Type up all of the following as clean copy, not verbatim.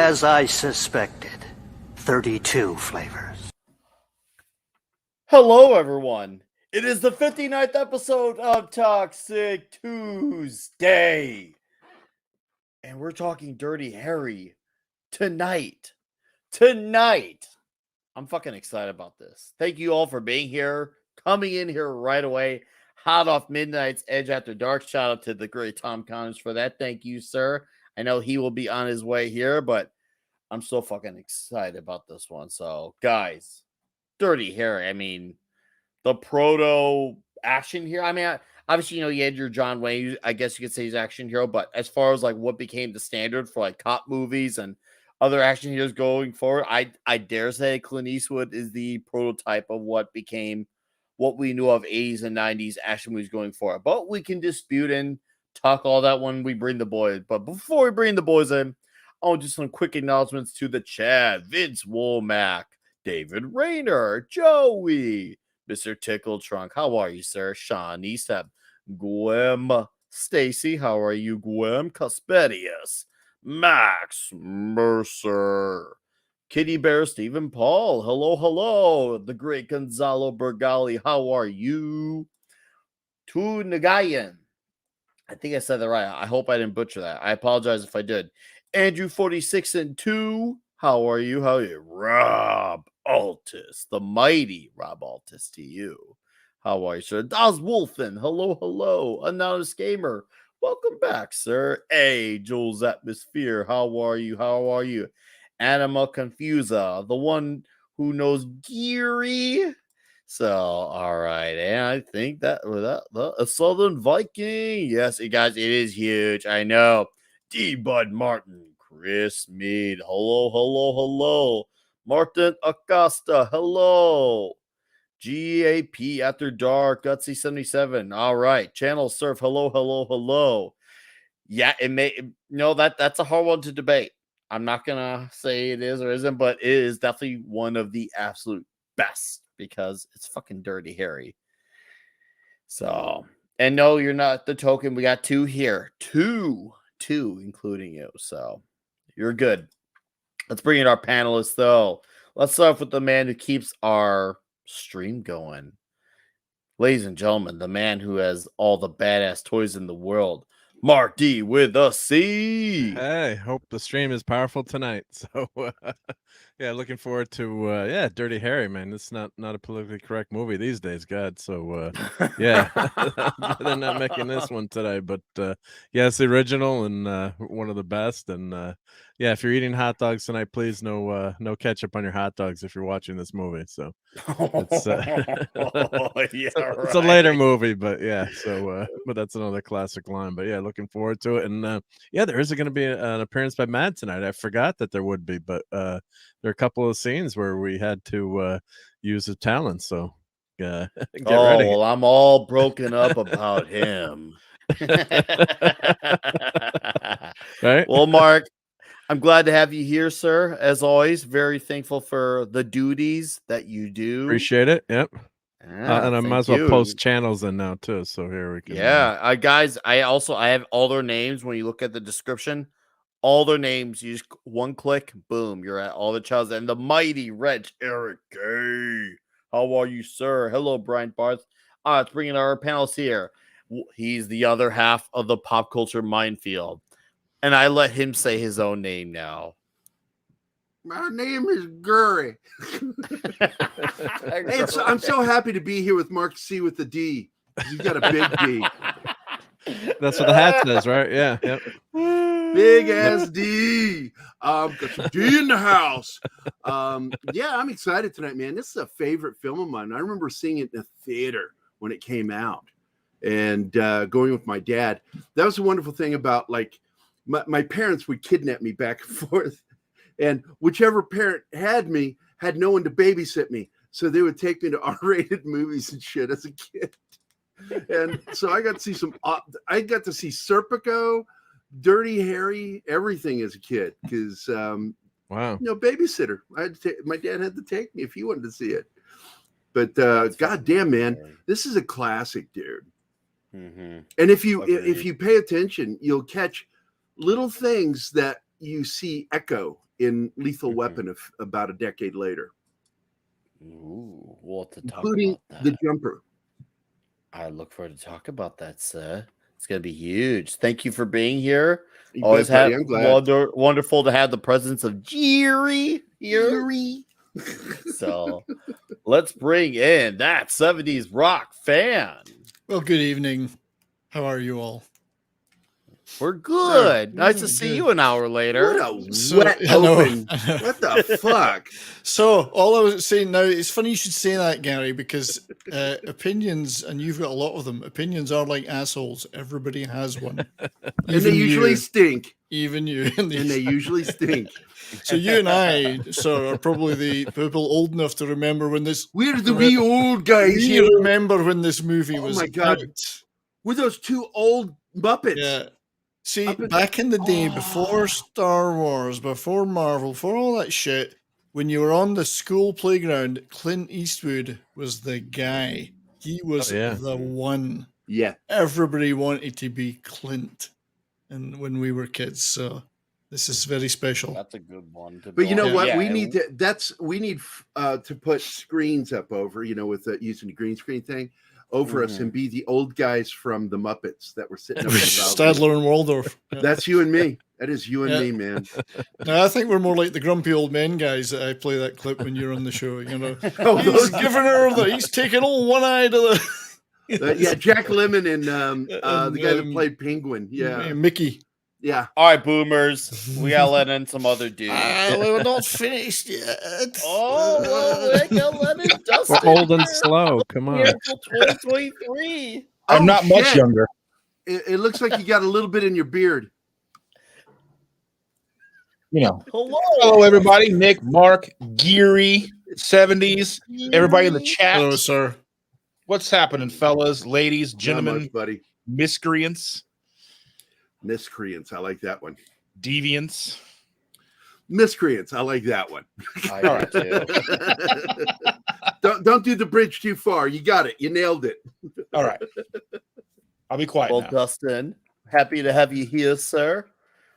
As I suspected, 32 flavors. Hello, everyone. It is the 59th episode of Toxic Tuesday. And we're talking Dirty Harry tonight. I'm fucking excited about this. Thank you all for being here, coming in here right away. Hot off Midnight's Edge After Dark. Shout out to the great Tom Connors for that. Thank you, sir. I know he will be on his way here, but I'm so fucking excited about this one. So, guys, Dirty Harry. I mean, the proto action hero. I mean, obviously, you had your John Wayne. I guess you could say he's action hero, but as far as like what became the standard for like cop movies and other action heroes going forward, I dare say Clint Eastwood is the prototype of what became what we knew of 80s and 90s action movies going forward. But we can dispute and talk all that when we bring the boys. But before we bring the boys in, I'll do some quick acknowledgments to the chat. Vince Womack, David Rayner, Joey, Mr. Tickle Trunk, how are you, sir? Sean Eastham, Gwem, Stacy, how are you, Gwem? Cuspedius, Max Mercer, Kitty Bear, Stephen Paul, hello. The great Gonzalo Bergali, how are you? Tu Nagayan, I think I said that right. I hope I didn't butcher that. I apologize if I did. Andrew 46 and 2, how are you? Rob Altus, the mighty Rob Altus to you. How are you, sir? Das Wolfen, hello. Anonymous Gamer, welcome back, sir. Hey, Jules Atmosphere, how are you? Anima Confusa, the one who knows Geary. So, all right, and I think that a Southern Viking. Yes, guys, it is huge. I know. D. Bud Martin, Chris Mead, hello. Martin Acosta, hello. GAP After Dark, Gutsy77. All right, Channel Surf, hello. Yeah, it may that's a hard one to debate. I'm not gonna say it is or isn't, but it is definitely one of the absolute best because it's fucking Dirty Harry. So, and no, you're not the token. We got two here, two, including you. So you're good. Let's bring in our panelists, though. Let's start off with the man who keeps our stream going. Ladies and gentlemen, the man who has all the badass toys in the world, Mark D with a C. Hey, hope the stream is powerful tonight. So, yeah, looking forward to Dirty Harry, man. It's not a politically correct movie these days, God. So, yeah, they're not making this one today, but yeah, it's the original and one of the best. And yeah, if you're eating hot dogs tonight, please no ketchup on your hot dogs if you're watching this movie. So, it's it's a later movie, but yeah. So, but that's another classic line. But yeah, looking forward to it. And yeah, there is going to be an appearance by Matt tonight. I forgot that there would be, but there are a couple of scenes where we had to use his talent. So get ready. Well, I'm all broken up about him. Right? Well, Mark, I'm glad to have you here, sir. As always, very thankful for the duties that you do. Appreciate it. Yep. Yeah, and I might as well post channels in now too. So here we go. Yeah, guys, I have all their names. When you look at the description, all their names, you just one click, boom, you're at all the channels. And the mighty Reg Eric K. How are you, sir? Hello, Brian Barth. Let's bring in our panelists here. He's the other half of the pop culture minefield. And I let him say his own name now. My name is Gerry. I'm so happy to be here with Mark C with the D. He's got a big D. That's what the hat says, right? Yeah. Yep. Big ass D. Got some D in the house. Yeah, I'm excited tonight, man. This is a favorite film of mine. I remember seeing it in the theater when it came out and going with my dad. That was a wonderful thing about like my parents would kidnap me back and forth. And whichever parent had me had no one to babysit me. So they would take me to R-rated movies and shit as a kid. And so I got to see I got to see Serpico, Dirty Harry, everything as a kid. Because, wow, babysitter. My dad had to take me if he wanted to see it. But goddamn, man, this is a classic, dude. Mm-hmm. And if you pay attention, you'll catch little things that you see echo in Lethal Mhm. Weapon about a decade later, Ooh, we'll have to talk including about the that. jumper. I look forward to talk about that, sir. It's gonna be huge. Thank you for being here. You Always bet, buddy. have I'm glad. wonderful to have the presence of Gerry here. Yuri. So let's bring in that 70s rock fan. Well, good evening. How are you all? We're good. Nice to see good. you an hour later. What a So, wet I know, open. I know. What the fuck? So, all I was saying now, it's funny you should say that, Gary, because opinions, and you've got a lot of them, opinions are like assholes. Everybody has one. And they usually stink. Even you. And they usually stink. So you and I, sir, are probably the people old enough to remember when this. We're the wee old guys We here. remember when this movie Oh was my God. out. We're those two old Muppets. Yeah. See, Up in- back in the day, Oh. before Star Wars, before Marvel, before all that shit, when you were on the school playground, Clint Eastwood was the guy. He was yeah. the one. Yeah. Everybody wanted to be Clint, and when we were kids, so this is very special. That's a good one. But you know Yeah. what? Yeah, We need to put screens up over, with using the green screen thing over us and be the old guys from the Muppets that were sitting up in the balcony. Stadler and Waldorf. Yeah. That's you and me. That is you and Yeah. me, man. No, I think we're more like the grumpy old men guys that I play that clip when you're on the show. Oh, He's those- giving her he's taking all one eye to the. yeah, Jack Lemmon and the guy that played Penguin. Yeah, Mickey. yeah. All right, boomers. We gotta let in some other dudes. We're not finished yet. Oh, well, we gotta let in Dustin. We're old and slow. Come on. Here till 2023. I'm Oh, not much shit. younger. It looks like you got a little bit in your beard. Hello, everybody. Nick, Mark, Geary, 70s. Everybody in the chat. Hello, sir. What's happening, fellas, ladies, Not gentlemen, much, buddy. miscreants, Miscreants. I like that one. deviants? Miscreants. I like that one. I do too. Don't do the bridge too far. You got it. You nailed it. All right. I'll be quiet Well, now. Dustin, happy to have you here, sir.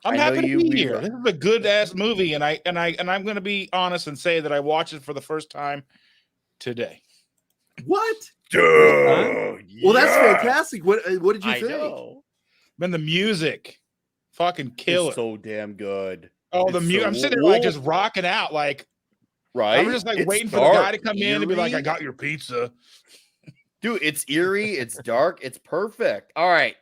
I'm I know happy to you- be here. This is a good ass movie, and I'm going to be honest and say that I watched it for the first time today. What? Duh, Well, that's fantastic. What did you I think? know. Man, the music, fucking killer. It's so damn good. Oh, the it's music! so I'm sitting there like cool. just rocking out, like Right? I'm just like It's waiting for the guy dark, to come in and be like, "I eerie. got your pizza." Dude, it's eerie, it's dark, it's perfect. All right,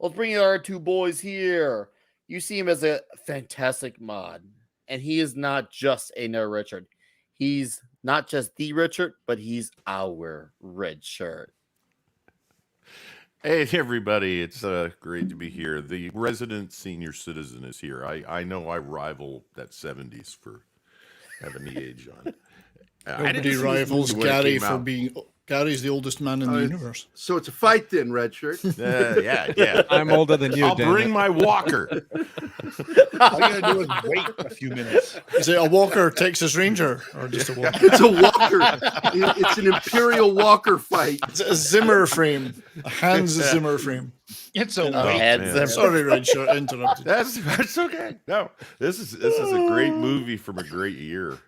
let's bring in our two boys here. You see him as a fantastic mod, and he is not just another Richard. He's not just the Richard, but he's our red shirt. Hey, everybody. It's great to be here. The resident senior citizen is here. I know I rival that 70s for having the age on. I didn't Nobody see this rivals movie when it Gary came for out. being. Gary's the oldest man in the universe. So it's a fight then, red shirt. Yeah. I'm older than you, I'll damn bring it. my walker. All you gotta do is wait a few minutes. Is it a Walker Texas Ranger or just a Walker? It's a walker. It's an Imperial Walker fight. It's a Zimmer frame, a Hans Zimmer frame. It's a Oh, wait. heads man. up. Sorry, Red Shirt, interrupted. That's okay. No, this is a great movie from a great year.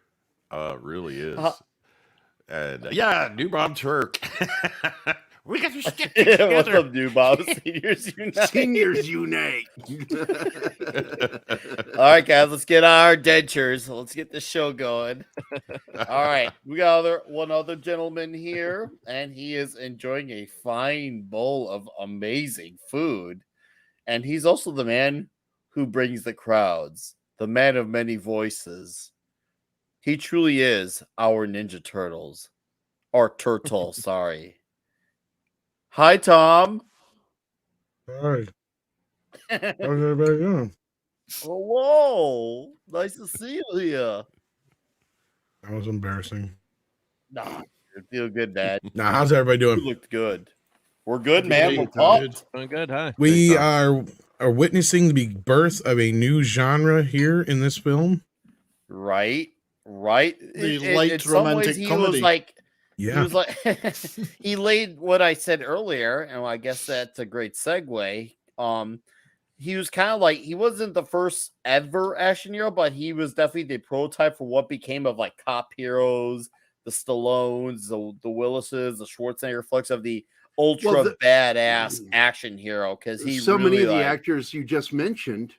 Really is. And yeah, New Bomb Turk. We got to stick What's together. up, new Bob? Seniors Unite. Seniors unite. All right, guys, let's get our dentures. Let's get the show going. All right, we got one other gentleman here, and he is enjoying a fine bowl of amazing food. And he's also the man who brings the crowds, the man of many voices. He truly is our Ninja Turtles, or Turtle, sorry. Hi, Tom. Hi. How's everybody doing? Hello. Nice to see you here. That was embarrassing. Nah, you feel good, Dad. Now, how's everybody You doing? looked good. We're good, Good man. day, We're Tom. pumped. Doing good. Hi. We are witnessing the birth of a new genre here in this film. Right. The light romantic he comedy. was like, Yeah. he laid what I said earlier, and I guess that's a great segue. he was kind of like, he wasn't the first ever action hero, but he was definitely the prototype for what became of like cop heroes, the Stallones, the Willises, the Schwarzenegger flicks of the ultra badass action hero. Because he so really, many of the like, actors you just mentioned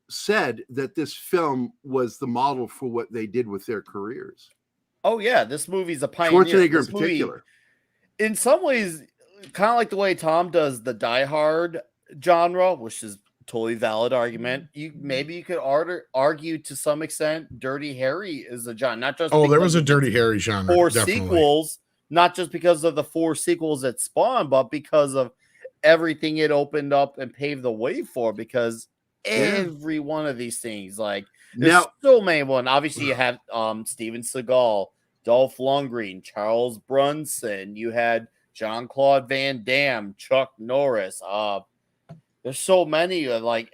said that this film was the model for what they did with their careers. oh yeah, this movie's a pioneer. Schwarzenegger This in movie, particular. in some ways, kind of like the way Tom does the Die Hard genre, which is totally valid argument. Maybe you could argue to some extent Dirty Harry is a genre, not just there was a of Dirty its Harry genre. 4 Definitely. sequels, not just because of the 4 sequels that spawned, but because of everything it opened up and paved the way for. Because every one of these things, like, there's so many one. Obviously, you have Steven Seagal, Dolph Lundgren, Charles Bronson. You had Jean-Claude Van Damme, Chuck Norris. There's so many. Like,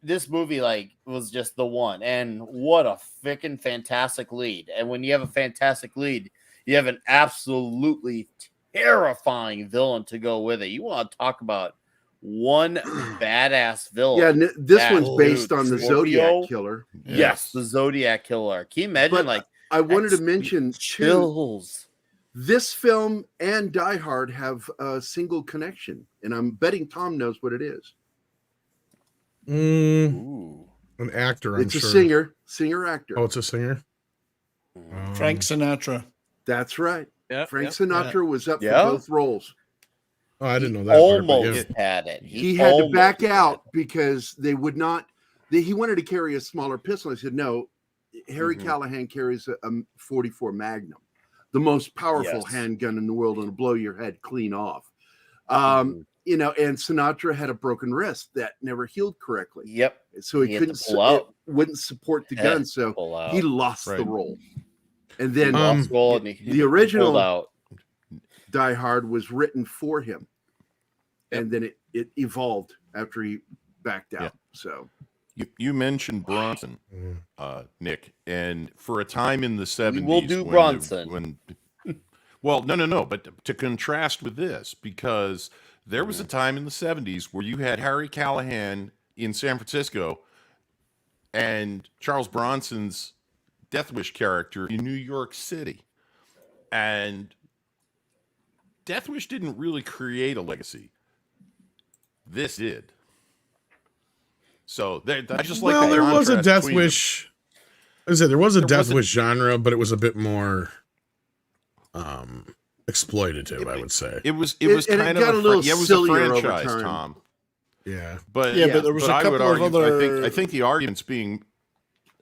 this movie, like, was just the one. And what a freaking fantastic lead. And when you have a fantastic lead, you have an absolutely terrifying villain to go with it. You want to talk about one badass villain. Yeah, this one's based on the Zodiac Killer. Yes, the Zodiac Killer. Can you imagine? But I wanted to mention chills. This film and Die Hard have a single connection, and I'm betting Tom knows what it is. An actor, I'm it's sure. A singer actor. Oh, it's a singer. Frank Sinatra. That's right. Yeah, Frank Sinatra was up for both roles. Oh, I didn't know that. Almost had it. He had to back out because they would not. He wanted to carry a smaller pistol. I said, no. Harry Callahan carries a 44 Magnum, the most powerful handgun in the world, and it'll blow your head clean off. You know, and Sinatra had a broken wrist that never healed correctly. Yep. So he couldn't. It wouldn't support the gun, so he lost the role. And then the original Die Hard was written for him, and then it evolved after he backed out. So you mentioned Bronson, Nick, and for a time in the 70s, we'll do Bronson. Well, no, but to contrast with this, because there was a time in the 70s where you had Harry Callahan in San Francisco and Charles Bronson's Death Wish character in New York City. And Death Wish didn't really create a legacy. This did. So I just like. Well, there was a Death Wish. I said there was a Death Wish genre, but it was a bit more exploitative. I would say it was kind of a little franchise, Tom. Yeah, but there was a couple of other. I think the argument's being.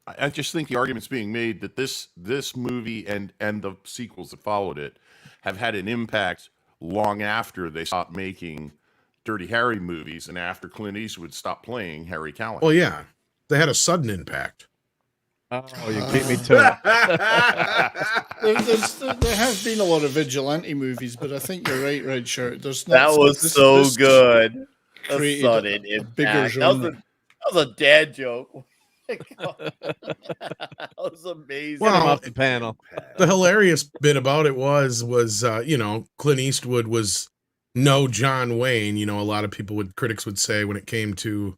I just think the argument's being made that this movie and the sequels that followed it have had an impact long after they stopped making Dirty Harry movies and after Clint Eastwood stopped playing Harry Callahan. Well, yeah, they had a sudden impact. Oh, you beat me to it. There have been a lot of vigilante movies, but I think you're right, Red Shirt. There's not. That was so good. A sudden bigger genre. That was a dad joke. That was amazing. Well, off the panel. The hilarious bit about it was Clint Eastwood was no John Wayne. A lot of critics would say when it came to,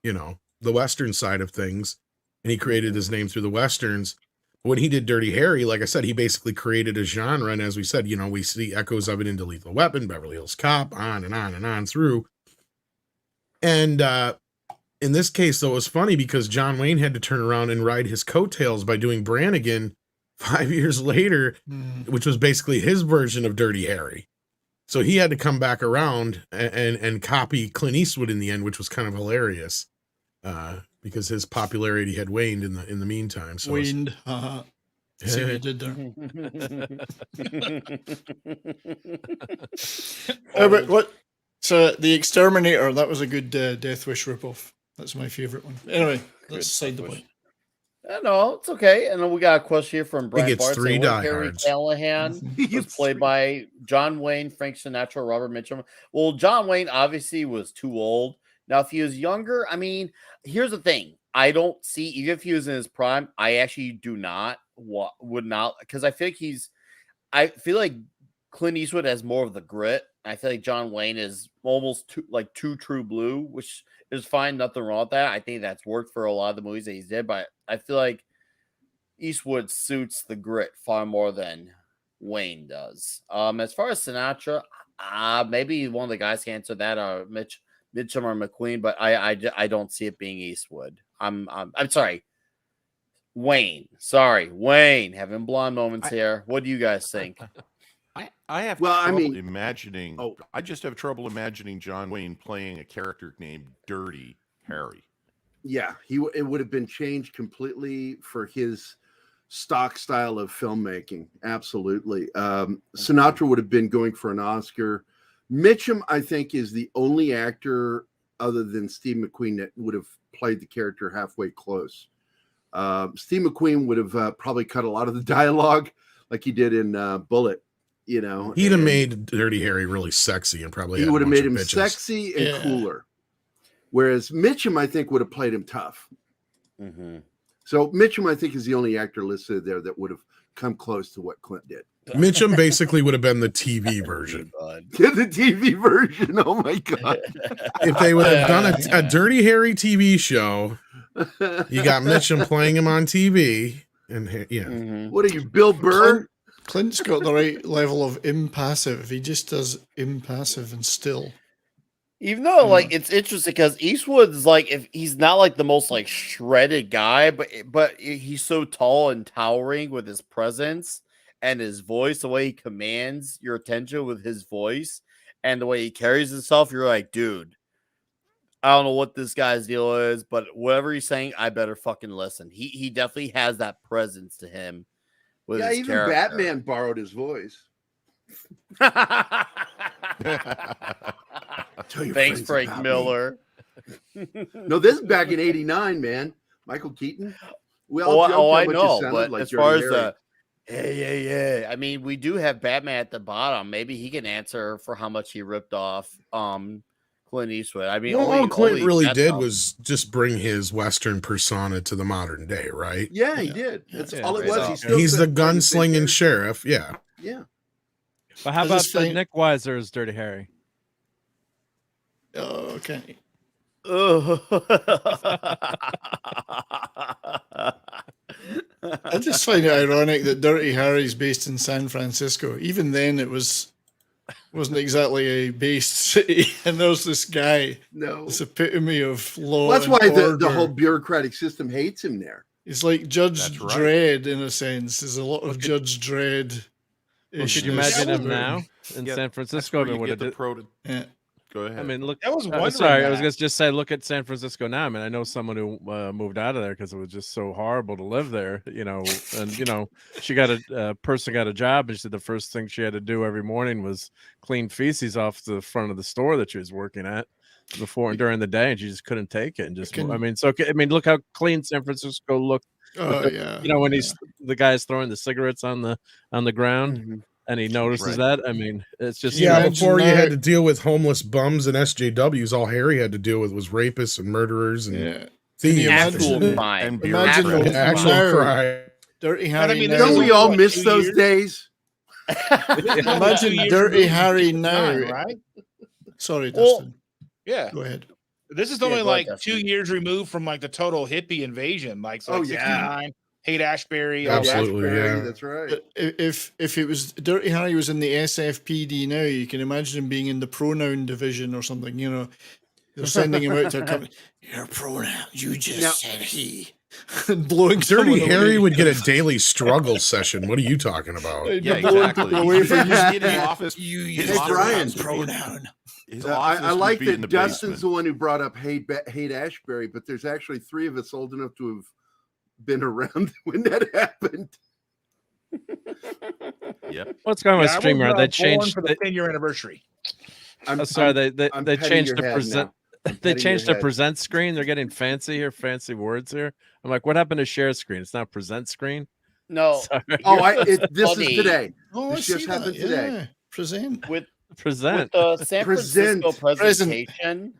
the Western side of things, and he created his name through the Westerns. When he did Dirty Harry, like I said, he basically created a genre. And as we said, we see echoes of it into Lethal Weapon, Beverly Hills Cop, on and on and on through. And in this case, though, it was funny because John Wayne had to turn around and ride his coattails by doing Brannigan 5 years later, which was basically his version of Dirty Harry. So he had to come back around and copy Clint Eastwood in the end, which was kind of hilarious because his popularity had waned in the meantime. So waned. See what you did there. But what? So the Exterminator, that was a good Death Wish ripoff. That's my favorite one. Anyway, let's side the point. No, it's okay. And then we got a question here from Brian. He gets 3 Harry Callahan was played by John Wayne, Frank Sinatra, Robert Mitchum. Well, John Wayne obviously was too old. Now, if he was younger, I mean, here's the thing. I don't see, even if he was in his prime, I actually would not, because I feel like Clint Eastwood has more of the grit. I feel like John Wayne is almost too true blue, which is fine. Nothing wrong with that. I think that's worked for a lot of the movies that he's did, but I feel like Eastwood suits the grit far more than Wayne does. As far as Sinatra, maybe one of the guys can answer that, or Mitchum or McQueen, but I don't see it being Eastwood. I'm sorry, Wayne. Sorry, Wayne. Having blonde moments here. What do you guys think? I have trouble imagining. I just have trouble imagining John Wayne playing a character named Dirty Harry. Yeah, it would have been changed completely for his stock style of filmmaking. Absolutely. Sinatra would have been going for an Oscar. Mitchum, I think, is the only actor other than Steve McQueen that would have played the character halfway close. Steve McQueen would have probably cut a lot of the dialogue like he did in Bullet. You know, he'd have made Dirty Harry really sexy and probably he would have made him sexy and cooler. Whereas Mitchum, I think, would have played him tough. Mm-hmm. So Mitchum, I think, is the only actor listed there that would have come close to what Clint did. Mitchum basically would have been the TV version. The TV version. Oh my God. If they would have done a Dirty Harry TV show, you got Mitchum playing him on TV. And yeah. Mm-hmm. What are you, Bill Burr? Clint's got the right level of impassive. He just does impassive and still. Even though, like, it's interesting because Eastwood's like, if he's not like the most like shredded guy, but he's so tall and towering with his presence and his voice, the way he commands your attention with his voice and the way he carries himself, you're like, dude, I don't know what this guy's deal is, but whatever he's saying, I better fucking listen. He definitely has that presence to him. With his even character. Batman borrowed his voice. Thanks, Frank Miller. No, this is back in '89, man. Michael Keaton. We all I know, but like as far Gerry as yeah. I mean, we do have Batman at the bottom. Maybe he can answer for how much he ripped off Clint Eastwood. I mean, all Clint really did was just bring his Western persona to the modern day, right? Yeah, he did. That's all it was. He's the gunslinging sheriff. Yeah. Yeah. But how about Nick Weiser's Dirty Harry? Oh, okay. I just find it ironic that Dirty Harry's based in San Francisco. Even then, it wasn't exactly a based city, and there's this guy. No, this epitome of law. Well, that's why order. the whole bureaucratic system hates him there. It's like Judge Dredd in a sense. There's a lot of Judge Dredd. Well, could you imagine him now in San Francisco? Yeah. Go ahead. I mean, look. I was sorry, I was going to just say, look at San Francisco now. I mean, I know someone who moved out of there because it was just so horrible to live there, you know. And you know, she got a person got a job, and she said the first thing she had to do every morning was clean feces off the front of the store that she was working at before and during the day, and she just couldn't take it. And just, I mean, look how clean San Francisco looked. Oh yeah, you know, when the guy's throwing the cigarettes on the ground. Mm-hmm. And he notices that. I mean, it's just before you had to deal with homeless bums and SJWs, all Harry had to deal with was rapists and murderers and thieves. Actual crime. Imagine actual crime. Dirty Harry. I mean, don't we all miss those days? Imagine Dirty Harry now, right? Sorry, Dustin. Yeah, go ahead. This is only like 2 years removed from like the total hippie invasion, like 69. Haight-Ashbury. Absolutely, yeah. That's right. If it was Dirty Harry was in the SFPD now, you can imagine him being in the pronoun division or something. You know, they're sending him out to a company. Your pronoun, you just said he. And blowing Dirty Harry would get a daily struggle session. What are you talking about? Yeah, exactly. Away from office. Hey, Brian's pronoun. I like that Dustin's the one who brought up Haight-Ashbury, but there's actually 3 of us old enough to have been around when that happened. Yep. What's going on with Streamer? They changed for the 10-year anniversary. I'm sorry, they changed the present. They changed the present screen. They're getting fancy here, fancy words here. I'm like, what happened to share screen? It's not present screen. No. Sorry. This is today. Oh, this just happened today. Yeah. Present with present with the San Francisco presentation.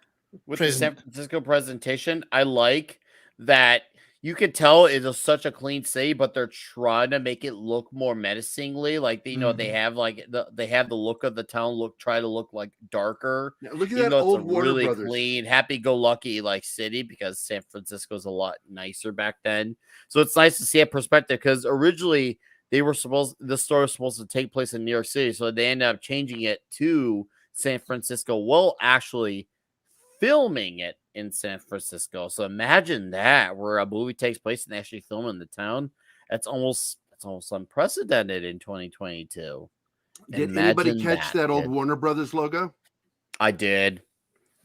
With the San Francisco presentation, I like that you could tell it is such a clean city, but they're trying to make it look more menacingly. Like they have like they have the look of the town try to look like darker. Now, look at Even that though it's old a Warner really Brothers. clean, happy-go-lucky like city, because San Francisco's a lot nicer back then. So it's nice to see a perspective, because originally this story was supposed to take place in New York City, so they ended up changing it to San Francisco. Well, actually filming it in San Francisco. So imagine that, where a movie takes place and actually film in the town. That's almost unprecedented in 2022. Did anybody Imagine catch that old kid. Warner Brothers logo? I did.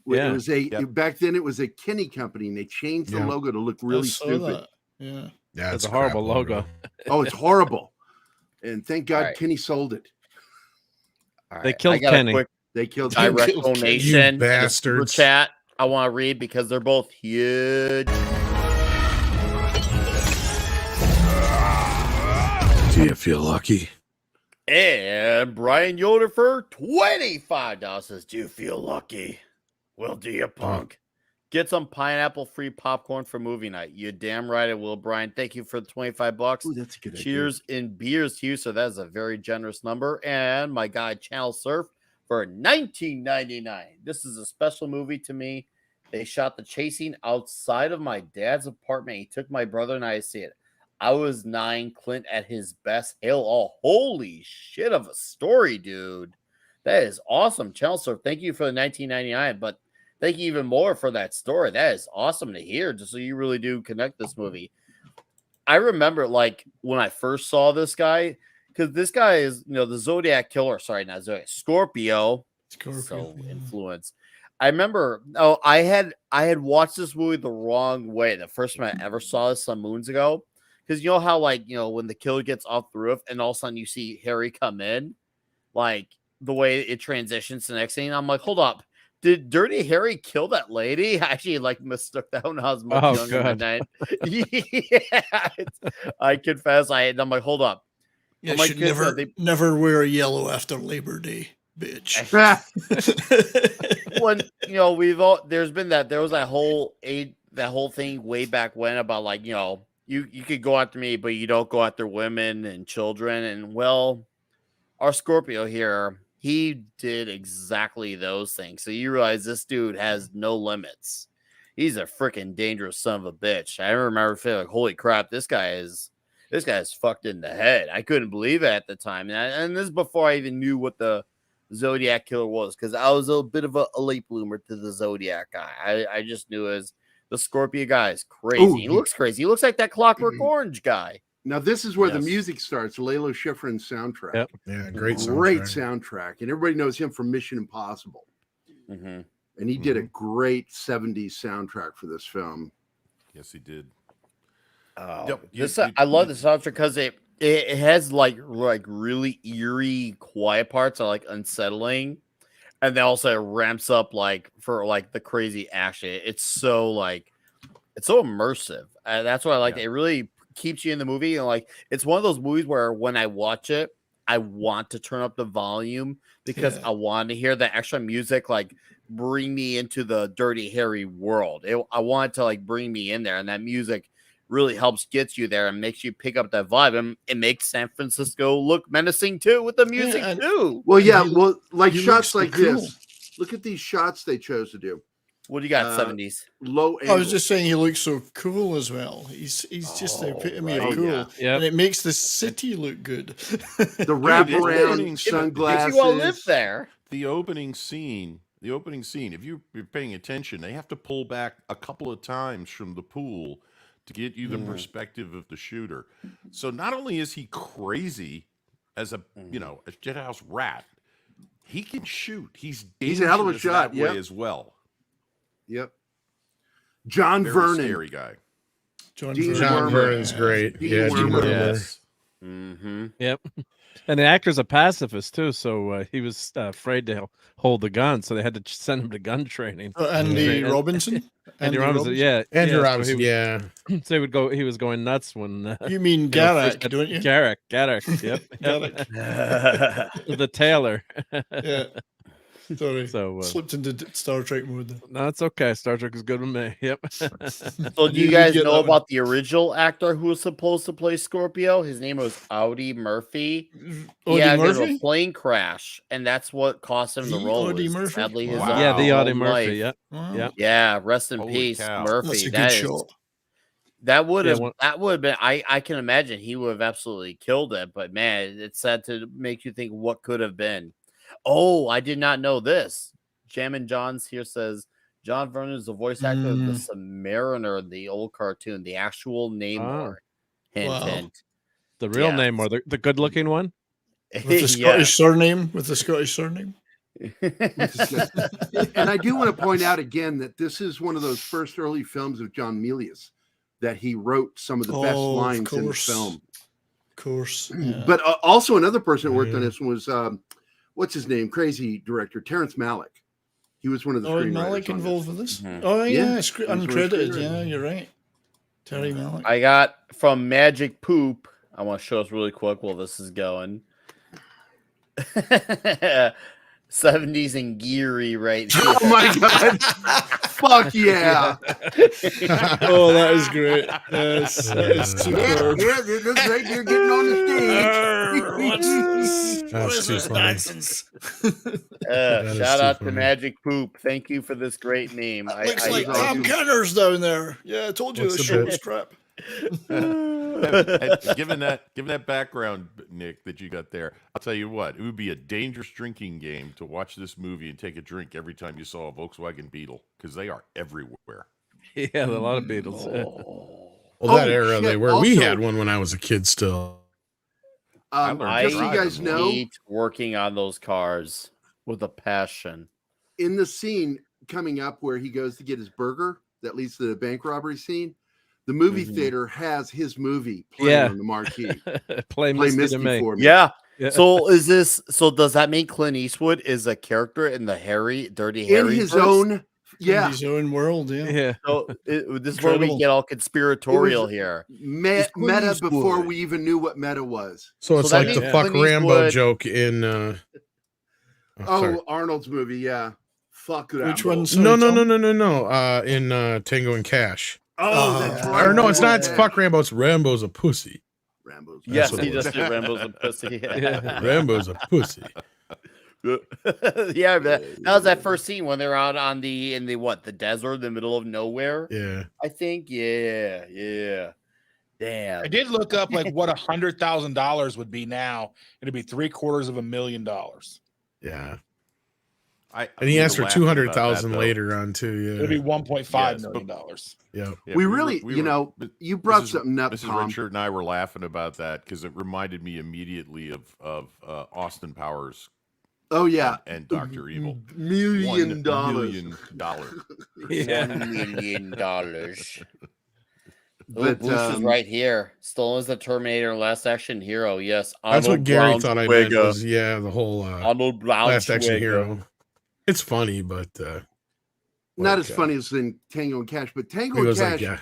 Yeah. It was back then it was a Kinney company, and they changed the logo to look really stupid. Yeah. Yeah, It's a horrible logo. Oh, it's horrible. And thank God Right. Kinney sold it. All They right, killed I got Kenny. a quick They killed direct You donation in the super bastards. chat I want to read, because they're both huge. Do you feel lucky? And Brian Yoder for $25 says, "Do you feel lucky? Well, do you, punk? Get some pineapple-free popcorn for movie night." You damn right I will, Brian. Thank you for the $25. Ooh, that's a good idea. Cheers in beers to you. So that is a very generous number. And my guy Channel Surf for $19.99. This is a special movie to me. They shot the chasing outside of my dad's apartment. He took my brother and I to see it. I was 9. Clint at his best. Hail all. Holy shit of a story, dude. That is awesome. Channel Surf, thank you for the $19.99, but thank you even more for that story. That is awesome to hear. Just so you really do connect this movie. I remember, like, when I first saw this guy, because this guy is, the Zodiac Killer. Sorry, not Zodiac. Scorpio. So influenced. I remember. Oh, I had watched this movie the wrong way. The first time I ever saw this some moons ago, because you know how, like, when the killer gets off the roof and all of a sudden you see Harry come in, like the way it transitions to the next scene. I'm like, hold up. Did Dirty Harry kill that lady? I actually mistook that when I was much younger than that. Yeah, I confess. I'm like, hold up. You I'm should like, never wear yellow after Labor Day, bitch. When there was that whole thing way back when about, like, you could go after me, but you don't go after women and children. And well, our Scorpio here, he did exactly those things. So you realize this dude has no limits. He's a freaking dangerous son of a bitch. I remember feeling like, holy crap, this guy is fucked in the head. I couldn't believe it at the time. And this is before I even knew what the Zodiac Killer was, because I was a bit of a late bloomer to the Zodiac guy. I just knew as the Scorpio guy is crazy. Ooh, he looks crazy. He looks like that Clockwork Orange guy. Now this is where the Yes. music starts. Lalo Schifrin's soundtrack. Yep. Yeah, great soundtrack, and everybody knows him from Mission Impossible. Mm-hmm. And he did a great 70s soundtrack for this film. Yes, he did. Oh, I love the soundtrack because it has like really eerie, quiet parts are like unsettling, and then also it ramps up like for like the crazy action. It's so immersive. That's what I like. Yeah. It really keeps you in the movie, and like it's one of those movies where when I watch it, I want to turn up the volume because I want to hear the extra music, like bring me into the Dirty Harry world. I want it to like bring me in there, and that music really helps get you there and makes you pick up that vibe, and it makes San Francisco look menacing too with the music too. Well, yeah, like he shots looks like cool. this. Look at these shots they chose to do. What do you got? 70s. Low I was angle. just saying he looks so cool as well. He's just the epitome of cool, yeah. Yep. and it makes the city look good. The opening wraparound scene. sunglasses. Makes you all live there. The opening scene, if you're paying attention, they have to pull back a couple of times from the pool to get you the perspective of the shooter. So not only is he crazy as a shithouse rat, he can shoot. He's a hell of a dangerous shot, that way yep. as well. Yep. John Very Vernon. scary guy. John Dean Vernon. John Wormer. Vernon's great. Dean Yeah, Dean Wormer. Wormer. Yes. Mm-hmm. Yep. And the actor's a pacifist too, so he was afraid to hold the gun, so they had to send him to gun training. Andy Yeah. Robinson. Andy Robinson, yeah, Andrew yeah, Robinson, so yeah. So he was going nuts when You mean first Garrick, had- don't you? Garrick, yep. Garrick. The tailor. Yeah. Sorry, So, slipped into Star Trek mode. There. no, it's okay. Star Trek is good with me. Yep. So do you did guys get know that one. about the original actor who was supposed to play Scorpio? His name was Audie Murphy. He Audie had been in a Murphy? plane crash, and that's what cost him the The role. Audie was Murphy? Sadly, his Wow. Yeah, the Audie own Murphy. life. Yeah. Wow. Yeah. Yeah, rest in Holy peace, cow. Murphy. That's a good That is shot. that would Yeah, have one- that would have been. I can imagine he would have absolutely killed it. But man, it's sad to make you think what could have been. Oh, I did not know this. Jammin' John's here says John Vernon is the voice actor of the Submariner, the old cartoon, the actual Namor. Hint, Wow. hint. The real Yes. name or the good looking one? With the Yeah. Scottish surname. With the Scottish surname. And I do want to point out again that this is one of those first early films of John Milius that he wrote some of the best Oh, of lines in the course. film. Of course. Yeah. But also another person that worked on Yeah. this was what's his name? Crazy director Terrence Malick. He was one of the Oh, screenwriters. Malick on involved this. with this? Mhm. Oh, yeah. Yeah, he was one of the Uncredited. screenwriters. Yeah, you're right. Terry Malick. I got from Magic Poop. I want to show us really quick while this is going. 70s and Geary right here. Oh my god! Fuck yeah! Oh, that is great. Yes, that is superb. Yeah, this is right here getting on the stage. That's too funny. That is Shout too out to funny. Magic Poop. Thank you for this great meme. Looks I like was Tom awesome. Kenner's down there. Yeah, I told you What's the the show bit? was crap. given that background, Nick, that you got there, I'll tell you what, it would be a dangerous drinking game to watch this movie and take a drink every time you saw a Volkswagen Beetle because they are everywhere. Yeah, a lot of Beatles. Well, that Oh, era shit. they were. We Also- had one when I was a kid still. learned I to Just so you drive guys them. know, hate working on those cars with a passion. in the scene coming up where he goes to get his burger that leads to the bank robbery scene, the movie Mhm. theater has his movie playing Yeah. on the marquee. Play Play Misty Misty to me. for me. Yeah. Yeah. So does that mean Clint Eastwood is a character in the Dirty In Harry his verse? own, In yeah, his own world, yeah. Yeah. So this is where we Incredible. get all conspiratorial It was- here. Clint Clint before Eastwood. we even knew what meta was. So it's that like means the fuck Clint Rambo Eastwood- joke in. Sorry. Oh, Arnold's movie, yeah. Fuck that. Which one? No, Sorry, Tom? no. In Tango and Cash. Oh, that's right. Or no, it's not. It's Yeah. fuck Rambo. It's Rambo's a pussy. Rambo's. Yes, what he it was. just did Rambo's a pussy. Yeah. Rambo's a pussy. Yeah, that was that first scene when they're out on in the desert, in the middle of nowhere. Yeah. I think, yeah. Damn. I did look up like what $100,000 would be now. It'd be $750,000. Yeah. And And he asked for 200,000 later on too. It'd be Yeah. $1.5 Yes, million dollars. Yeah. We really, you know, you brought something up, Mrs. Tom. Richard and I were laughing about that because it reminded me immediately of Austin Powers Oh yeah, and Dr. Evil. $1 million. $1 million. Yeah. $1 million. But, Bruce is right here. Stallone's the Terminator, Last Action Hero. Yes, That's what Arnold Gary thought I meant Braunschweiger. was the whole Arnold Last Action Braunschweiger. Hero. It's funny, but Not like, as funny as in Tango and Cash, but Tango he and goes Cash. like, yeah.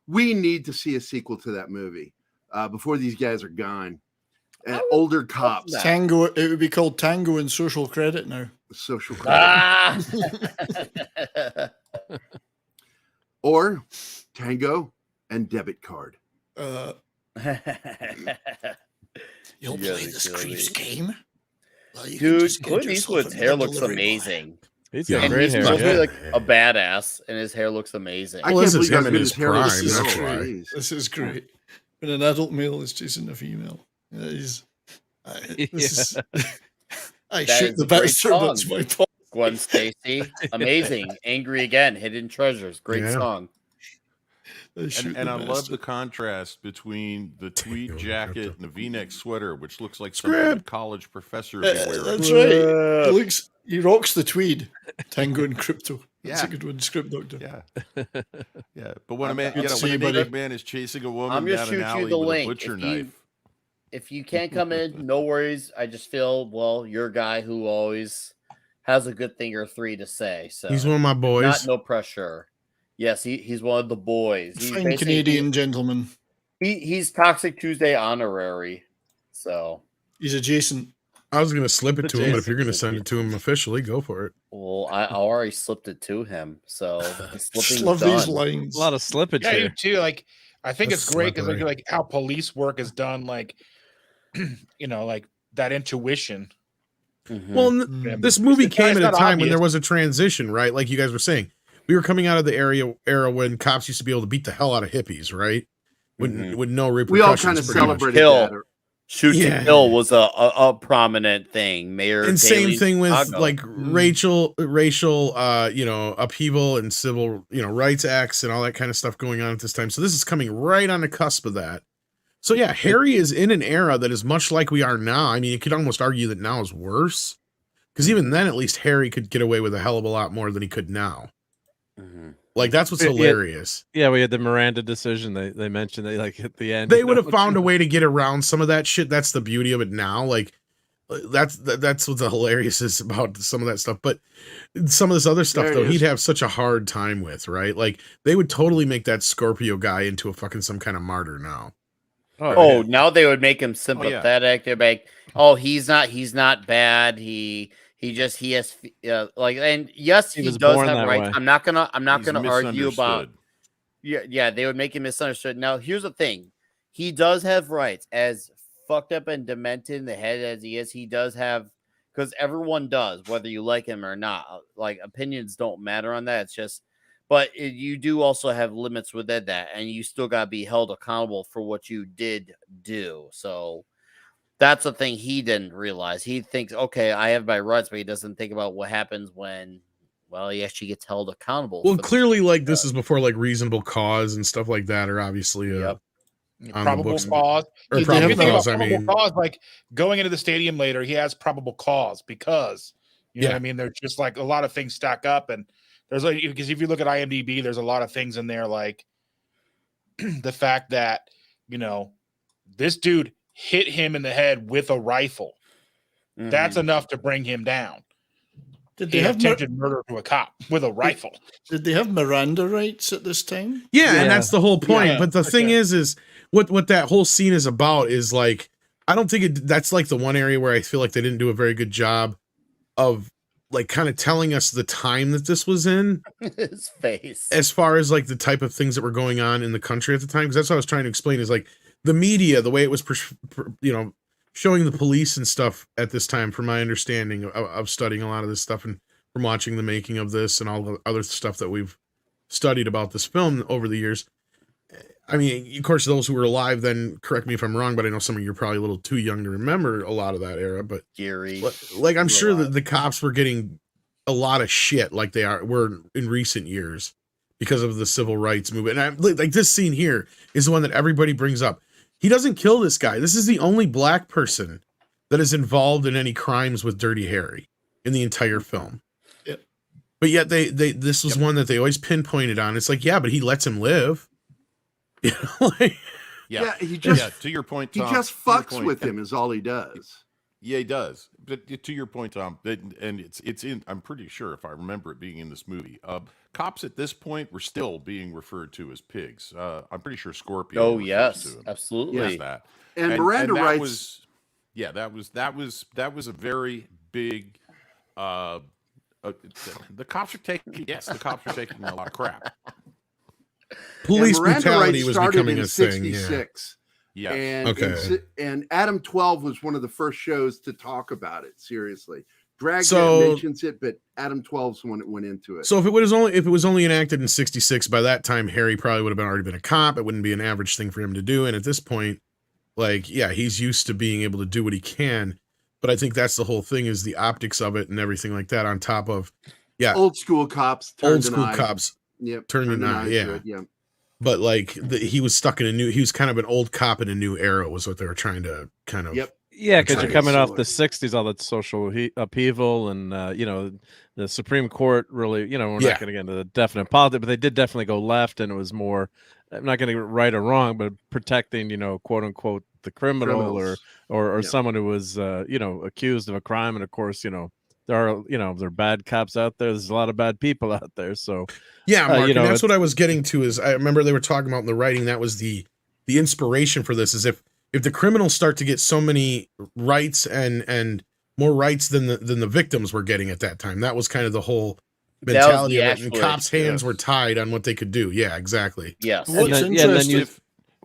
We need to see a sequel to that movie before these guys are gone. Older cops, that. Tango. It would be called Tango and Social Credit now. social credit, Ah! or Tango and debit card. You'll Yeah, play this really. creep's game. Well, you can Dude, just get Clint yourself Eastwood's another hair looks delivery boy. amazing. He's Yeah. got And great he's hair. supposed to be Yeah. like a badass, and his hair looks amazing. I Well, can't this is believe how him in good his his hair is. prime, that's Oh, why. jeez. This is great. When an adult male is chasing a female, this is. I That shoot is the a great bastard. That's song. my fault. Gwen Stacy, amazing. Angry Again, Hidden Treasures, great Yeah. song. I shoot And the I love the bastard. contrast between the tweed jacket and the V-neck sweater, which looks like Scrap. something a college professor would be wearing. That's right. He rocks the tweed. Tango and crypto. That's Yeah. a good one, script doctor. Yeah, yeah. But when a man, Good to see when a you, buddy. naked man is chasing a woman I'm gonna down shoot an you alley the with link. a butcher If you- knife, If you can't come in, no worries. I just feel, well, you're a guy who always has a good thing or three to say. So He's one of my boys. no pressure. Yes, he's one of the boys. He's Fine basically- Canadian gentleman. He's Toxic Tuesday honorary. So He's adjacent. I was gonna slip it to him, but if you're gonna Jason send it to him officially, go for it. Well, I already slipped it to him, so the Just slipping's love these done. lines. A lot of slippage Yeah, you here. too. Like, I think That's it's great because slippery. like how police work is done, like like that intuition. Mhm. Well, Yeah, this movie it's not- came it's at a not time when obvious. there was a transition, right? Like you guys were saying, we were coming out of the era when cops used to be able to beat the hell out of hippies, right? With no repercussions. We all kind of pretty much. celebrated Kill. that. Shoot Yeah. to kill was a prominent thing. Mayor And Daley same in thing with Chicago. like racial upheaval and civil rights acts and all that kind of stuff going on at this time. So this is coming right on the cusp of that. So yeah, Harry is in an era that is much like we are now. I mean, you could almost argue that now is worse, because even then, at least Harry could get away with a hell of a lot more than he could now. Mhm. Like that's what's Yeah. hilarious. Yeah, we had the Miranda decision. They mentioned they like at the end. They would have found a way to get around some of that shit. That's the beauty of it now. Like that's what the hilarious is about some of that stuff. But some of this other stuff There it though, is. he'd have such a hard time with, right? Like they would totally make that Scorpio guy into a fucking some kind of martyr now. Oh, now they would make him sympathetic. They're like, oh, he's not bad. He has like, and yes, He he was does born have that rights. way. I'm not gonna He's argue about. misunderstood. Yeah, they would make him misunderstood. Now, here's the thing: he does have rights. As fucked up and demented in the head as he is, he does have, because everyone does, whether you like him or not. Like opinions don't matter on that. It's just, but you do also have limits within that, and you still got to be held accountable for what you did do. So that's the thing he didn't realize. He thinks, okay, I have my rights, but he doesn't think about what happens when, well, he actually gets held accountable. Well, for the clearly, shit like he this does. is before like reasonable cause and stuff like that are obviously Yep. on the Probable books. cause. Or Did they probable have If you think cause, about I mean. probable cause, like going into the stadium later, he has probable cause because you know Yeah. what I mean. There's just like a lot of things stack up, and there's like because if you look at IMDb, there's a lot of things in there like the fact that this dude hit him in the head with a rifle. That's Mhm. enough to bring him down. Did He they have attempted murder to a cop with a rifle. Did they have Miranda rights at this time? Yeah, Yeah. and that's the whole point. Yeah, But the thing okay. is what that whole scene is about is like, I don't think that's like the one area where I feel like they didn't do a very good job of like kind of telling us the time that this was in, His face. as far as like the type of things that were going on in the country at the time. Because that's what I was trying to explain is like the media, the way it was, showing the police and stuff at this time, from my understanding of studying a lot of this stuff and from watching the making of this and all the other stuff that we've studied about this film over the years. I mean, of course, those who were alive then, correct me if I'm wrong, but I know some of you are probably a little too young to remember a lot of that era. But Gary. like, I'm You're sure that alive. the cops were getting a lot of shit like were in recent years because of the civil rights movement. And like this scene here is the one that everybody brings up. He doesn't kill this guy. This is the only black person that is involved in any crimes with Dirty Harry in the entire film. Yep. But yet this was one that they always pinpointed on. It's like, yeah, but he lets him live. You know, like, Yeah, he just to your point, he Tom, just to your fucks point. with him is all he does. Yeah, he does. But to your point, Tom, and it's in. I'm pretty sure if I remember it being in this movie, cops at this point were still being referred to as pigs. I'm pretty sure Scorpio. Oh refers yes, to him absolutely. as that. And Miranda that writes. that was a very big. The cops are taking. Yes, the cops are taking a lot of crap. police and Miranda brutality rights was started becoming in a thing. Yeah. '66. Yeah. And, Okay. and Adam 12 was one of the first shows to talk about it. Seriously. Dragnet So- mentions it, but Adam 12's the one that went into it. So if it was only enacted in '66, by that time Harry probably would have already been a cop. It wouldn't be an average thing for him to do. And at this point, like, yeah, he's used to being able to do what he can. But I think that's the whole thing, is the optics of it and everything like that. On top of, yeah, old school cops. old school cops. Yep. turned an eye, yeah. to it, yeah. But like he was stuck in he was kind of an old cop in a new era, was what they were trying to kind of. Yep. Yeah, because Trying you're to coming off sort. the '60s, all that social upheaval, and the Supreme Court really, we're Yeah. not going to get into the definite politics, but they did definitely go left, and it was more. I'm not going to get right or wrong, but protecting, quote unquote, the criminal Criminals. or Yeah. someone who was, accused of a crime, and of course, there are, there are bad cops out there. There's a lot of bad people out there, so. Yeah, Mark, and that's it's- what I was getting to. Is I remember they were talking about in the writing, that was the inspiration for this, is if the criminals start to get so many rights and more rights than the victims were getting at that time. That was kind of the whole That was mentality the of it. And actual cops' issue. hands were tied on what they could do. Yeah, exactly. Yes. What's then- yeah, and then interesting?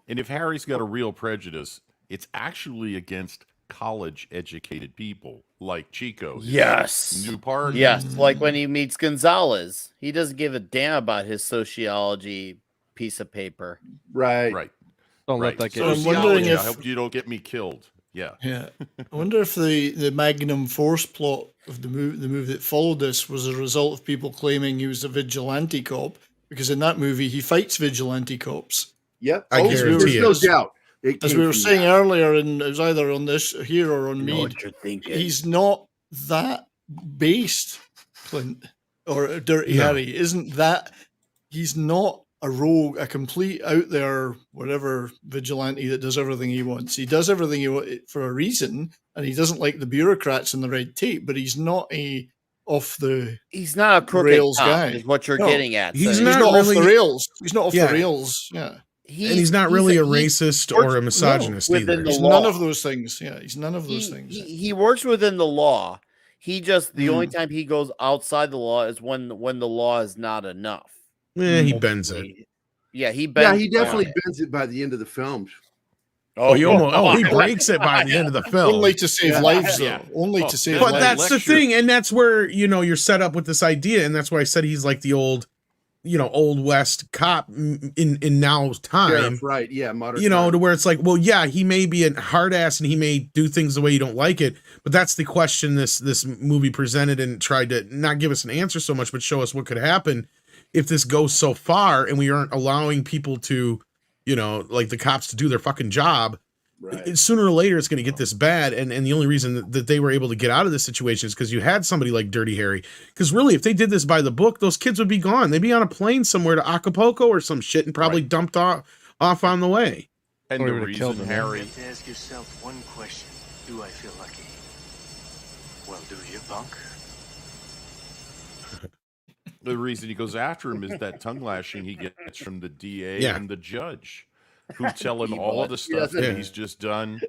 And if Harry's got a real prejudice, it's actually against college-educated people like Chico. his Yes. new partner. Yes. Like when he meets Gonzalez, he doesn't give a damn about his sociology piece of paper. Right. Right. Don't Right. let that So get. I'm wondering Sociology, if- I hope you don't get me killed. Yeah. Yeah, I wonder if the Magnum Force plot of the movie that followed this was a result of people claiming he was a vigilante cop, because in that movie he fights vigilante cops. Yep. I there's guarantee no it. doubt. It As came we were from saying that. earlier, and it was either on this here or on I know Mead, what you're thinking. he's not that based, Clint, or Dirty No. Harry. Isn't that he's not a rogue, a complete out there, whatever vigilante that does everything he wants. He does everything he wants for a reason, and he doesn't like the bureaucrats and the red tape, but he's not a off the He's not a crooked rails cop, guy. is what you're No, getting at. he's sir. he's not not off the really- rails. He's not off Yeah. the rails. Yeah. And he's not really a racist or a misogynist within either. the He's law. none of those things. Yeah, he's none of those things. He works within the law. He just the Hmm. only time he goes outside the law is when the law is not enough. He bends it. Yeah, he Yeah, bends he it on definitely it. bends it by the end of the film. He breaks it by the end of the film. Only to save lives, though. Yeah. Only Oh, to save But like lives. that's the lecture. thing, and that's where you're set up with this idea, and that's why I said he's like the old, old west cop in now's time. Sheriff, right? Yeah, modern. To time. where it's like, well, yeah, he may be a hard ass and he may do things the way you don't like it, but that's the question this movie presented and tried to not give us an answer so much, but show us what could happen if this goes so far and we aren't allowing people to, like the cops to do their fucking job. Right. Sooner or later it's going to get this bad, and the only reason that they were able to get out of this situation is because you had somebody like Dirty Harry. Because really, if they did this by the book, those kids would be gone. They'd be on a plane somewhere to Acapulco or some shit and probably Right. dumped off on the way. And Or the he would've killed reason him. Harry, You have to ask yourself one question. Do I feel lucky? Well, do you, punk? the reason he goes after him is that tongue lashing he gets from the DA Yeah. and the judge, who tell him all of the stuff Yeah. that he's just done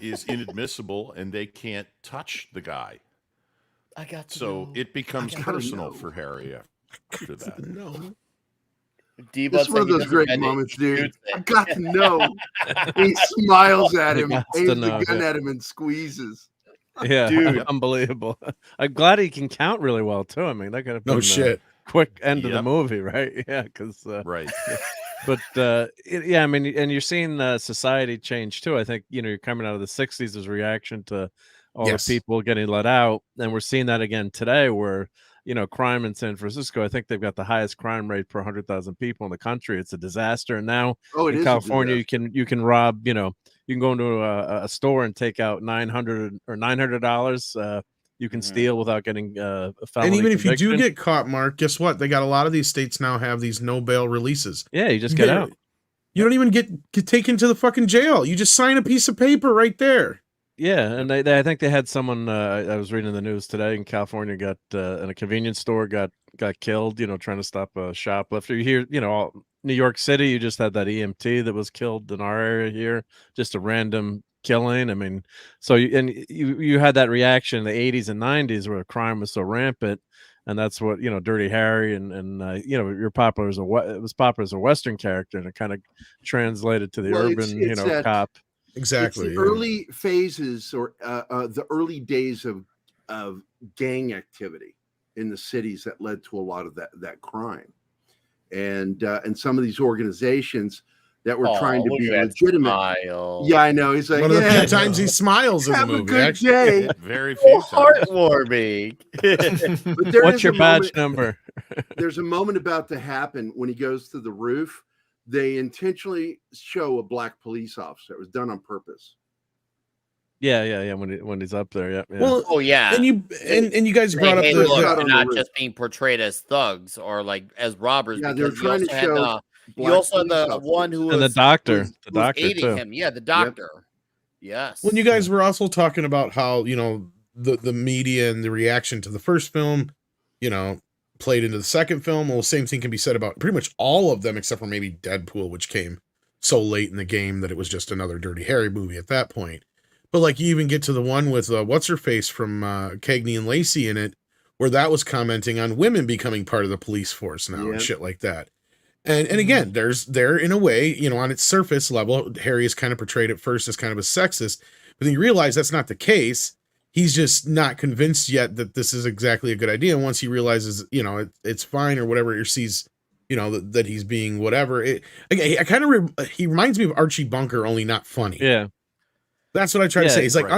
is inadmissible, and they can't touch the guy. I got to So know. it becomes gotta personal know. for Harry after that. No. This is one of those great moments, dude. I got to know. He smiles at He him, gots to aims the know, gun yeah. at him, and squeezes. Yeah, Dude. unbelievable. I'm glad he can count really well too. I mean, that could have been No a shit. quick end of the Yep. movie, right? Yeah, because Right. but yeah, I mean, and you're seeing society change too. I think you're coming out of the '60s as a reaction to all Yes. the people getting let out, and we're seeing that again today, where crime in San Francisco. I think they've got the highest crime rate per 100,000 people in the country. It's a disaster. And now Oh, it in is a California, disaster. you can rob. You can go into a store and take out $900. You can Mhm. steal without getting a felony And even if you do conviction. get caught, Mark, guess what? They got a lot of these states now have these no bail releases. Yeah, you just get out. You don't even get taken to the fucking jail. You just sign a piece of paper right there. Yeah, and I think they had someone. I was reading the news today in California got in a convenience store got killed. Trying to stop a shoplifter. You hear, New York City. You just had that EMT that was killed in our area here. Just a random killing. I mean, so you had that reaction in the '80s and '90s where crime was so rampant, and that's what Dirty Harry and you're popular as it was popular as a Western character, and it kind of translated to the Well, urban it's that- cop. Exactly. It's the early phases or the early days of gang activity in the cities that led to a lot of that crime, and some of these organizations that were trying to be legitimate. Smile. Yeah, I know. He's like, One of the yeah, few times he smiles in the have a movie. good Actually. day. Very few Oh, times. heartwarming. But there What's is your a badge moment- number? There's a moment about to happen when he goes to the roof. They intentionally show a black police officer. It was done on purpose. Yeah. When he's up there, yeah. Well, Oh yeah. and you guys They brought up hate the, look, shot they're on the not roof. just being portrayed as thugs or like as robbers. Yeah, they're because trying to you show also had black you also had police the officers. one who and the was doctor, was aiding too. him. Yeah, the doctor. Yes. when you guys were also talking about how the media and the reaction to the first film, played into the second film. Well, the same thing can be said about pretty much all of them, except for maybe Deadpool, which came so late in the game that it was just another Dirty Harry movie at that point. But like you even get to the one with what's her face from Cagney and Lacey in it, where that was commenting on women becoming part of the police force now and shit like that. And again, there in a way, you know, on its surface level, Harry is kind of portrayed at first as kind of a sexist, but then you realize that's not the case. He's just not convinced yet that this is exactly a good idea. And once he realizes, you know, it's fine or whatever, or sees, you know, that he's being whatever. He reminds me of Archie Bunker, only not funny. Yeah. That's what I try to say. He's like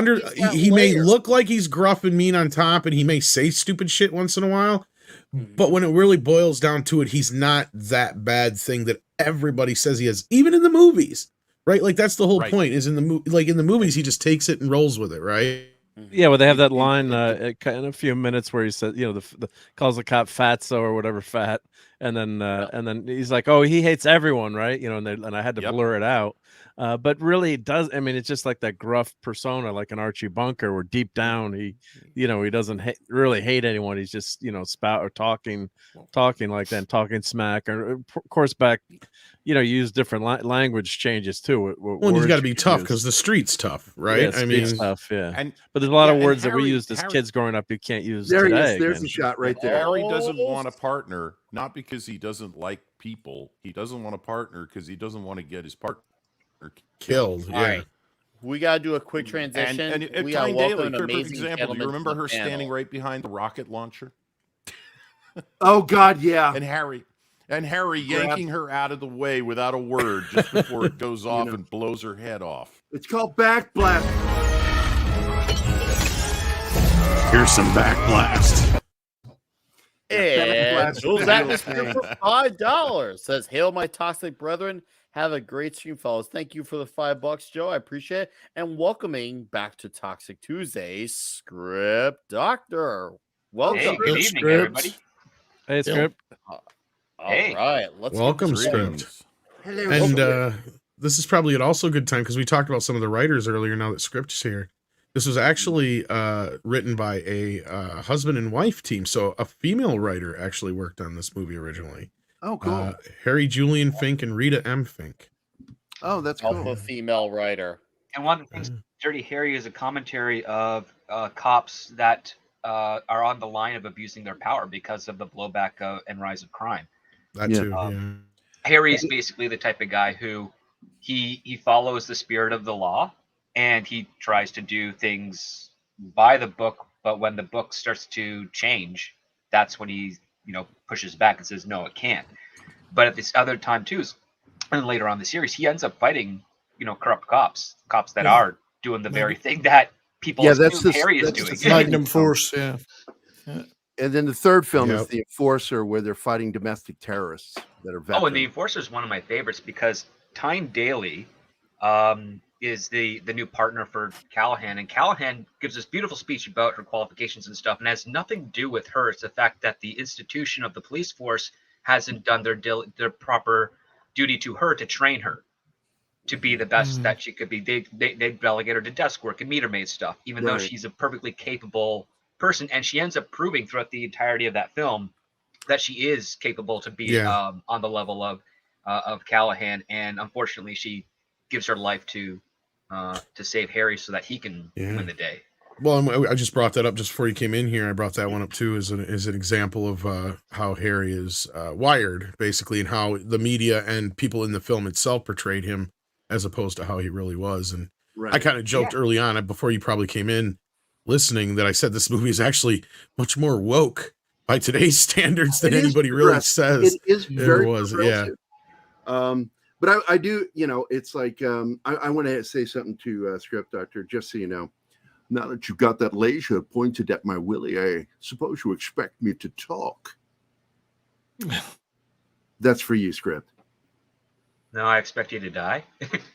he may look like he's gruff and mean on top, and he may say stupid shit once in a while. But when it really boils down to it, he's not that bad thing that everybody says he is, even in the movies, right? Like that's the whole point. Is in the movies, he just takes it and rolls with it, right? Yeah, well, they have that line in a few minutes where he says, you know, the calls the cop fatso or whatever, fat, and then he's like, oh, he hates everyone, right? You know, and I had to blur it out. But really, it does. I mean, it's just like that gruff persona, like an Archie Bunker, where deep down he doesn't really hate anyone. He's just, you know, talking like that, talking smack. Or of course, back, you know, use different language changes too. Well, he's got to be tough because the street's tough, right? Yeah, I mean, tough, yeah. But there's a lot of words that we used as kids growing up you can't use today. There's a shot right there. Harry doesn't want a partner, not because he doesn't like people. He doesn't want a partner because he doesn't want to get his partner killed. All right. We got to do a quick transition. And we Tyne Daly, perfect amazing example. Do you remember her standing panel. right behind the rocket launcher? Oh God, yeah. And Harry yanking her out of the way without a word just before it goes off and blows her head off. It's called backblast. Here's some backblast. And Jules Atmosphere for $5 says, "Hail my toxic brethren. Have a great stream, fellas. Thank you for the $5, Joe. I appreciate it. And welcoming back to Toxic Tuesday, Script Doctor. Welcome. Hey, good evening, everybody. Hey, Script. All right. Let's welcome, Script. Hello. And this is probably also a good time because we talked about some of the writers earlier. Now that Script's here, this was actually written by a husband and wife team. So a female writer actually worked on this movie originally. Oh, cool. Harry Julian Fink and Rita M. Fink. Oh, that's cool. Also a female writer. And one of the things, Dirty Harry is a commentary of cops that are on the line of abusing their power because of the blowback and rise of crime. That too. Harry is basically the type of guy who he follows the spirit of the law and he tries to do things by the book, but when the book starts to change, that's when he pushes back and says no, it can't. But at this other time too, and later on in the series, he ends up fighting corrupt cops that are doing the very thing that people assume Harry is doing. Magnum Force, yeah. And then the third film is The Enforcer, where they're fighting domestic terrorists that are veterans. Oh, and The Enforcer is one of my favorites because Tyne Daly is the new partner for Callahan, and Callahan gives this beautiful speech about her qualifications and stuff, and it has nothing to do with her. It's the fact that the institution of the police force hasn't done their proper duty to her to train her to be the best that she could be. They relegate her to desk work and meter maid stuff, even though she's a perfectly capable person, and she ends up proving throughout the entirety of that film that she is capable to be on the level of Callahan, and unfortunately she gives her life to save Harry so that he can win the day. Well, I just brought that up just before you came in here. I brought that one up too as an example of how Harry is wired, basically, and how the media and people in the film itself portrayed him as opposed to how he really was. And I kind of joked early on, before you probably came in listening, that I said this movie is actually much more woke by today's standards than anybody really says. It is very progressive. But I do, it's like, I want to say something to Script Doctor, just so you know. Now that you've got that laser pointed at my willy, I suppose you expect me to talk. That's for you, Script. No, I expect you to die.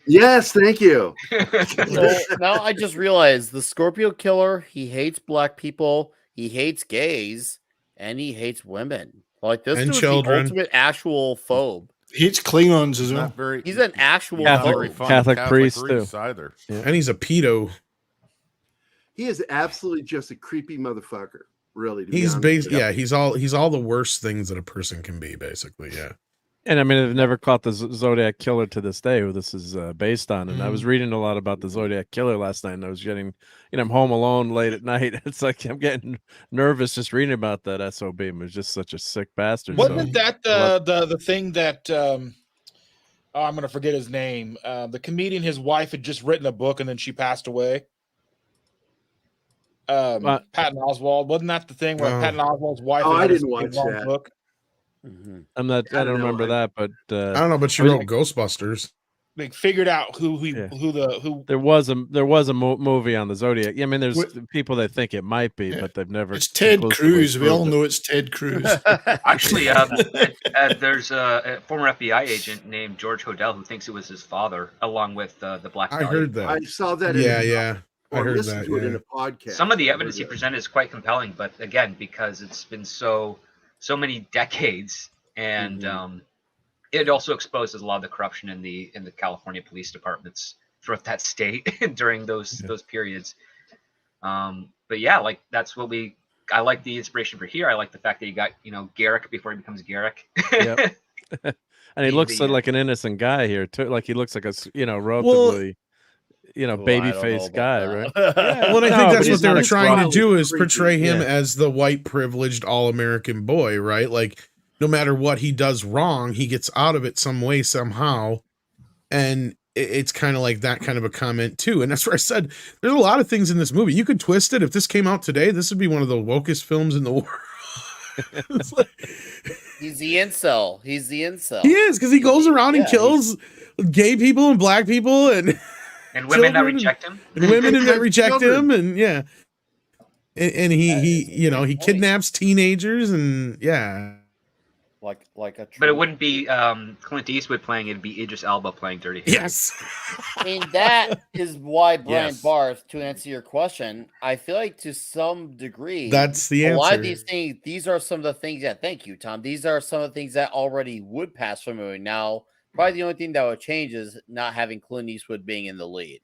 Yes, thank you. Well, now I just realized the Scorpio Killer, he hates black people, he hates gays, and he hates women. Like, this dude's the ultimate actual phobe. He hates Klingons as well. He's an actual Catholic priest too. Either. Yeah. And he's a pedo. He is absolutely just a creepy motherfucker. Really, He's all the worst things that a person can be, basically. Yeah. And I mean, I've never caught the Zodiac Killer to this day, who this is based on. And I was reading a lot about the Zodiac Killer last night, and I was getting, I'm home alone late at night. It's like I'm getting nervous just reading about that SOB. It was just such a sick bastard. Wasn't So that the thing that oh, I'm gonna forget his name? The comedian, his wife had just written a book and then she passed away. Patton Oswalt, wasn't that the thing where Patton Oswalt's wife? I had didn't a watch long that. book? I'm not. I don't remember that, but I don't know. But she wrote Ghostbusters. They figured out who. There was a movie on the Zodiac. I mean, there's people that think it might be, but they've never. It's Ted Cruz. We all know it's Ted Cruz. Actually, there's a former FBI agent named George Hodel who thinks it was his father, along with the Black Dahlia. I heard that. I saw that. Yeah. I Or heard listened that. to it Yeah. in a podcast. Some of the evidence he presented is quite compelling, but again, because it's been so many decades, and it also exposes a lot of the corruption in the California police departments throughout that state during those periods. But yeah, like that's what I like the inspiration for here. I like the fact that you got Garrick before he becomes Garrick. Yep. And he looks like an innocent guy here too. Like he looks like a relatively. Baby face guy, right? Yeah, well, I think that's what they were trying to do is portray him as the white privileged all-American boy, right? Like no matter what he does wrong, he gets out of it some way, somehow. And it's kind of like that kind of a comment too. And that's where I said, there's a lot of things in this movie. You could twist it. If this came out today, this would be one of the wokest films in the world. He's the incel. He is, because he goes around and kills gay people and black people and women that reject him. And women that reject him, and and he kidnaps teenagers, and like a. But it wouldn't be Clint Eastwood playing; it'd be Idris Elba playing Dirty Harry. Yes. I mean, that is why Brian Barth, to answer your question, I feel like to some degree that's the answer. A lot of these things, these are some of the things that. Thank you, Tom. These are some of the things that already would pass for a movie. Now, probably the only thing that would change is not having Clint Eastwood being in the lead.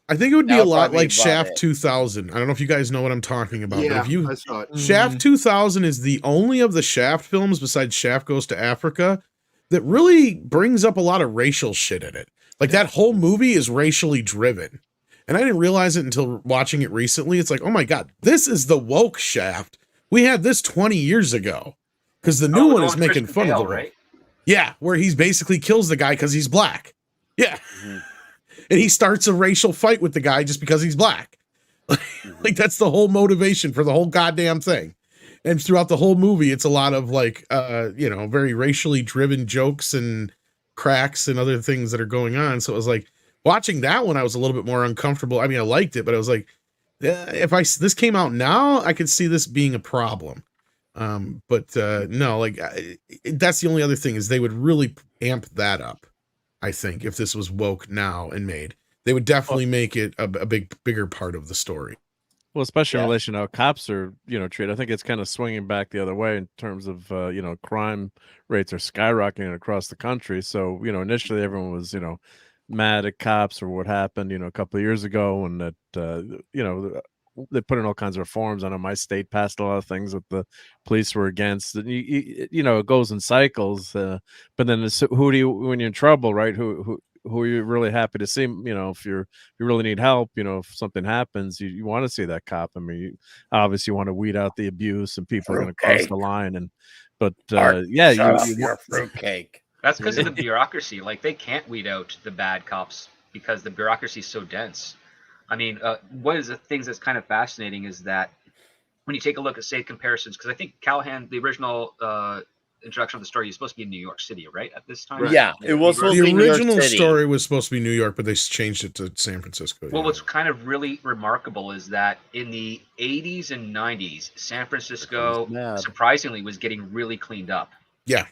I think it would be a lot like Shaft 2000. I don't know if you guys know what I'm talking about. Yeah, but if I saw it. Shaft 2000 is the only of the Shaft films besides Shaft Goes to Africa that really brings up a lot of racial shit in it. Like that whole movie is racially driven. And I didn't realize it until watching it recently. It's like, oh my God, this is the woke Shaft. We had this 20 years ago. Because the new one is making fun of the right? Yeah, where he's basically kills the guy because he's black. Yeah. And he starts a racial fight with the guy just because he's black. Like that's the whole motivation for the whole goddamn thing. And throughout the whole movie, it's a lot of like, very racially driven jokes and cracks and other things that are going on. So it was like watching that one, I was a little bit more uncomfortable. I mean, I liked it, but I was like, this came out now, I could see this being a problem. No, like that's the only other thing is they would really amp that up. I think if this was woke now and made, they would definitely make it a bigger part of the story. Well, especially in relation to how cops are, treated. I think it's kind of swinging back the other way in terms of, crime rates are skyrocketing across the country. So, initially everyone was, mad at cops or what happened, a couple of years ago, and that, they put in all kinds of reforms. I know my state passed a lot of things that the police were against. And it goes in cycles. But then who do you, when you're in trouble, right? Who are you really happy to see? If you really need help, if something happens, you want to see that cop. I mean, obviously you want to weed out the abuse and people are going to cross the line. You're fruitcake. That's because of the bureaucracy. Like they can't weed out the bad cops because the bureaucracy is so dense. I mean, one of the things that's kind of fascinating is that when you take a look at, say, comparisons, because I think Callahan, the original introduction of the story, is supposed to be in New York City, right? At this time? Right. Yeah, it was supposed the to be New York original City. story was supposed to be New York, but they changed it to San Francisco. Well, what's kind of really remarkable is that in the 80s and 90s, San Francisco, surprisingly, was getting really cleaned up. Yeah.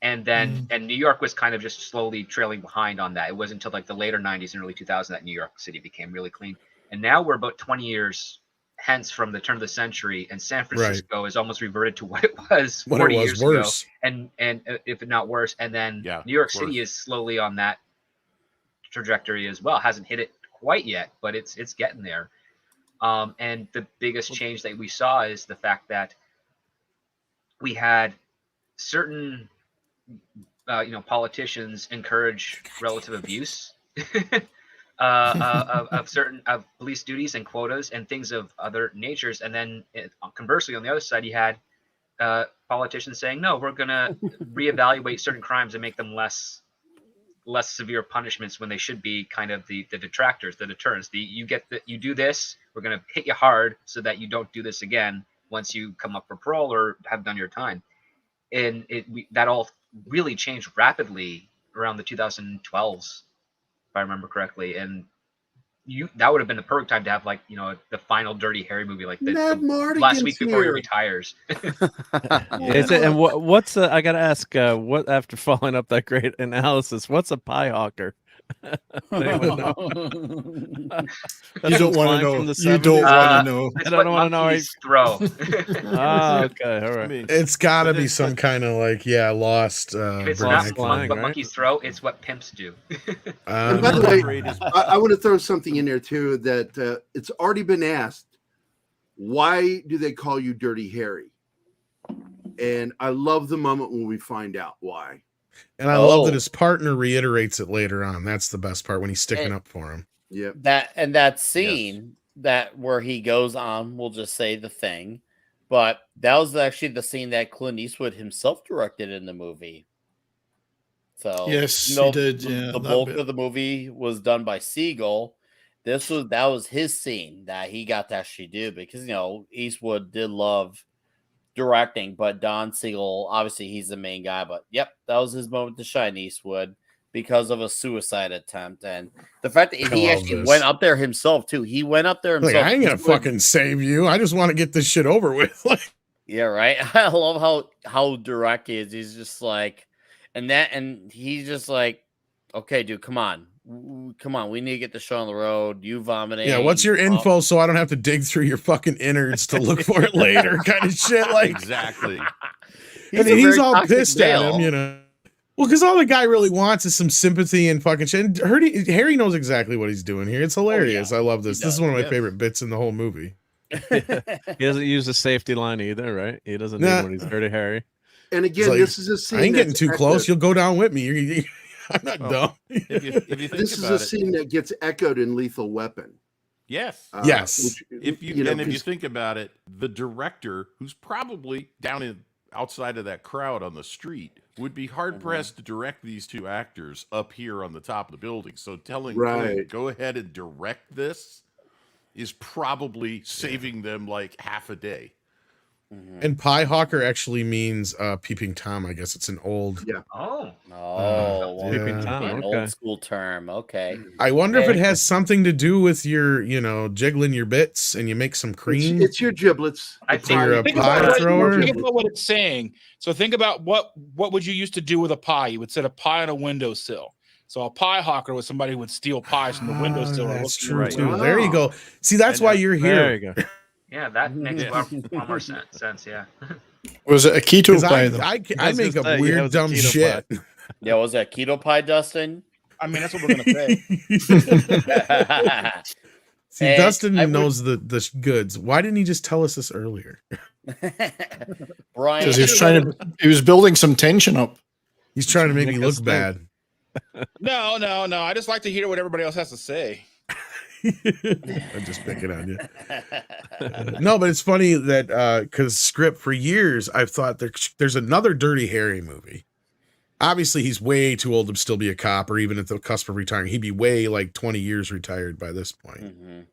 And then and New York was kind of just slowly trailing behind on that. It wasn't until like the later 90s and early 2000s that New York City became really clean. And now we're about 20 years hence from the turn of the century, and San Francisco is almost reverted to what it was 40 years ago, and if not worse. And then New York City is slowly on that trajectory as well. Hasn't hit it quite yet, but it's getting there. And the biggest change that we saw is the fact that we had certain politicians encourage relative abuse of police duties and quotas and things of other natures. And then conversely, on the other side, you had politicians saying, no, we're going to reevaluate certain crimes and make them less severe punishments when they should be kind of the detractors, the deterrents. You do this, we're going to hit you hard so that you don't do this again once you come up for parole or have done your time. And that all really changed rapidly around the 2012s, if I remember correctly. And that would have been the perfect time to have the final Dirty Harry movie, like the last week before he retires. And what's I gotta ask, what after following up that great analysis, what's a pie hawker? You don't want to know. You don't want to know. It's I don't want to know. Monkeys throw. Okay, all right. I mean, It's got to be some kind of lost. If it's vernacular. not slang, what right? monkeys throw, it's what pimps do. And by the way, I want to throw something in there too that it's already been asked. Why do they call you Dirty Harry? And I love the moment when we find out why. And I love that his partner reiterates it later on. That's the best part when he's sticking up for him. Yeah. That scene that where he goes on, we'll just say the thing, but that was actually the scene that Clint Eastwood himself directed in the movie. So yes, he did. Yeah, the bulk of the movie was done by Siegel. That was his scene that he got to actually do because Eastwood did love directing, but Don Siegel, obviously he's the main guy, but that was his moment to shine, Eastwood, because of a suicide attempt. And the fact that he actually went up there himself too. He went up there himself. I ain't gonna fucking save you. I just want to get this shit over with. Yeah, right. I love how direct he is. He's just like, and he's just like, okay, dude, come on, we need to get the show on the road. You vomiting. Yeah, what's your info so I don't have to dig through your fucking innards to look for it later, kind of shit. Exactly. And he's all pissed at him, Well, because all the guy really wants is some sympathy and fucking shit. And Harry knows exactly what he's doing here. It's hilarious. I love this. This is one of my favorite bits in the whole movie. He doesn't use the safety line either, right? He doesn't need when he's Dirty Harry. And again, this is a scene. I ain't getting too close. You'll go down with me. I'm not dumb. If you think this is a scene that gets echoed in Lethal Weapon. Yes. Yes. If you think about it, the director, who's probably outside of that crowd on the street, would be hard pressed to direct these two actors up here on the top of the building. So telling Clint, go ahead and direct this is probably saving them like half a day. And Pie Hawker actually means peeping Tom. I guess it's an old. Yeah. Peeping Tom. An old school term. Okay. I wonder if it has something to do with your, jiggling your bits and you make some cream. It's your giblets. I think you're a pie thrower. Think about what it's saying. So think about what would you used to do with a pie? You would set a pie on a windowsill. So a pie hawker was somebody who would steal pies from the windowsill. That's true too. There you go. See, that's why you're here. There you go. Yeah, that makes far more sense. Yeah. Was it a keto pie? I make up weird, dumb shit. Yeah, was that keto pie, Dustin? I mean, that's what we're gonna say. See, hey, Dustin knows the goods. Why didn't he just tell us this earlier? Brian, because he was building some tension up. He's trying to make me look bad. No. I just like to hear what everybody else has to say. I'm just picking on you. No, but it's funny that because script for years I've thought there's another Dirty Harry movie. Obviously, he's way too old to still be a cop, or even at the cusp of retiring. He'd be way 20 years retired by this point.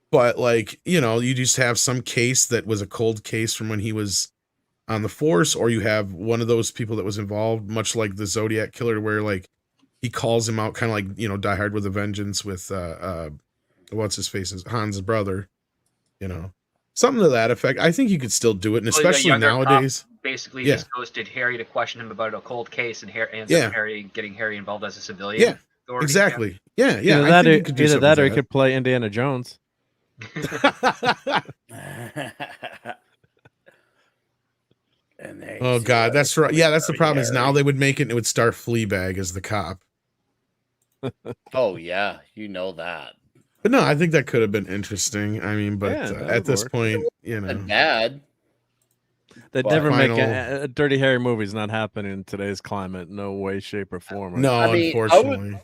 But you just have some case that was a cold case from when he was on the force, or you have one of those people that was involved, much like the Zodiac Killer, where he calls him out, kind of like Die Hard with a Vengeance with what's his face is Hans' brother, something to that effect. I think you could still do it, and especially nowadays. Basically, just ghosted Harry to question him about a cold case, and Harry getting Harry involved as a civilian. Yeah, exactly. Yeah. Either that, or he could play Indiana Jones. Oh God, that's right. Yeah, that's the problem. Is now they would make it, and it would star Fleabag as the cop. Oh yeah, that. But no, I think that could have been interesting. I mean, but at this point, And bad. They'd But- never make Final- a Dirty Harry movie's not happening in today's climate. No way, shape, or form. No, I mean, unfortunately.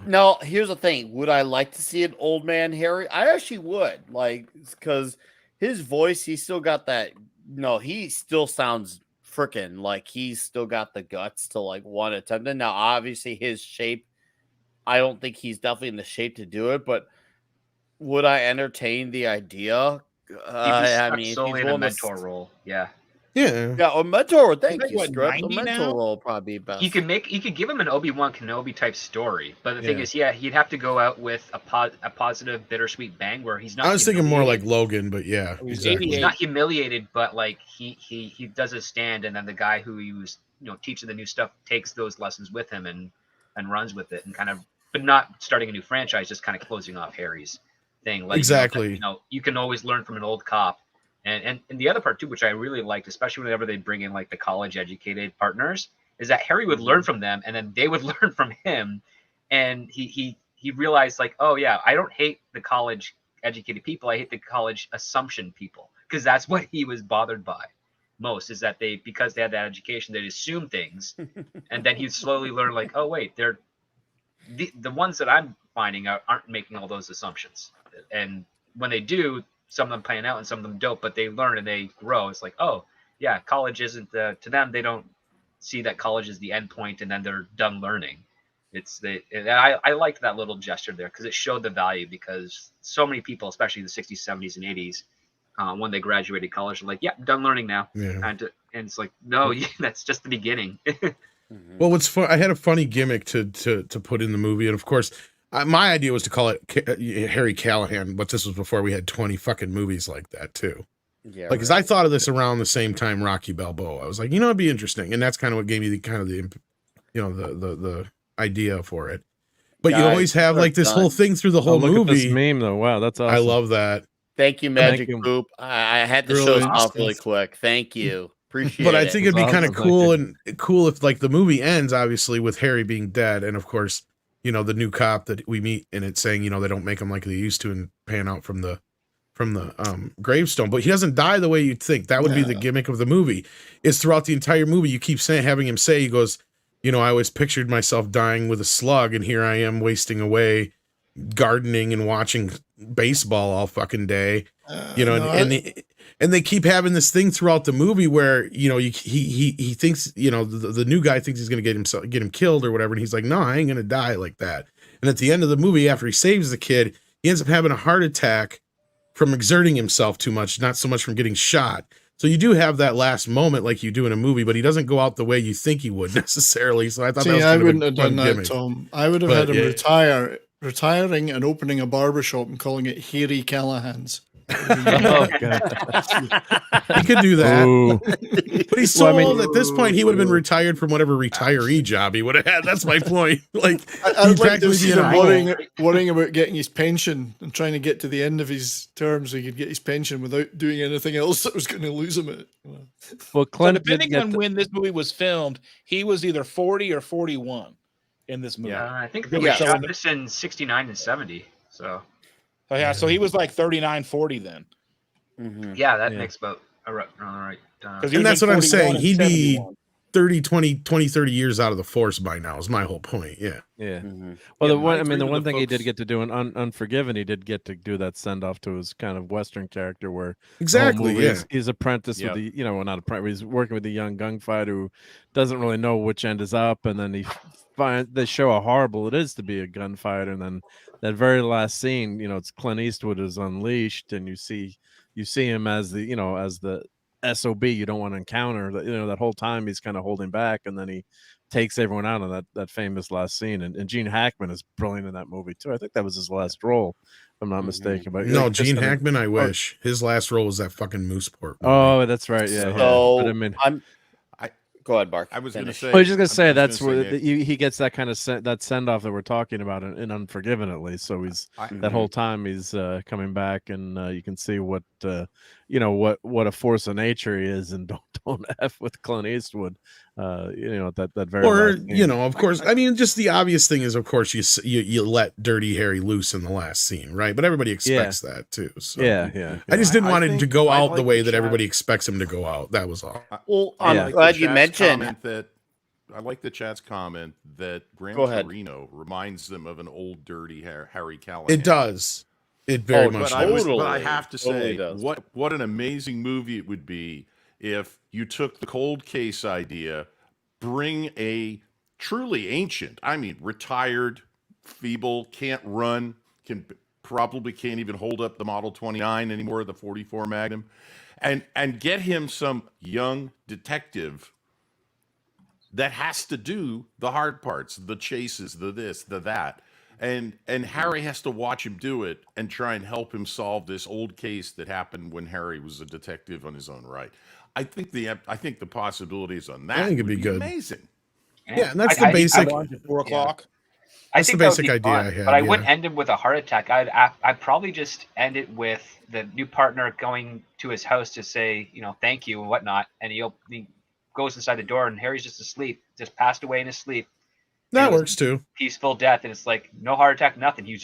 No, here's the thing. Would I like to see an old man Harry? I actually would. Like, because his voice, he still got that. No, he still sounds freaking like he's still got the guts to like want to attempt it. Now, obviously, his shape, I don't think he's definitely in the shape to do it, but would I entertain the idea? He'd be I stuck mean, if solely he's in a willing to mentor role. Yeah. Yeah. Yeah, a mentor. Thank like, you, what, Script. A 90 mentor now? role would probably be best. He could give him an Obi-Wan Kenobi type story, but the thing Yeah. is, he'd have to go out with a positive, bittersweet bang where he's not. I was thinking more like humiliated. Logan, but yeah, He's exactly. 88. He's not humiliated, but like he does his stand, and then the guy who he was teaching the new stuff takes those lessons with him and runs with it, and kind of, but not starting a new franchise, just kind of closing off Harry's thing. Like, Exactly. you can always learn from an old cop. And the other part too, which I really liked, especially whenever they bring in like the college educated partners, is that Harry would learn from them, and then they would learn from him, and he realized like, oh yeah, I don't hate the college educated people, I hate the college assumption people, because that's what he was bothered by most, is that because they had that education, they'd assume things, and then he'd slowly learn like, oh wait, they're the ones that I'm finding out aren't making all those assumptions, and when they do, some of them pan out and some of them don't, but they learn and they grow. It's like, oh yeah, college isn't to them. They don't see that college is the end point and then they're done learning. I liked that little gesture there because it showed the value, because so many people, especially in the 60s, 70s, and 80s, when they graduated college, are like, yeah, done learning now. Yeah. And it's like, no, that's just the beginning. Well, what's fun? I had a funny gimmick to put in the movie, and of course, my idea was to call it Harry Callahan, but this was before we had 20 fucking movies like that too. Yeah, Like, because I thought of this around the same time Rocky Balboa. I was like, it'd be interesting, and that's kind of what gave me the idea for it. But you Guys, always have like this whole thing through the whole look at this movie. meme though. Wow, that's awesome. I love that. Thank you, Magic you. Poop. I had to Really show this off awesome. really quick. Thank you. Appreciate But I it. think it'd be It's kind of awesome, thank cool you. and cool if like the movie ends obviously with Harry being dead, and of course, the new cop that we meet, and it's saying, they don't make him like they used to and pan out from the gravestone, but he doesn't die the way you'd think. That would be the gimmick of the movie. Is throughout the entire movie you keep having him say, he goes, I always pictured myself dying with a slug, and here I am wasting away gardening and watching baseball all fucking day. And they keep having this thing throughout the movie where he thinks the new guy thinks he's gonna get him killed or whatever, and he's like, no, I ain't gonna die like that. And at the end of the movie, after he saves the kid, he ends up having a heart attack from exerting himself too much, not so much from getting shot. So you do have that last moment like you do in a movie, but he doesn't go out the way you think he would necessarily. So I thought that was I kind wouldn't of have a fun done that, gimmick. Tom. I would have But, had him yeah. retiring and opening a barbershop and calling it Harry Callahan's. Oh, God. He could do that. Ooh. But he's so old at this point, he would have been retired from whatever retiree job he would have had. That's my point. Like, I'd he'd like to practically see be in a him worrying about getting his pension and trying to get to the end of his term so he could get his pension without doing anything else that was going to lose him it. Well, So Clint did depending get on when this movie was filmed, he was either 40 or 41 in this movie. I think Yeah. they So shot in the- this in 69 and 70. So Oh, yeah, so he was like 39, 40 then. Mhm. yeah, that Yeah. makes about around the right. 'Cause he And would've that's been what I'm 41 saying. and He'd be 71. 30 years out of the force by now is my whole point. Yeah. Yeah. Mhm. Well, Yeah, the one, I I mean, agree the with one the thing he did folks. get to do in Unforgiven, he did get to do that send off to his kind of Western character where the whole Exactly. movie Yeah. he's apprenticed Yep. with the, well, not apprentice, he's working with the young gunfighter who doesn't really know which end is up, and then they show how horrible it is to be a gunfighter, and then that very last scene, it's Clint Eastwood is unleashed, and you see him as the SOB you don't want to encounter. That whole time he's kind of holding back, and then he takes everyone out on that famous last scene. And Gene Hackman is brilliant in that movie too. I think that was his last role, if I'm not mistaken. But No, just Gene kinda- Hackman, I wish. His last role was that fucking Mooseport movie. Oh, that's right. Yeah. yeah. So But I mean, go ahead, Mark. I was going to Finish. say. I was just gonna I'm say just that's gonna where say, Nick, he gets that kind of that send off that we're talking about in Unforgiven, at least. So he's that whole time he's coming back, and you can see what what a force of nature he is, and don't f with Clint Eastwood. that very Or last scene. of course, I mean, just the obvious thing is, of course, you let Dirty Harry loose in the last scene, right? But everybody expects that too. So Yeah. I just didn't want him to go out the like way the that chat. everybody expects him to go out. That was all. Well, I I'm like the glad you chat's mentioned. comment that I like the chat's comment that Gran Go ahead. Torino reminds them of an old dirty Harry Callahan. It does. It very much But does. but I have to Totally say, does. what an amazing movie it would be if you took the cold case idea, bring a truly ancient, I mean, retired, feeble, can't run, probably can't even hold up the Model 29 anymore, the 44 Magnum, and get him some young detective that has to do the hard parts, the chases, the this, the that. And Harry has to watch him do it and try and help him solve this old case that happened when Harry was a detective on his own right. I think the possibilities on that I think it'd would be good. amazing. Yeah, and that's the basic. At 4 o'clock. I That's think the that would basic be idea fun, I had, but I yeah. wouldn't end him with a heart attack. I'd probably just end it with the new partner going to his house to say, thank you and whatnot, and he goes inside the door and Harry's just asleep, just passed away in his sleep. That And it was works too. Peaceful death, and it's like no heart attack, nothing. He's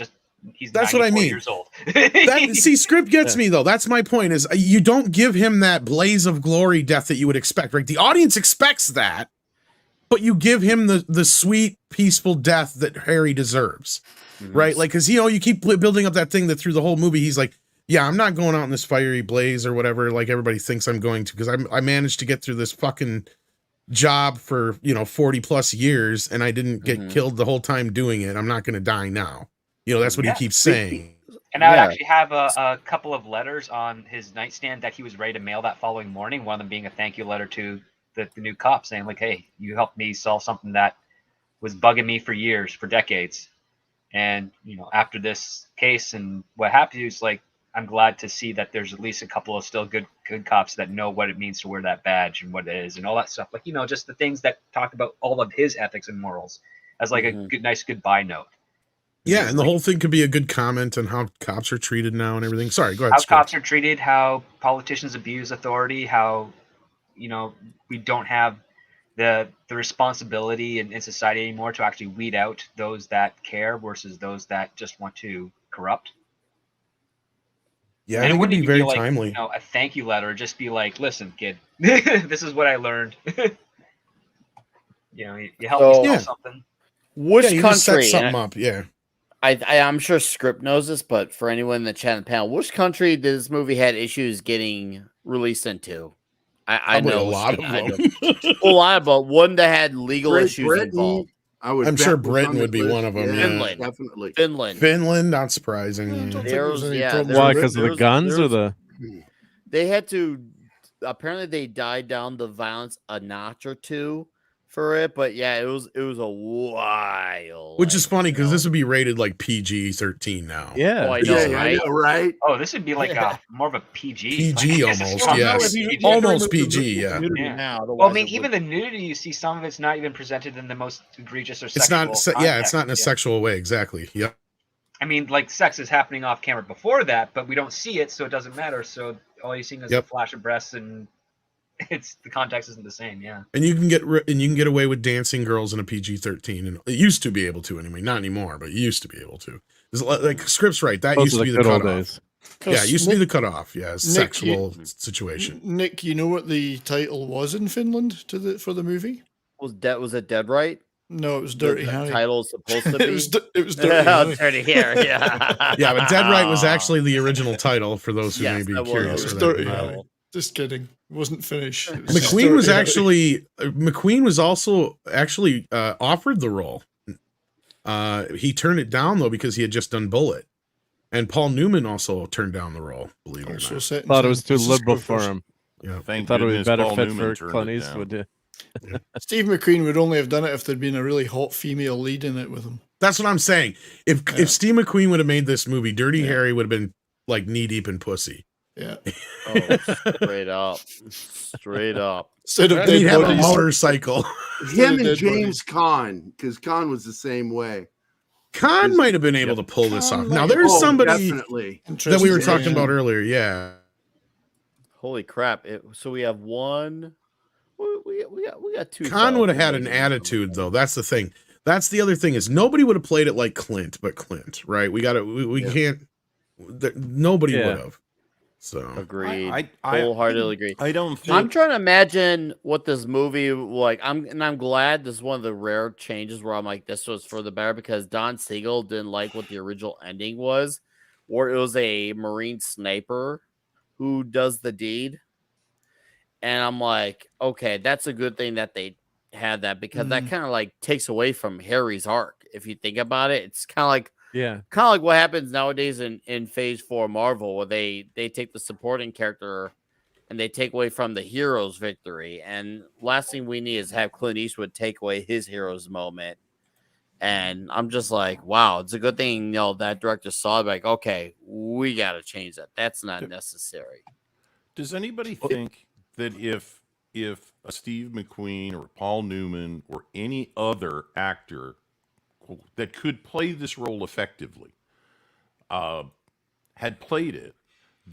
That's what I 94 mean. years old. See, script gets me though. That's my point. Is you don't give him that blaze of glory death that you would expect. Right? The audience expects that, but you give him the sweet, peaceful death that Harry deserves. Right? Like, because you keep building up that thing that through the whole movie he's like, yeah, I'm not going out in this fiery blaze or whatever like everybody thinks I'm going to, because I managed to get through this fucking job for 40 plus years and I didn't get killed the whole time doing it. I'm not going to die now. That's what he keeps saying. And I would actually have a couple of letters on his nightstand that he was ready to mail that following morning. One of them being a thank you letter to the new cop saying like, hey, you helped me solve something that was bugging me for years, for decades. And, after this case and what happened, it's like, I'm glad to see that there's at least a couple of still good cops that know what it means to wear that badge and what it is and all that stuff. Like, just the things that talk about all of his ethics and morals as like a nice goodbye note. Yeah, and the whole thing could be a good comment on how cops are treated now and everything. Sorry, go ahead. How Scott. cops are treated, how politicians abuse authority, how, we don't have the responsibility in society anymore to actually weed out those that care versus those that just want to corrupt. Yeah, And I it think it'd wouldn't be even very be like, timely. a thank you letter, just be like, listen, kid, this is what I learned. You helped me solve something. Which you just set country? something up, yeah. I'm sure Script knows this, but for anyone in the chat and panel, which country did this movie had issues getting released into? I Probably know a lot of I them. a lot, but one that had legal issues Britain, involved. I'm sure Britain would be one of them. Yeah, Yeah. Finland. definitely. Finland, not surprising. Why? Because of the guns or the? They had to. Apparently, they died down the violence a notch or two for it, but yeah, it was a while. Which is funny because this would be rated like PG-13 now. Yeah, I know, Yeah, right? I know, right? Oh, this would be like more of a PG. PG Like, almost, well, yes. Almost PG, yeah. Now, well, I mean, even the nudity you see, some of it's not even presented in the most egregious or It's sexual not. context. Yeah, it's not in a sexual way. Exactly. Yep. I mean, like sex is happening off camera before that, but we don't see it, so it doesn't matter. So all you're seeing is a flash of breasts, and the context isn't the same. Yeah. And you can get away with dancing girls in a PG-13, and it used to be able to anyway. Not anymore, but you used to be able to. There's like Script's right. That used to be the cutoff. Yeah, it used to be the cutoff. Yeah, sexual situation. Nick, you know what the title was in Finland for the movie? Was it Dead Right? No, it was Dirty The Harry. title is supposed to be. it was Dirty Harry. Dirty Harry. Yeah. Yeah, but Dead Right was actually the original title for those who may be that was curious. It was for Dirty that. Harry. Just kidding. It wasn't finished. It McQueen was Dirty actually McQueen was also actually offered the role. He turned it down though because he had just done Bullet, and Paul Newman also turned down the role. Believe it or Also not. set in Thought it was San too liberal Francisco for first. him. Yeah, Thank Thought it would be goodness better Paul fit Newman for turned Clint it down. Eastwood. Yeah. Steve McQueen would only have done it if there'd been a really hot female lead in it with him. That's what I'm saying. If Steve McQueen would have made this movie, Dirty Harry would have been like knee deep in pussy. Yeah. Oh, straight up. Instead of He'd dead have a bodies. motorcycle. Him and Dead James Caan, because Caan was the same way. Khan might have been able to pull this Khan off. might Now have- there's Oh, somebody definitely. that we were Interesting. talking about earlier. Yeah. Holy crap! So we have one. We we got two. Khan solid would have had an Canadians. attitude, though. That's the thing. That's the other thing is nobody would have played it like Clint, but Clint, right? We got to. We can't. Nobody Yeah. would have. So Agreed. I Wholeheartedly agree. I don't think I'm trying to imagine what this movie like. I'm glad this is one of the rare changes where I'm like, this was for the better because Don Siegel didn't like what the original ending was, where it was a Marine sniper who does the deed. And I'm like, okay, that's a good thing that they had that because that kind of like takes away from Harry's arc. If you think about it, it's kind of like what happens nowadays in Phase 4 Marvel, where they take the supporting character and they take away from the hero's victory. And last thing we need is have Clint Eastwood take away his hero's moment. And I'm just like, wow, it's a good thing, that director saw it, like, okay, we got to change that. That's not necessary. Does anybody think that if a Steve McQueen or Paul Newman or any other actor that could play this role effectively had played it,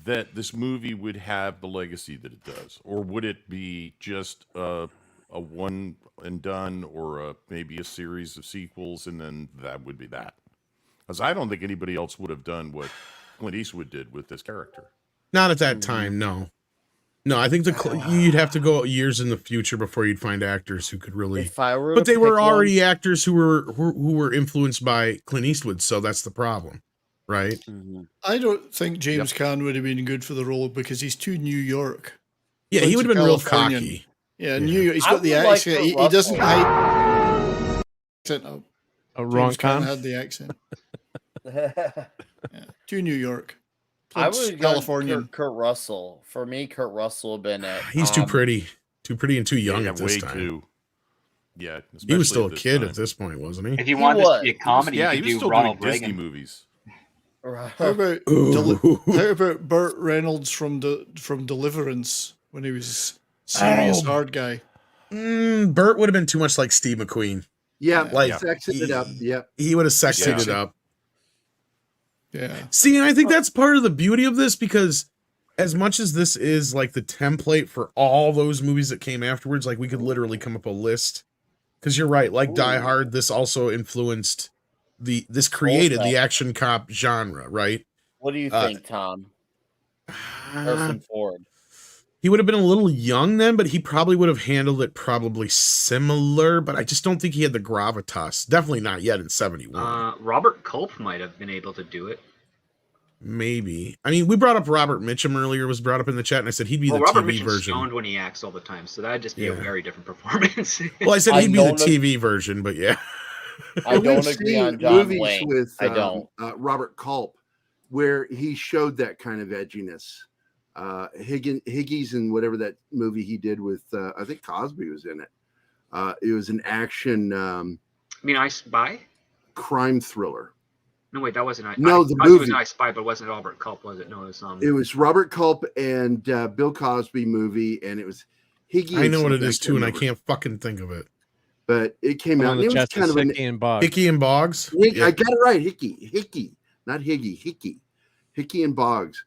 that this movie would have the legacy that it does? Or would it be just a one and done, or maybe a series of sequels, and then that would be that? Because I don't think anybody else would have done what Clint Eastwood did with this character. not at that time. No. I think you'd have to go years in the future before you'd find actors who could really. If I were But to they were pick already actors who were influenced by Clint Eastwood, so that's the problem, right? I don't think James Caan would have been good for the role because he's too New York. Yeah, he would have been real cocky. Yeah, New York. He's got the accent. He doesn't hide. Wrong James Caan Caan? had the accent. Too New York. I would Californian. Kurt Russell. For me, Kurt Russell would have been it. He's too pretty and too young at this way time. too. Yeah, He was still a especially kid time. at this point, wasn't he? If you want this to be a comedy, Yeah, you he could was do still Ronald doing Disney Reagan. movies. How about Burt Reynolds from Deliverance when he was serious hard guy? Burt would have been too much like Steve McQueen. Yeah, Like, sexing it up. Yeah, He would have sexed it up. Yeah. See, and I think that's part of the beauty of this, because as much as this is like the template for all those movies that came afterwards, like we could literally come up a list. Because you're right, like Die Hard, this also influenced this created the action cop genre, right? What do you think, Tom? Harrison Ford. He would have been a little young then, but he probably would have handled it probably similar, but I just don't think he had the gravitas. Definitely not yet in 71. Robert Culp might have been able to do it. Maybe. I mean, we brought up Robert Mitchum earlier, was brought up in the chat, and I said he'd be the Robert TV Mitchum's version. stoned when he acts all the time, so that'd just be a very different performance. Well, I said he'd be the TV version, but yeah. I don't agree on John movies Wayne. with I don't. Robert Culp, where he showed that kind of edginess. Higgies and whatever that movie he did with, I think Cosby was in it. It was an action. I Spy? Crime thriller. No, wait, that wasn't. No, the movie. It was I Spy, but it wasn't Robert Culp, was it? No, it was. It was Robert Culp and Bill Cosby movie, and it was Higgy. I know what it is too, and I can't fucking think of it. But it came out. The It was chest kind is of an Hickey and Boggs. Hickey and Boggs. I got it right. Hickey, not Higgy. Hickey and Boggs.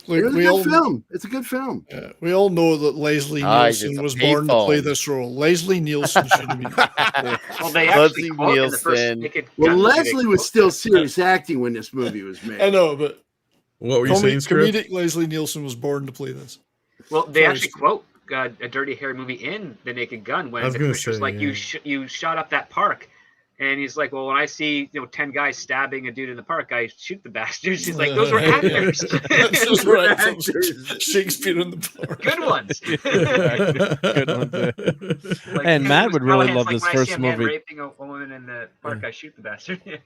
Look, It's a good film. It's a good film. We all know that Leslie Nielsen was born to play this role. Leslie Nielsen should have been. Well, they actually quote in the first Naked Well, Gun movie, Leslie was still serious acting when this movie was made. I know, but what were you saying, Script? Comedic Leslie Nielsen was born to play this. Well, they actually quote a Dirty Harry movie in The Naked Gun when the commissioner's like, yeah. you shot up that park. And he's like, well, when I see 10 guys stabbing a dude in the park, I shoot the bastards. He's like, those were actors. Those were actors. Shakespeare in the park. Good ones. Good ones. And Matt would really love this first when I see a man movie. raping a woman in the park, I shoot the bastard.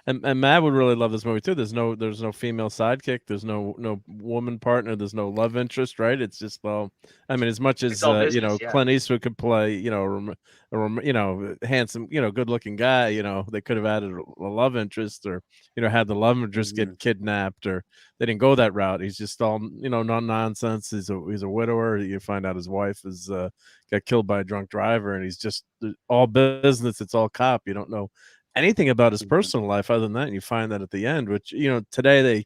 And Matt would really love this movie too. There's no female sidekick. There's no woman partner. There's no love interest, right? It's just as much as business, Clint Eastwood could play, handsome, good looking guy. They could have added a love interest, or had the love interest get kidnapped, or they didn't go that route. He's just all no nonsense. He's a widower. You find out his wife is got killed by a drunk driver, and he's just all business. It's all cop. You don't know anything about his personal life other than that, and you find that at the end, which today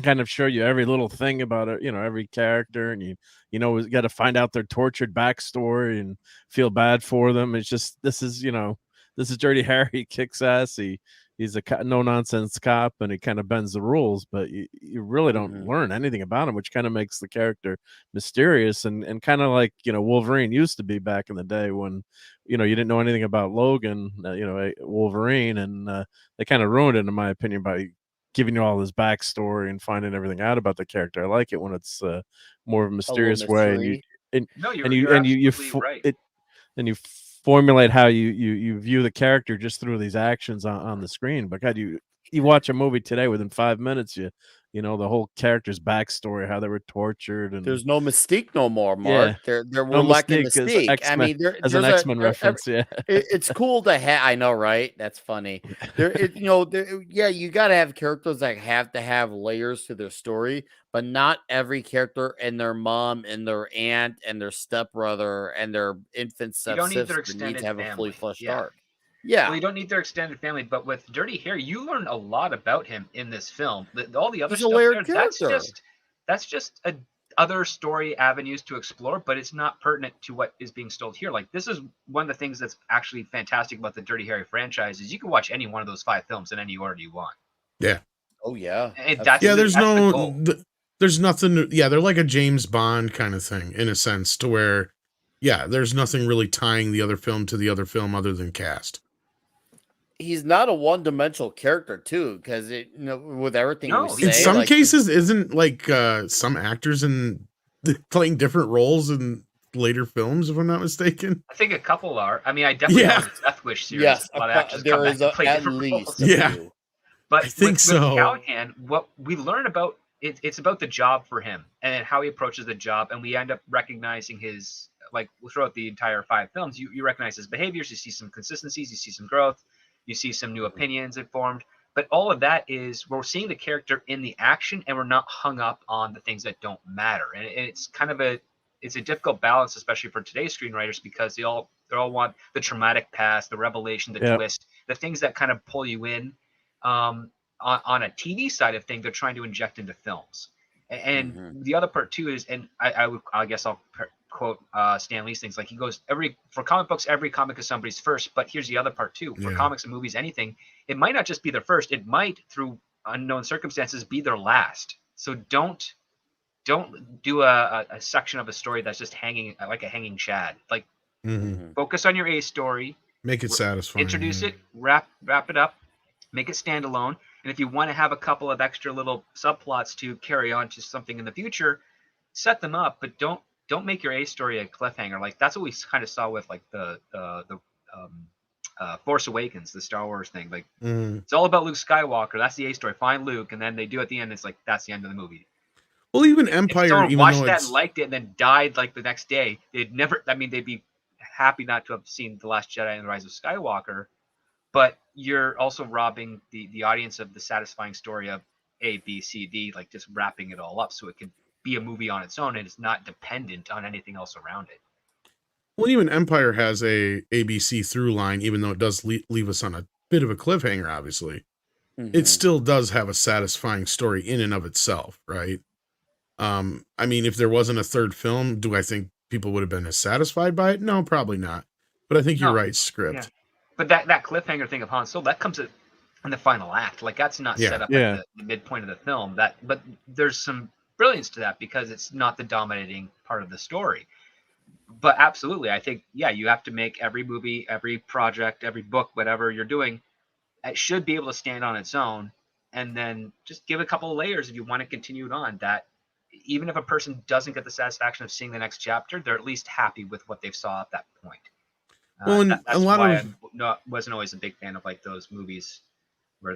kind of show you every little thing about it, every character, and you got to find out their tortured backstory and feel bad for them. It's just this is Dirty Harry. He kicks ass. He's a no nonsense cop, and he kind of bends the rules, but you really don't learn anything about him, which kind of makes the character mysterious and kind of like Wolverine used to be back in the day when you didn't know anything about Logan, Wolverine, and they kind of ruined it in my opinion by giving you all his backstory and finding everything out about the character. I like it when it's more of a mysterious way, and you formulate how you view the character just through these actions on the screen. But God, you watch a movie today, within 5 minutes, the whole character's backstory, how they were tortured, and there's no mystique no more, Mark. Yeah. We're No lacking Mystique mystique. I mean, as an X-Men reference, yeah. It's cool to have. I know, right? That's funny. You got to have characters that have to have layers to their story, but not every character and their mom and their aunt and their stepbrother and their infant stepsister need to have a fully fleshed arc. Yeah. Well, you don't need their extended family, but with Dirty Harry, you learn a lot about him in this film. All the other He's a stuff layered there, character. that's just other story avenues to explore, but it's not pertinent to what is being told here. Like, this is one of the things that's actually fantastic about the Dirty Harry franchise is you can watch any one of those 5 films in any order you want. Yeah. Oh yeah. And there's nothing. Yeah, they're like a James Bond kind of thing in a sense, to where, there's nothing really tying the other film to the other film other than cast. He's not a one-dimensional character too, because with everything we say, in some cases, isn't like some actors playing different roles in later films, if I'm not mistaken. I think a couple are. I mean, I definitely know the Death Wish series. Yes, a lot of actors there come is back to play at different least roles. But I think with Callahan, what we learn about it's about the job for him and how he approaches the job, and we end up recognizing his throughout the entire 5 films. You recognize his behaviors, you see some consistencies, you see some growth. You see some new opinions informed, but all of that is we're seeing the character in the action, and we're not hung up on the things that don't matter. And it's kind of a difficult balance, especially for today's screenwriters, because they all want the traumatic past, the revelation, the twist, the things that kind of pull you in. On a TV side of things, they're trying to inject into films. And the other part too is, and I guess I'll quote Stan Lee's things, like he goes, for comic books, every comic is somebody's first, but here's the other part too. For comics and movies, anything, it might not just be their first, it might, through unknown circumstances, be their last. So don't do a section of a story that's just hanging like a hanging shad. Like focus on your A story, make it satisfying, introduce it, wrap it up, make it standalone. And if you want to have a couple of extra little subplots to carry on to something in the future, set them up, but don't make your A story a cliffhanger. Like that's what we kind of saw with like the Force Awakens, the Star Wars thing. Like it's all about Luke Skywalker. That's the A story. Find Luke, and then they do at the end. It's like that's the end of the movie. Well, even Empire, if someone even watched though that and liked it, and then died like the next day, they'd be happy not to have seen The Last Jedi and The Rise of Skywalker. But you're also robbing the audience of the satisfying story of A, B, C, D, like just wrapping it all up so it can be a movie on its own and it's not dependent on anything else around it. Well, even Empire has a ABC through line, even though it does leave us on a bit of a cliffhanger, obviously. It still does have a satisfying story in and of itself, right? I mean, if there wasn't a third film, do I think people would have been as satisfied by it? No, probably not. But I think you're right, script. Yeah. But that cliffhanger thing of Han Solo, that comes in the final act. Like that's not set up at the midpoint of the film. But there's some brilliance to that because it's not the dominating part of the story. But absolutely, I think, you have to make every movie, every project, every book, whatever you're doing, it should be able to stand on its own. And then just give a couple of layers if you want to continue it on. That even if a person doesn't get the satisfaction of seeing the next chapter, they're at least happy with what they saw at that point. Well, and that's a lot why of I wasn't always a big fan of like those movies where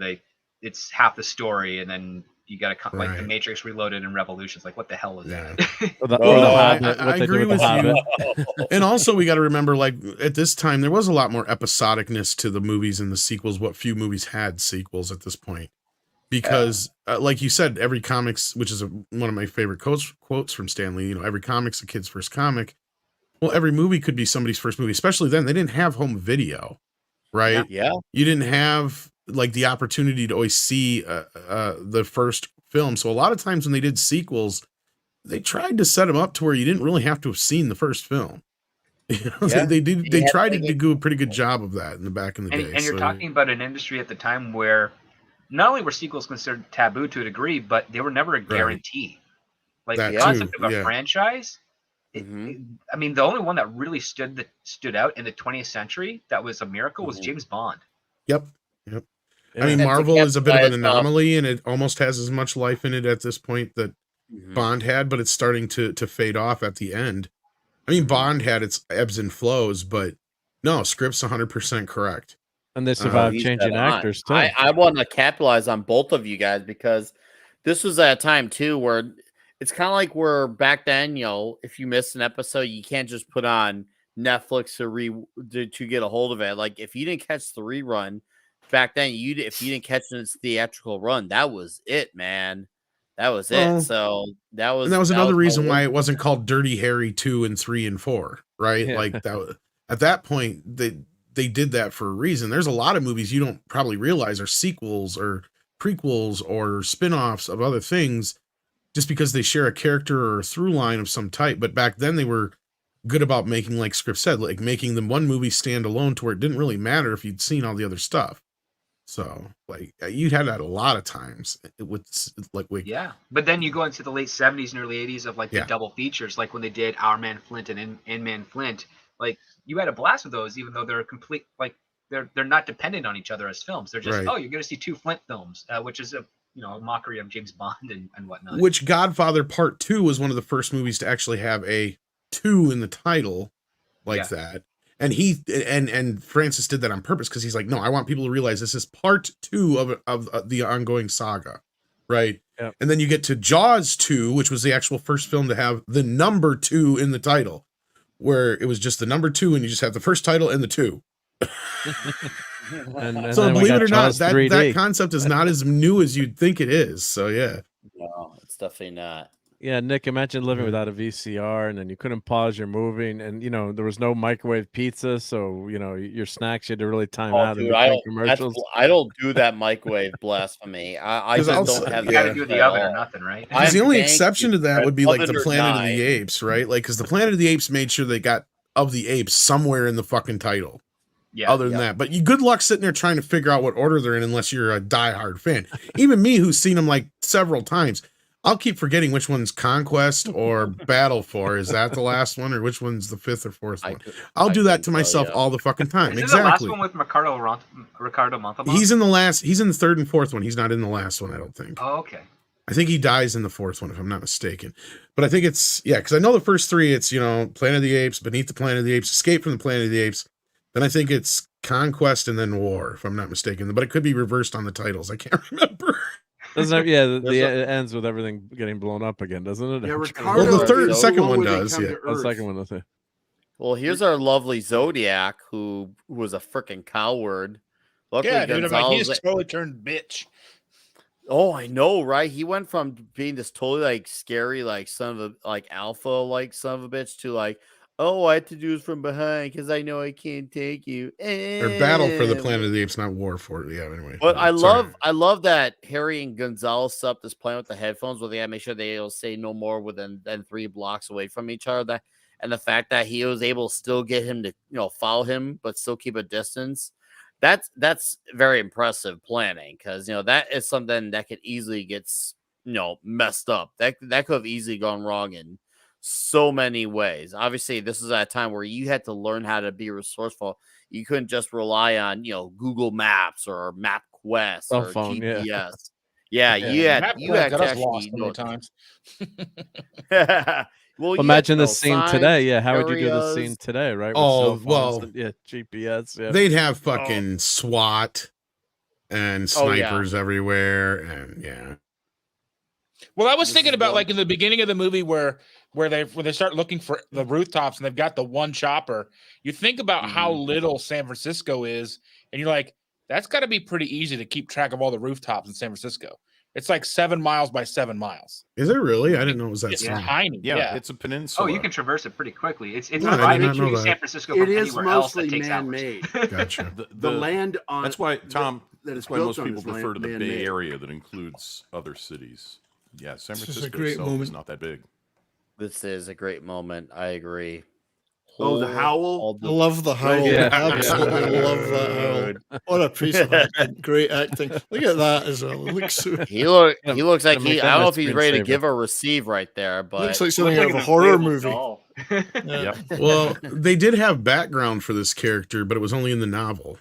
it's half the story and then you got to like the Matrix Reloaded and Revolutions. Like, what the hell is that? I agree with you. And also, we got to remember, like at this time, there was a lot more episodicness to the movies and the sequels. What few movies had sequels at this point, because like you said, every comics, which is one of my favorite quotes from Stan Lee. Every comic's a kid's first comic. Well, every movie could be somebody's first movie, especially then. They didn't have home video, right? Yeah. You didn't have like the opportunity to always see the first film. So a lot of times when they did sequels, they tried to set them up to where you didn't really have to have seen the first film. You know, Yeah. they had tried to to do a pretty good job of that in the back in the day. And you're So, talking about an industry at the time where not only were sequels considered taboo to a degree, but they were never a guarantee. Like That the concept too, of a yeah. franchise. Mhm. I mean, the only one that really stood out in the 20th century that was a miracle was Mhm. James Bond. Yep. I mean, And to Marvel is a bit of an capitalize off- anomaly, and it almost has as much life in it at this point that Mhm. Bond had, but it's starting to fade off at the end. I mean, Bond had its ebbs and flows, but no, script's 100% correct. And they Oh, survived he's changing dead on. actors too. I want to capitalize on both of you guys because this was at a time too where it's kind of like where back then, if you missed an episode, you can't just put on Netflix to get a hold of it. Like if you didn't catch the rerun back then, if you didn't catch its theatrical run, that was it, man. That was Well, it. So that was another my reason why one- it wasn't called Dirty Harry 2 and 3 and 4, right? Yeah. Like at that point, they did that for a reason. There's a lot of movies you don't probably realize are sequels or prequels or spin-offs of other things just because they share a character or a through line of some type. But back then they were good about making, like Script said, like making them one movie stand alone to where it didn't really matter if you'd seen all the other stuff. So like you had that a lot of times with Yeah, but then you go into the late 70s and early 80s of like the Yeah. double features, like when they did Our Man Flint and In Man Flint. Like you had a blast with those, even though they're complete, like they're not dependent on each other as films. They're just Right. oh, you're going to see two Flint films, which is a mockery of James Bond and whatnot. which Godfather Part 2 was one of the first movies to actually have a 2 in the title like that. And and Francis did that on purpose because he's like, no, I want people to realize this is part 2 of the ongoing saga, right? Yep. And then you get to Jaws 2, which was the actual first film to have the number 2 in the title, where it was just the number 2 and you just have the first title and the 2. And So then we believe got it or not, Jaws that 3D. concept is not as new as you'd think it is. So yeah. No, it's definitely not. Yeah, Nick, imagine living Mhm. without a VCR and then you couldn't pause your movie and there was no microwave pizza, so your snacks you had to really time out in Dude, I between commercials. don't do that microwave blasphemy. I 'Cause just also- don't have You yeah. got to that do at the oven or all. nothing, right? I- Because the only Thank exception you, to that Fred. would be like the Oven or Planet of the die. Apes, right? Like, because the Planet of the Apes made sure they got of the apes somewhere in the fucking title. Yeah. Other than that, but you good luck sitting there trying to figure out what order they're in unless you're a diehard fan. Even me, who's seen them like several times, I'll keep forgetting which one's Conquest or Battle for. Is that the last one, or which one's the 5th or 4th one? I'll do that to myself all the fucking time. Is this the last Exactly. one with Ricardo Montalban? He's in the last. He's in the 3rd and 4th one. He's not in the last one, I don't think. Oh, okay. I think he dies in the 4th one, if I'm not mistaken. But I think it's because I know the first 3. It's Planet of the Apes, Beneath the Planet of the Apes, Escape from the Planet of the Apes. Then I think it's Conquest and then War, if I'm not mistaken. But it could be reversed on the titles. I can't remember. Doesn't it? It ends with everything getting blown up again, doesn't it? Yeah, I'm Ricardo. Well, the third- the second one one where they does, come yeah. to Oh, the Earth. second one, that's it. Well, here's our lovely Zodiac, who was a freaking coward. Luckily, Yeah, dude, I'm like, he Gonzalez- just totally turned bitch. Oh, I know, right? He went from being this totally like scary, like son of a alpha, like son of a bitch, to like, oh, I have to do this from behind because I know I can't take you. Or Battle for the Eh. Planet of the Apes, not War for it. Yeah, anyway. But I Sorry. love that Harry and Gonzalez set up this plan with the headphones where they gotta make sure they'll stay no more than 3 blocks away from each other. And the fact that he was able to still get him to follow him but still keep a distance. That's very impressive planning because that is something that could easily get messed up. That could have easily gone wrong in so many ways. Obviously, this is at a time where you had to learn how to be resourceful. You couldn't just rely on Google Maps or MapQuest Cell or phone, yeah. GPS. Yeah, you had Got to us lost actually many times. well, you Imagine had the to know scene signs, today. Yeah, how would you do the areas. scene today, right? With Oh, cell phones well, and, yeah, GPS. Yeah. They'd have fucking SWAT and Oh, yeah. snipers everywhere, and yeah. Well, I was This thinking is about one- like in the beginning of the movie where they start looking for the rooftops and they've got the one chopper. You think about how little San Francisco is, and you're like, that's got to be pretty easy to keep track of all the rooftops in San Francisco. It's like 7 miles by 7 miles. Is it really? I didn't know it was that It's small. tiny. Yeah, Yeah. it's a peninsula. Oh, you can traverse it pretty quickly. It's Yeah, I did divided not know to that. San Francisco It from is anywhere else mostly that takes hours. man-made. Gotcha. The land on That's why, Tom, that is That's why built most on people is refer to the Bay man-made. Area that includes other cities. Yeah, San This is a Francisco great itself is moment. not that big. This is a great moment. I agree. Oh, the howl? All I love the howl. Yeah. Absolutely love that howl. What a piece of acting. Great acting. Look at that as well. It looks so He looks like Gotta make he. that I don't my know if he's ready to screensaver. give or receive right there, but looks like Looks something like out of an a horror inflatable movie. doll. Yeah. Yep. Well, they did have background for this character, but it was only in the novel.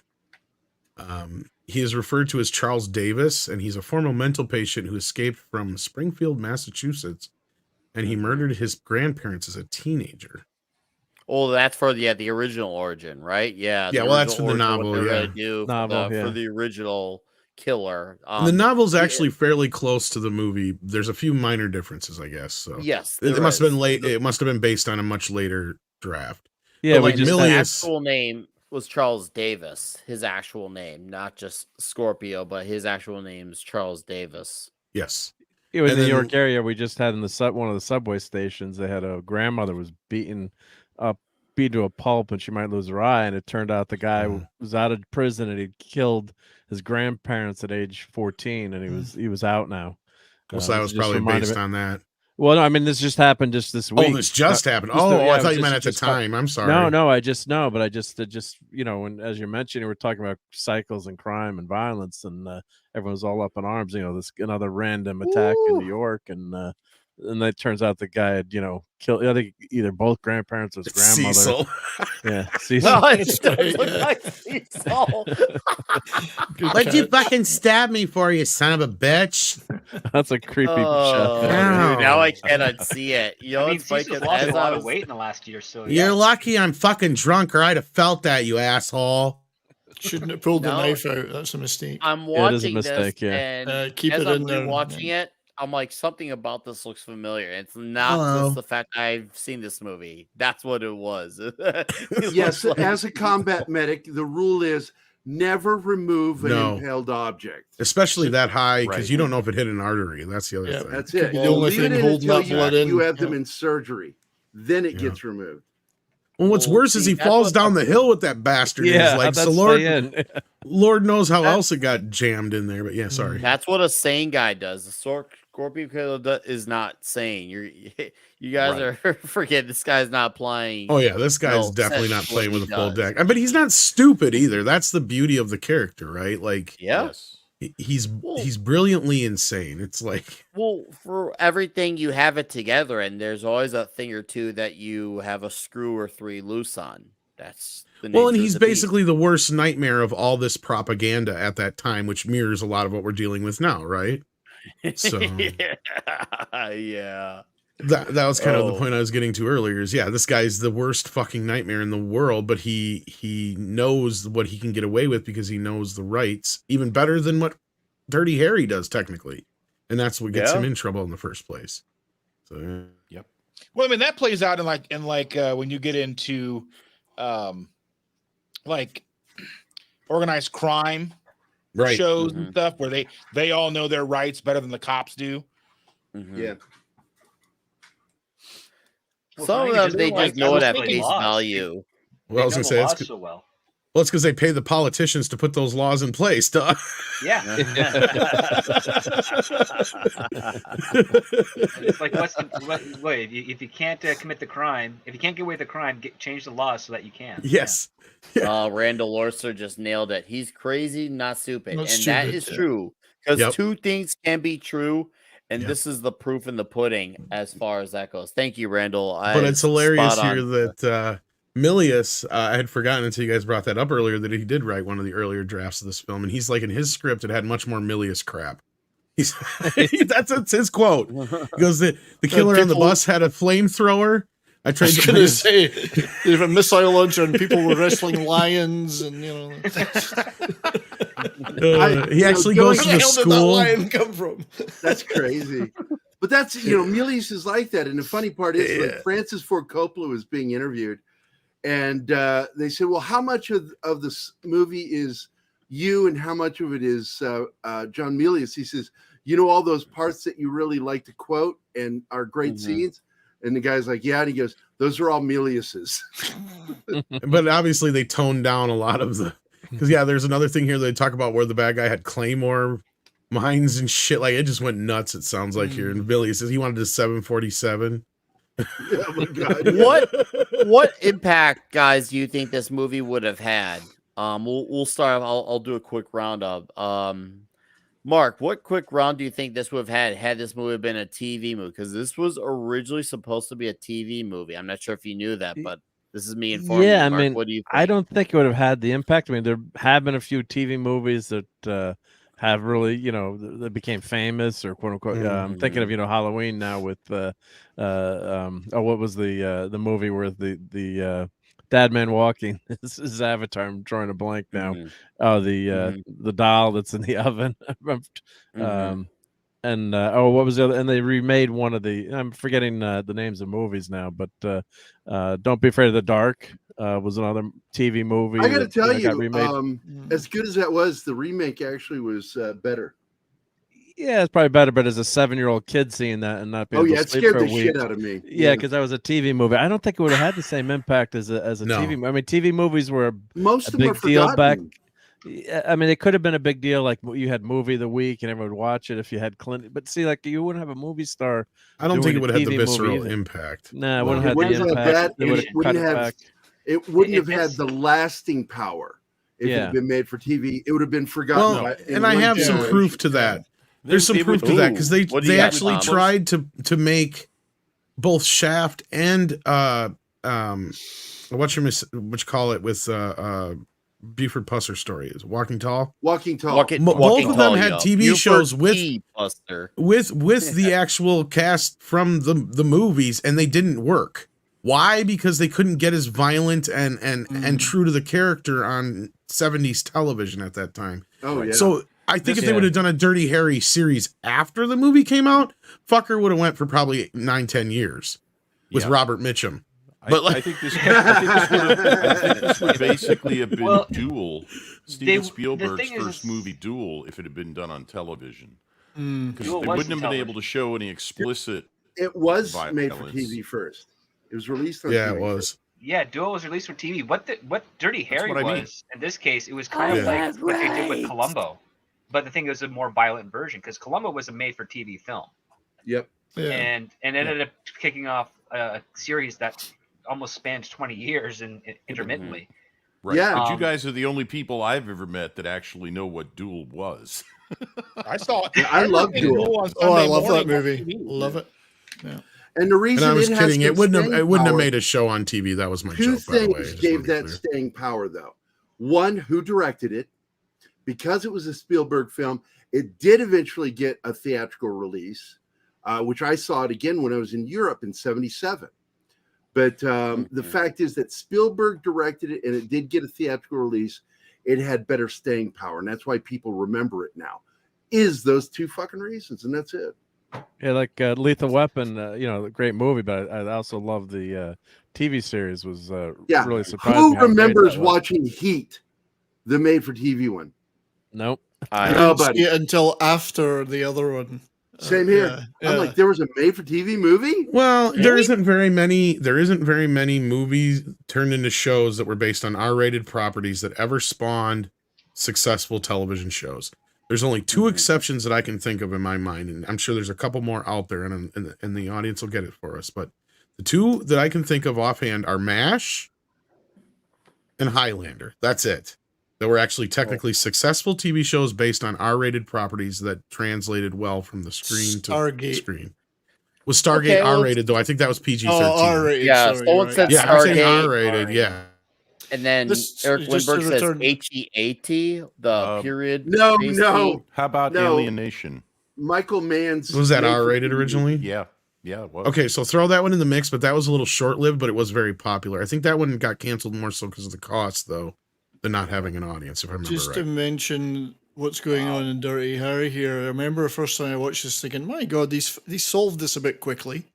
He is referred to as Charles Davis, and he's a former mental patient who escaped from Springfield, Massachusetts, and he murdered his grandparents as a teenager. oh, that's for the original origin, right? Yeah, Yeah, the well, that's original for the origin, novel, What they're yeah. gonna do Novel, for yeah. the original killer. And the novel's actually fairly close to the movie. There's a few minor differences, I guess. So yes, it there must have is. been late. It must have been based on a much later draft. Yeah, But we like just His had, Milius, actual name was Charles Davis. His actual name, not just Scorpio, but his actual name is Charles Davis. yes. it was and in the then- York area. We just had in the one of the subway stations. They had a grandmother was beaten to a pulp, and she might lose her eye. And it turned out the guy was out of prison, and he'd killed his grandparents at age 14, and he was out now. Well, so that this was just probably reminded based me- on that. Well, no, I mean this just happened just this week. Oh, this just happened. just Oh, the- yeah, I thought you just- meant at the just- time. I'm sorry. No, I just know, but I just when as you're mentioning, we're talking about cycles and crime and violence, and everyone's all up in arms. This another random attack in New York, and it turns out the guy had killed. I think either both grandparents or his grandmother. Cecil. Yeah, Cecil. No, it That's does great, look yeah. like Cecil. What'd you fucking stab me for, you son of a bitch? That's a creepy Oh, shot. Ow. dude, now I cannot see it. I mean, It's funny Cecil's 'cause lost as a lot I of was- weight in the last year, so You're lucky I'm fucking drunk, or I'd have felt that, you asshole. Shouldn't have pulled the No. knife out. That's a mistake. I'm Yeah, it is a watching mistake, this, yeah. and Keep as it I'm in there. rewatching it, I'm like, something about this looks familiar. It's not Hello. just the fact I've seen this movie. That's what it was. It Yes, looks like- as a combat medic, the rule is never remove an No. impaled object. Especially that high, because Right. you don't know if it hit an artery. That's the other Yeah, thing. That's Could it. be the only Leave it thing in holding until that blood in. you have them Yeah. in surgery. Then it Yeah. gets removed. Well, what's Well, worse is see, he that's falls what- down the hill with that bastard in Yeah, his legs. that's So Lord, in. Lord knows how That- else it got jammed in there. But yeah, sorry. That's what a sane guy does. The Scorpio Killer is not sane. You guys are forget this guy's not playing. Oh yeah, this guy's No, definitely that's not what playing he with a full does. deck. But he's not stupid either. That's the beauty of the character, right? Like Yeah. Yes. he's Well- he's brilliantly insane. It's like Well, for everything you have it together, and there's always a thing or two that you have a screw or three loose on. That's the well, and nature of he's the beast. basically the worst nightmare of all this propaganda at that time, which mirrors a lot of what we're dealing with now, right? So yeah. that was kind of the Oh. point I was getting to earlier. Is this guy's the worst fucking nightmare in the world, but he knows what he can get away with because he knows the rights even better than what Dirty Harry does technically, and that's what gets Yeah. him in trouble in the first place. So Well, I mean, that plays out in when you get into like organized crime right, shows Mhm. and stuff where they all know their rights better than the cops do. Mhm. Yeah. Well, Some funny, of them just they like- just know it at making face laws. value. well, I was They gonna know say the it's laws so well. well, it's because they pay the politicians to put those laws in place. Duh. Yeah. It's like, if you can't commit the crime, if you can't get away with the crime, change the laws so that you can. Yes. Randall Lorser just nailed it. He's crazy, not stupid. Not And that stupid, is yeah. true. Because Yep. two things can be true. And Yep. this is the proof in the pudding as far as that goes. Thank you, Randall. But it's hilarious spot on. here that Milius, I had forgotten until you guys brought that up earlier that he did write one of the earlier drafts of this film, and he's like in his script it had much more Milius crap. He's that's his quote. He goes, the killer on the people- bus had a flamethrower. I I tried was to going bring to say, they have a missile launcher and people were wrestling lions and, he actually goes to the where the hell did that school. lion come from? That's crazy. But that's, Milius is like that. And the funny part is, like, Francis Ford Coppola was being interviewed, and they said, well, how much of this movie is you and how much of it is John Milius? He says, all those parts that you really like to quote and are great Mhm. scenes? And the guy's like, yeah. And he goes, those are all Milius's. But obviously they toned down a lot of the Because yeah, there's another thing here they talk about where the bad guy had Claymore mines and shit. Like it just went nuts. It sounds like here. And Billy says he wanted a 747. Oh my God. What impact, guys, do you think this movie would have had? We'll start. I'll do a quick roundup. Mark, what quick round do you think this would have had this movie been a TV movie? Because this was originally supposed to be a TV movie. I'm not sure if you knew that, but this is me informing you. Yeah, Mark, I mean, what do you think? I don't think it would have had the impact. I mean, there have been a few TV movies that have really, that became famous or quote unquote. I'm thinking of Halloween now with what was the movie where the Dead Man Walking? This is Avatar. I'm drawing a blank now. Oh, the doll that's in the oven. And what was the other? And they remade one of the. I'm forgetting the names of movies now, but Don't Be Afraid of the Dark was another TV movie. I got to tell got you, remade. as good as that was, the remake actually was better. Yeah, it's probably better, but as a 7-year-old kid seeing that and not being able to it sleep scared for a the week. shit out of me. Yeah, because that was a TV movie. I don't think it would have had the same impact as a TV movie. I mean, TV movies were most a of them big deal back. forgotten. I mean, it could have been a big deal, like you had Movie of the Week and everyone would watch it if you had Clint. But see, like you wouldn't have a movie star. I don't think it would have had the TV visceral movie impact. No, it Well, wouldn't have the impact. They would have cut it back. It wouldn't have had the lasting power if it had been made for TV. It would have been forgotten. Well, and I have some proof to that. There's some proof to that because they actually tried to make both Shaft and what you call it with Buford Pusser story is Walking Tall. Walking Tall. Both of them had TV shows with the actual cast from the movies, and they didn't work. Why? Because they couldn't get as violent and true to the character on 70s television at that time. Oh yeah. So I think if they would have done a Dirty Harry series after the movie came out, fucker would have went for probably 9-10 years with Robert Mitchum. But I think this would basically have been Duel, Steven Spielberg's first movie, Duel, if it had been done on television. Because they wouldn't have been able to show any explicit. It was violence. made for TV first. It was released on TV. Yeah, it was. Yeah, Duel was released for TV. What Dirty Harry was, in this case, it was kind of like what they did with Columbo. But the thing is, a more violent version because Columbo was a made-for-TV film. Yep. Yeah. And ended up kicking off a series that almost spanned 20 years intermittently. Right. Yeah. But you guys are the only people I've ever met that actually know what Duel was. I saw it. I love Duel. I love that movie. Love it. Yeah. And the reason And I was it kidding. has It wouldn't have power, made a show on TV. That was my two joke, by the way. things Just gave wanna be that clear. staying power, though. One, who directed it? Because it was a Spielberg film, it did eventually get a theatrical release, which I saw it again when I was in Europe in '77. But the fact is that Spielberg directed it, and it did get a theatrical release. It had better staying power, and that's why people remember it now. Is those two fucking reasons, and that's it. Yeah, like Lethal Weapon, a great movie, but I also love the TV series. Was really surprising. Who remembers watching Heat, the made-for-TV one? Nope. I didn't see it until after the other one. Same here. I'm like, there was a made-for-TV movie? Well, there isn't very many movies turned into shows that were based on R-rated properties that ever spawned successful television shows. There's only two exceptions that I can think of in my mind, and I'm sure there's a couple more out there, and the audience will get it for us. But the two that I can think of offhand are MASH and Highlander. That's it. That were actually technically successful TV shows based on R-rated properties that translated well from the screen to screen. Was Stargate R-rated, though? I think that was PG-13. Oh, R-rated. Yeah, someone said yeah, I'm saying Stargate. R-rated, yeah. And then Eric Lindbergh says HEAT, the period. No. How about Alienation? Michael Mann's. Was that R-rated originally? Yeah, it was. Okay, so throw that one in the mix, but that was a little short-lived, but it was very popular. I think that one got canceled more so because of the cost, though, than not having an audience, if I remember Just right. to mention what's going on in Dirty Harry here, I remember the first time I watched this thinking, my God, these solved this a bit quickly.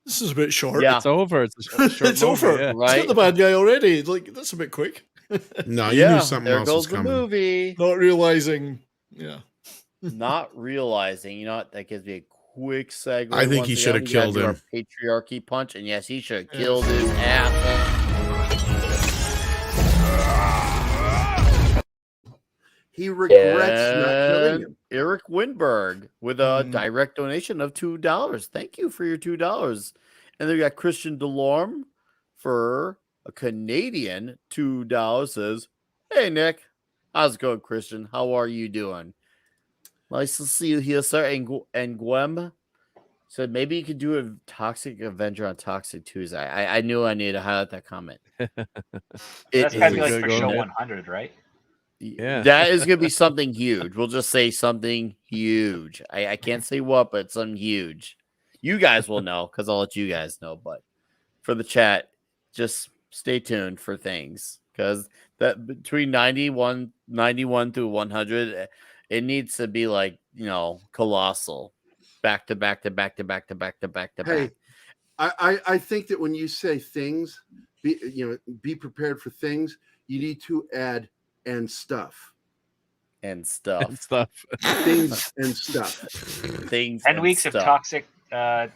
This is a bit short. Yeah. It's over. It's a short It's over. yeah. Right. It's got the bad guy already. Like, that's a bit quick. No, you knew something there else goes was the coming. movie. Not realizing, Not realizing. You know what? That gives me a quick segue. I think once he again. should have We gotta killed do our him. Patriarchy punch, and yes, he should have killed his ass. he regrets not killing And him. Eric Winberg with a direct donation of $2. Thank you for your $2. And then we got Christian Delorme for a Canadian $2. Says, "Hey Nick, how's it going, Christian? How are you doing? Nice to see you here, sir." And Gwem said maybe you could do a Toxic Avenger on Toxic Tuesday. I knew I needed to highlight that comment. That's gotta be like for show 100, right? Yeah. That is going to be something huge. We'll just say something huge. I can't say what, but something huge. You guys will know because I'll let you guys know. But for the chat, just stay tuned for things because that between 91 through 100, it needs to be like, colossal. Back to back to back to back to back to back to Hey, back. I think that when you say things, be prepared for things, you need to add and stuff. And stuff. And stuff. Things and stuff. Things 10 and weeks of stuff. toxic 10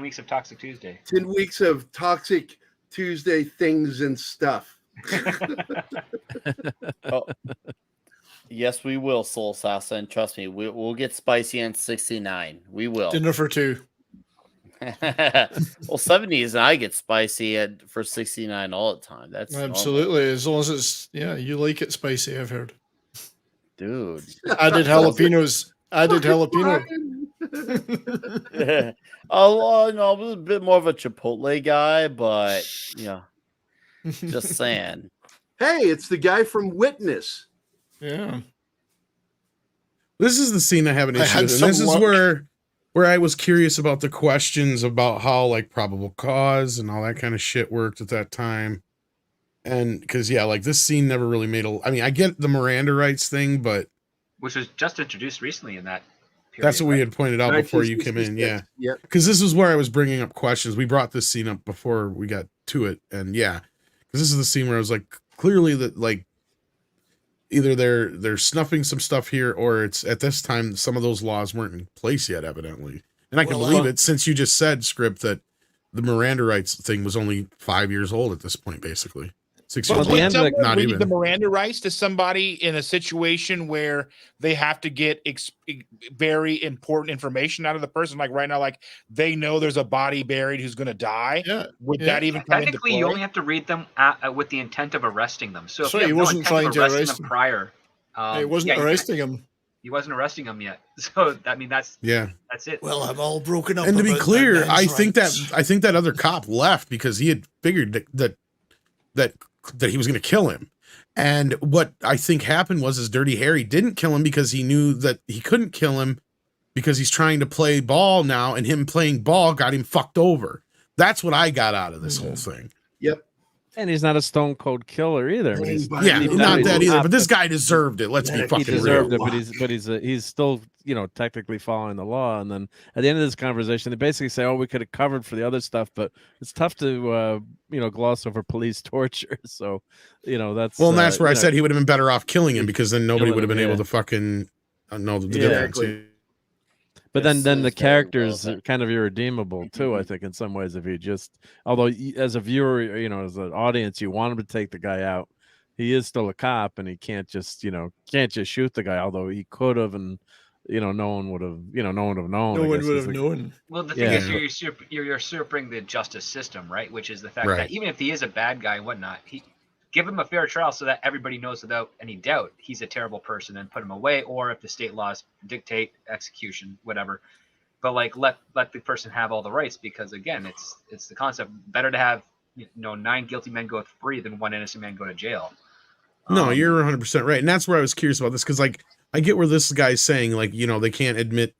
weeks of Toxic Tuesday. 10 weeks of Toxic Tuesday things and stuff. Oh, yes, we will, Soul Assassin. Trust me, we'll get spicy on 69. We will. Dinner for two. Well, 70s and I get spicy for 69 all the time. That's Absolutely. As long as it's, you like it spicy, I've heard. normal. Dude. Added jalapenos. Added jalapeno. Oh, no, I'm a bit more of a Chipotle guy, but just saying. Hey, it's the guy from Witness. Yeah. This is the scene I have an issue with. And this is where I was curious about the questions about how like probable cause and all that kind of shit worked at that time. And because this scene never really made I get the Miranda rights thing, but Which was just introduced recently in that period. that's what we had pointed out before you came in. 1966. Yeah. Yep. Because this is where I was bringing up questions. We brought this scene up before we got to it. And because this is the scene where I was like, clearly that like either they're snuffing some stuff here or it's at this time, some of those laws weren't in place yet, evidently. And I can believe it since you just said, Script, that the Miranda rights thing was only 5 years old at this point, basically. 6 years But old. when someone Not reads even. the Miranda rights to somebody in a situation where they have to get very important information out of the person, like right now, like they know there's a body buried who's going to die. Yeah. Would that even come into Technically, play? you only have to read them with the intent of arresting them. So if So you he have no wasn't intent trying of to arresting arrest them him. prior, He wasn't arresting him. He wasn't arresting them yet. So I mean, that's it. Well, I'm all broken up. And to be about clear, that I man's think rights. that other cop left because he had figured that he was going to kill him. And what I think happened was Dirty Harry didn't kill him because he knew that he couldn't kill him because he's trying to play ball now, and him playing ball got him fucked over. That's what I got out of this whole thing. Yep. And he's not a stone cold killer either. I mean, he's Not he's that either. not, But this guy deserved it. Let's be he fucking deserved real. it, but he's still technically following the law. And then at the end of this conversation, they basically say, "Oh, we could have covered for the other stuff, but it's tough to gloss over police torture." So that's Well, and that's where I said he would have been better off killing him because then nobody killing would have been him, able to fucking know the Exactly. difference. But then the very character's well said. kind of irredeemable too. I think in some ways, if you just, although as a viewer, as an audience, you want him to take the guy out. He is still a cop, and he can't just shoot the guy. Although he could have, and no one would have, no one would have known. No I one guess would is have the- known. Well, the thing Yeah. is, you're usurping the justice system, right? Which is the fact Right. that even if he is a bad guy and whatnot, give him a fair trial so that everybody knows without any doubt he's a terrible person and put him away. Or if the state laws dictate execution, whatever. But like let the person have all the rights, because again, it's the concept. Better to have 9 guilty men go free than 1 innocent man go to jail. No, you're 100% right. And that's where I was curious about this because, like, I get where this guy's saying, like, they can't admit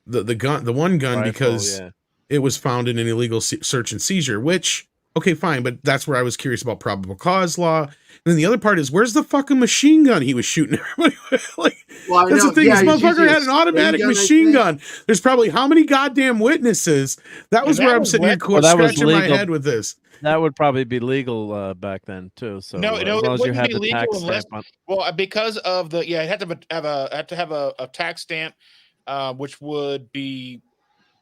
the one gun Rifle, because it was found in an illegal search and seizure, which, okay, fine. But that's where I was curious about probable cause law. And then the other part is, where's the fucking machine gun he was shooting everybody with? Like, Well, I that's know. the thing. Yeah, this he's motherfucker using a had an automatic spray gun, I machine think. gun. There's probably how many goddamn witnesses? That was And where that I'm was sitting here legal. That was scratching my legal. head with this. That would probably be legal back then too. So No, as it long as you wouldn't had be the legal tax unless- stamp on. Well, because of the it had to have a tax stamp, which would be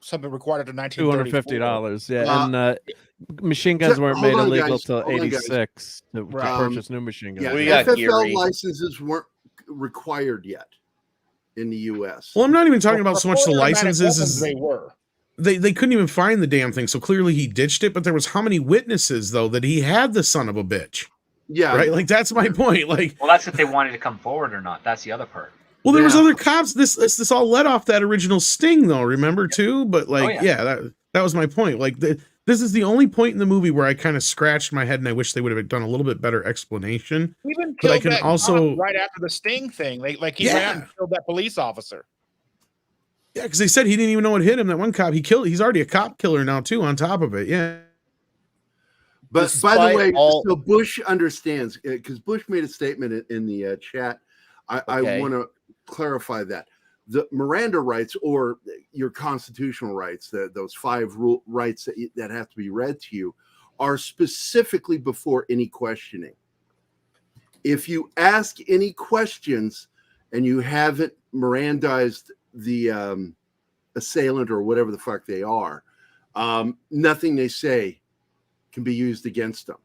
something required after $250. Yeah, Uh, and machine guns weren't hold made on, illegal guys. till Hold on, guys. '86 to purchase new machine guns. Yeah, We got FFL Gerry. licenses weren't required yet in the U.S. Well, I'm not even talking about so much the For automatic licenses weapons, as they were. they couldn't even find the damn thing. So clearly he ditched it. But there was how many witnesses though that he had the son of a bitch, Yeah, right? Like that's my point. Like, Well, that's if they wanted to come forward or not. That's the other part. well, there was Yeah. other cops. This all led off that original sting though. Remember too? But like, yeah. yeah, that was my point. Like this is the only point in the movie where I kind of scratched my head and I wish they would have done a little bit better explanation. Even But I killed can that also- cop right after the Sting thing. He ran Yeah. out and killed that police officer. Yeah, because they said he didn't even know what hit him. That one cop he killed. He's already a cop killer now too. On top of it, yeah. But by Despite the way, all- so Bush understands, because Bush made a statement in the chat. I Okay. want to clarify that the Miranda rights, or your constitutional rights, those 5 rights that have to be read to you, are specifically before any questioning. If you ask any questions and you haven't Mirandized the assailant or whatever the fuck they are, nothing they say can be used against them.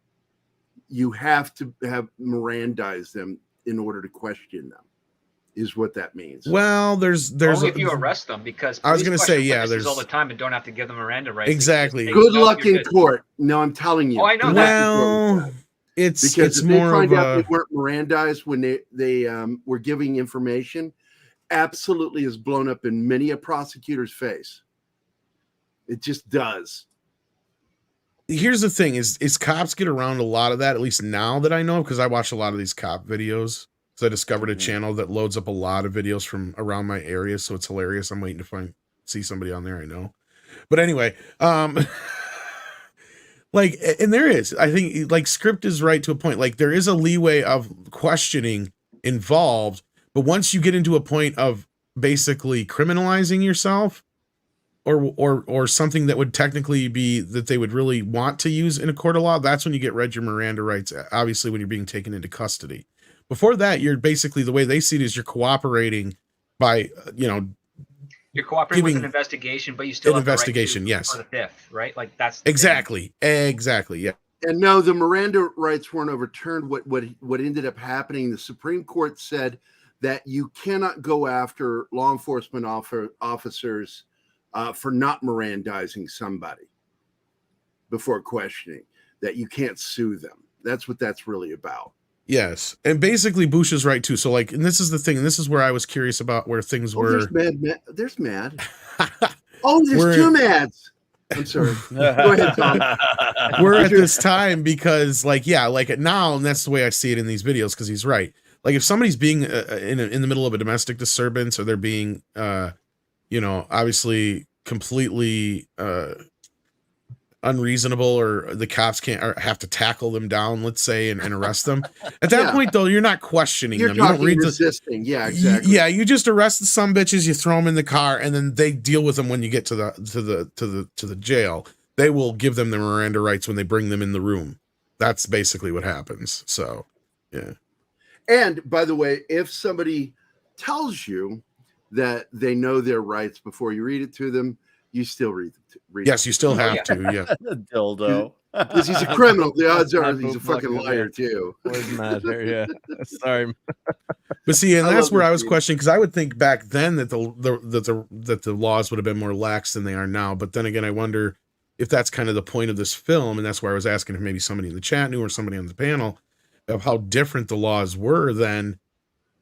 You have to have Mirandized them in order to question them, is what that means. Well, there's Only if you arrest them, because I was police gonna question say, yeah, witnesses all there's- the time and don't have to give them Miranda rights. Exactly. They Good know luck you're in court. No, I'm telling you. Oh, I know Good that. luck in court with Well, that. it's Because if they more of find out a they weren't Mirandized when they were giving information, absolutely is blown up in many a prosecutor's face. It just does. here's the thing is cops get around a lot of that, at least now that I know, because I watch a lot of these cop videos. So I discovered a channel that loads up a lot of videos from around my area, so it's hilarious. I'm waiting to see somebody on there I know. But anyway, like, and there is, I think, like, script is right to a point. Like, there is a leeway of questioning involved, but once you get into a point of basically criminalizing yourself, or something that would technically be that they would really want to use in a court of law, that's when you get read your Miranda rights, obviously when you're being taken into custody. Before that, you're basically, the way they see it is you're cooperating by, You're cooperating with giving an investigation, but you still an have the right to investigation, yes. for the fifth, right? Like that's the thing. Exactly, yeah. And no, the Miranda rights weren't overturned. What ended up happening, the Supreme Court said that you cannot go after law enforcement officers for not Mirandizing somebody before questioning, that you can't sue them. That's what that's really about. Yes, and basically Bush is right too. So like, and this is the thing, and this is where I was curious about where things were. There's mad. Oh, there's We're- two mads. I'm sorry. Go ahead, Tom. We're at this time because, like, yeah, like now, and that's the way I see it in these videos, because he's right. Like, if somebody's being in the middle of a domestic disturbance, or they're being, obviously completely unreasonable, or the cops can't, or have to tackle them down, let's say, and arrest them. At that Yeah. point, though, you're not questioning You're them. You don't talking read resisting. Yeah, exactly. Yeah, you just arrest the some bitches, you throw them in the car, and then they deal with them when you get to the jail. They will give them the Miranda rights when they bring them in the room. That's basically what happens. So, yeah. And by the way, if somebody tells you that they know their rights before you read it to them, you still read it. Yes, you still have to. Yeah. Dildo. Because he's a criminal. The odds are Not he's a fucking bootlegger, liar yeah. too. Where's Matt here? Yeah. Sorry. But see, and I that's love where I this was dude. questioning, because I would think back then that the laws would have been more lax than they are now. But then again, I wonder if that's kind of the point of this film, and that's why I was asking if maybe somebody in the chat knew, or somebody on the panel, of how different the laws were then.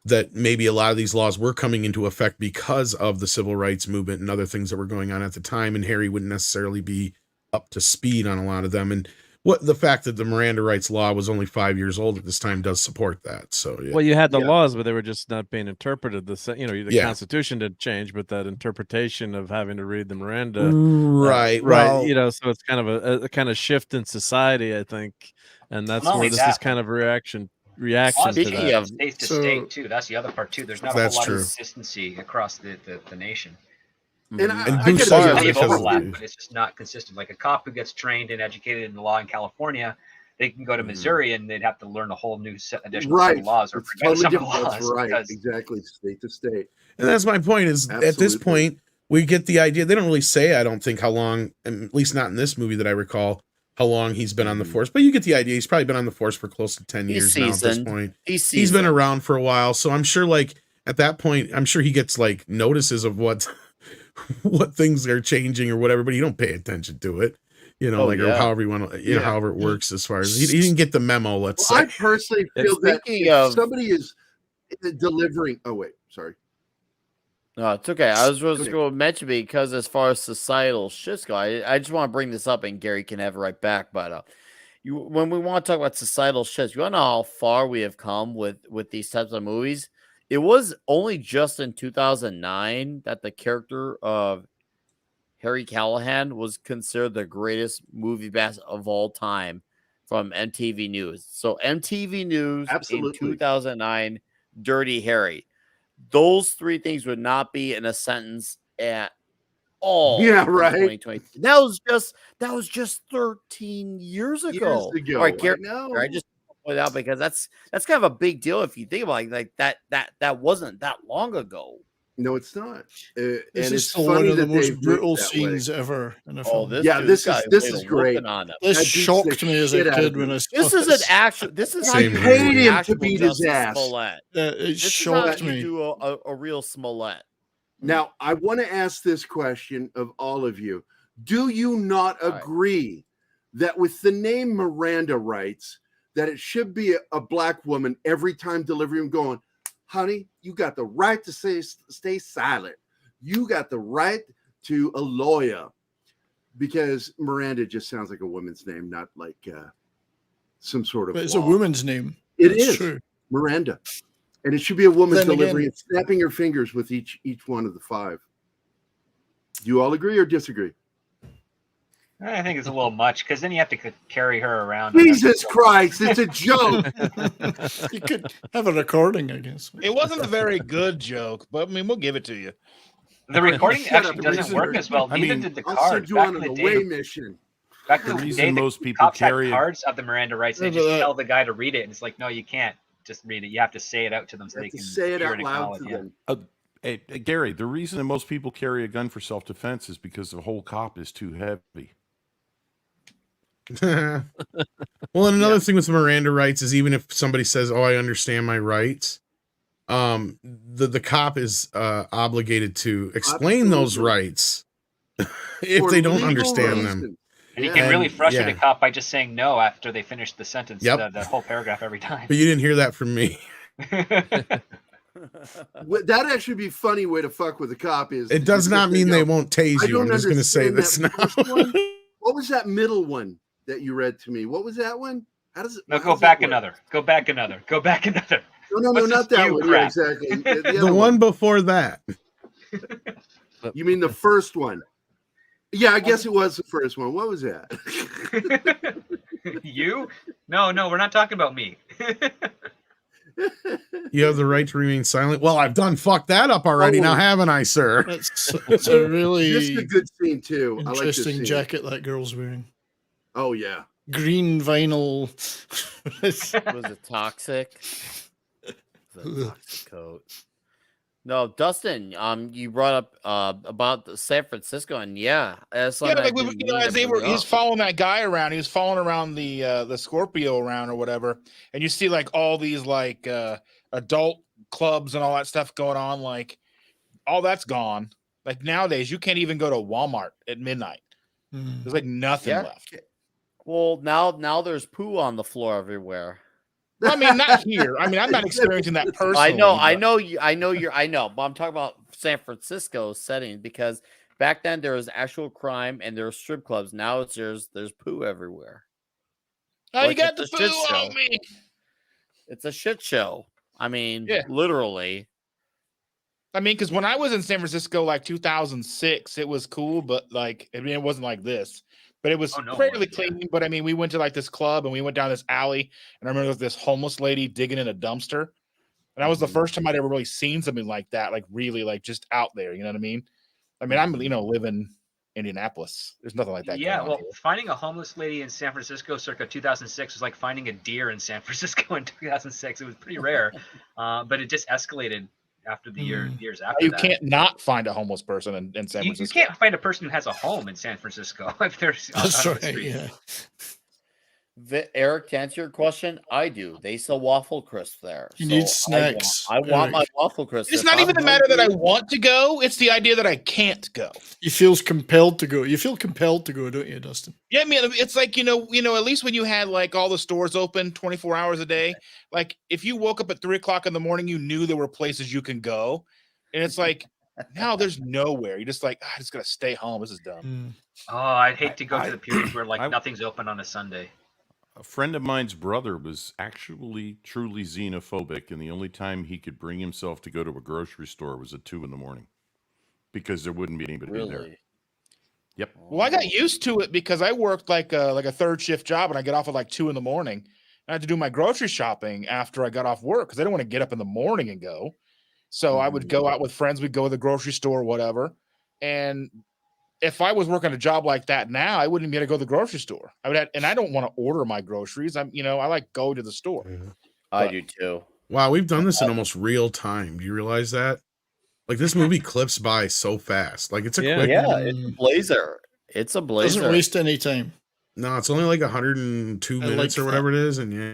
That maybe a lot of these laws were coming into effect because of the civil rights movement and other things that were going on at the time, and Harry wouldn't necessarily be up to speed on a lot of them. And what the fact that the Miranda rights law was only 5 years old at this time does support that. So yeah. Well, you had the Yeah. laws, but they were just not being interpreted. The Yeah. Constitution didn't change, but that interpretation of having to read the Miranda, right, right? well, So it's kind of a kind of shift in society, I think, and that's Not where only this that, is kind of reaction to Speaking that. of- state to So- state too. That's the other part too. There's not a That's whole lot true. of consistency across the nation. And I And gotta Bush tell does you, it Plenty of because of overlap, the- but it's just not consistent. Like a cop who gets trained and educated in the law in California, they can go to Missouri and they'd have to learn a whole new additional set right. of laws, or It's forget totally some of the different. That's laws. right. because- Exactly. State to state. And that's my point, is at this Absolutely. point, we get the idea. They don't really say, I don't think, how long, at least not in this movie that I recall, how long he's been on the Mhm. force, but you get the idea. He's probably been on the force for close to 10 He's years now at this seasoned. point. He's He's been seasoned. around for a while, so I'm sure like at that point, I'm sure he gets like notices of what what things are changing or whatever, but he don't pay attention to it. You know, Oh, like or yeah. however you want to, you know, Yeah. however it works as far as he didn't get the memo, let's Well, I say. personally And feel that speaking if of- somebody is delivering. Oh wait, sorry. No, it's okay. I was just Okay. going to mention because as far as societal shits go, I just want to bring this up and Gary can have it right back. But when we want to talk about societal shits, you want to know how far we have come with these types of movies? It was only just in 2009 that the character of Harry Callahan was considered the greatest movie bass of all time from MTV News. So MTV News Absolutely. in 2009, Dirty Harry. Those three things would not be in a sentence at all. Yeah, in right. 2020. That was just 13 years ago. Years ago. All right, I Gary, know. I just point out because that's kind of a big deal if you think about it. Like that wasn't that long ago. No, it's not. This And is it's still one funny of the that most they've brutal moved that way. scenes ever in a Oh, film. this Yeah, dude, this guy is laid a great. whooping on him. This That beats the shocked me as a shit out of kid when me. I saw This is an actual. This is how Same you here. do Paid an him to actual beat his Justice ass. Smollett. It This is how shocked you me. do a real Smollett. Now, I want to ask this question of all of you. Do you not All right. agree that with the name Miranda rights, that it should be a black woman every time delivering going, honey, you got the right to stay silent. You got the right to a lawyer. Because Miranda just sounds like a woman's name, not like some sort of But it's a law. woman's name. It That's is true. Miranda. And it should be a woman Then delivering again- it, snapping her fingers with each one of the five. Do you all agree or disagree? I think it's a little much because then you have to carry her around. Jesus Christ, it's a joke. You could have a recording, I guess. It wasn't a very good joke, but I mean, we'll give it to you. The recording Shut actually up, doesn't reason- work as well. I Neither mean, did the I'll cards. send you Back on in an the away day, mission. back The in the reason day, most the people cops had carry a- cards of the Miranda rights. They Yeah, just but, tell the guy to read it, and it's like, no, you can't just read it. You have to say it out to them so You they have to can say it hear out and loud to acknowledge. them. Hey, Gary, the reason that most people carry a gun for self-defense is because the whole cop is too heavy. Well, and another thing with Miranda rights is even if somebody says, "Oh, I understand my rights," the cop is obligated to explain those Absolutely. rights if For they don't legal understand them. reasons. And you Yeah. can really And- frustrate yeah. a cop by just saying no after they finish the sentence, Yep. the whole paragraph every time. But you didn't hear that from me. That'd actually be a funny way to fuck with a cop. Is It does just not say, mean "Yo, they won't tase I you. I'm don't just going to say this understand now. that first one. What was that middle one that you read to me? What was that one? How does it? No, how go does that back work? another. Go back another. Go back another. No, What's not this that you one. Yeah, crap? exactly. The The other one before that. You mean the first one? Yeah, I guess it was the first one. What was that? You? No, we're not talking about me. You have the right to remain silent. Well, I've done fucked that up already, Oh. now haven't I, sir? It's a This is a really good scene too. I like this interesting scene. jacket that girl's wearing. Oh yeah. Green vinyl. Was it toxic? Was it a toxic coat? No, Dustin. You brought up about the San Francisco, and yeah, that's Yeah, something I like didn't you know, mean as to they were, bring he's up. following that guy around. He was following around the Scorpio around or whatever, and you see like all these like adult clubs and all that stuff going on. Like all that's gone. Like nowadays, you can't even go to Walmart at midnight. Hmm. There's like nothing Yeah. left. Well, now there's poo on the floor everywhere. Well, I mean, not here. I mean, I'm not experiencing that personally. I but- know, but I'm talking about San Francisco setting because back then there was actual crime and there were strip clubs. Now there's poo everywhere. Oh, you like got the it's a poo shit show. on me. It's a shit show. I mean, Yeah. literally. I mean, because when I was in San Francisco, like 2006, it was cool, but like, I mean, it wasn't like this, but it was Oh, no, it fairly wasn't, yeah. clean. But I mean, we went to like this club and we went down this alley, and I remember there was this homeless lady digging in a dumpster, and that was the first time I'd ever really seen something like that, like really, like just out there. You know what I mean? I mean, I'm live in Indianapolis. There's nothing like that. Yeah, going on well, here. finding a homeless lady in San Francisco circa 2006 was like finding a deer in San Francisco in 2006. It was pretty rare, but it just escalated after the years after You that. can't not find a homeless person in San You Francisco. can't find a person who has a home in San Francisco if there's That's on the right. street. Yeah. Eric, to answer your question, I do. They sell waffle crisp there. You need So I snacks, want my Eric. waffle crisp. It's If not even I'm the matter that I hungry- want to go; it's the idea that I can't go. He feels compelled to go. You feel compelled to go, don't you, Dustin? Yeah, I mean, it's like at least when you had like all the stores open 24 hours a day, like if you woke up at 3 o'clock in the morning, you knew there were places you can go, and it's like now there's nowhere. You're just like, I just gotta stay home. This is dumb. Mm. Oh, I'd hate to go I- to the periods where like I- nothing's open on a Sunday. A friend of mine's brother was actually truly xenophobic, and the only time he could bring himself to go to a grocery store was at 2 a.m. because there wouldn't be anybody there. Really? Yep. Well, I got used to it because I worked like a third shift job, and I get off at like 2 a.m. I had to do my grocery shopping after I got off work because I didn't want to get up in the morning and go. So I would go out with friends. We'd go to the grocery store, whatever. And if I was working a job like that now, I wouldn't be able to go to the grocery store. And I don't want to order my groceries. I like go to the store. I But- do too. Wow, we've done this in almost real time. Do you realize that? Like this movie clips by so fast. Like it's a Yeah. quick. Yeah, it's a blazer. It's a blazer. Doesn't waste any time. No, it's only like 102 I minutes like or whatever it is, and yeah.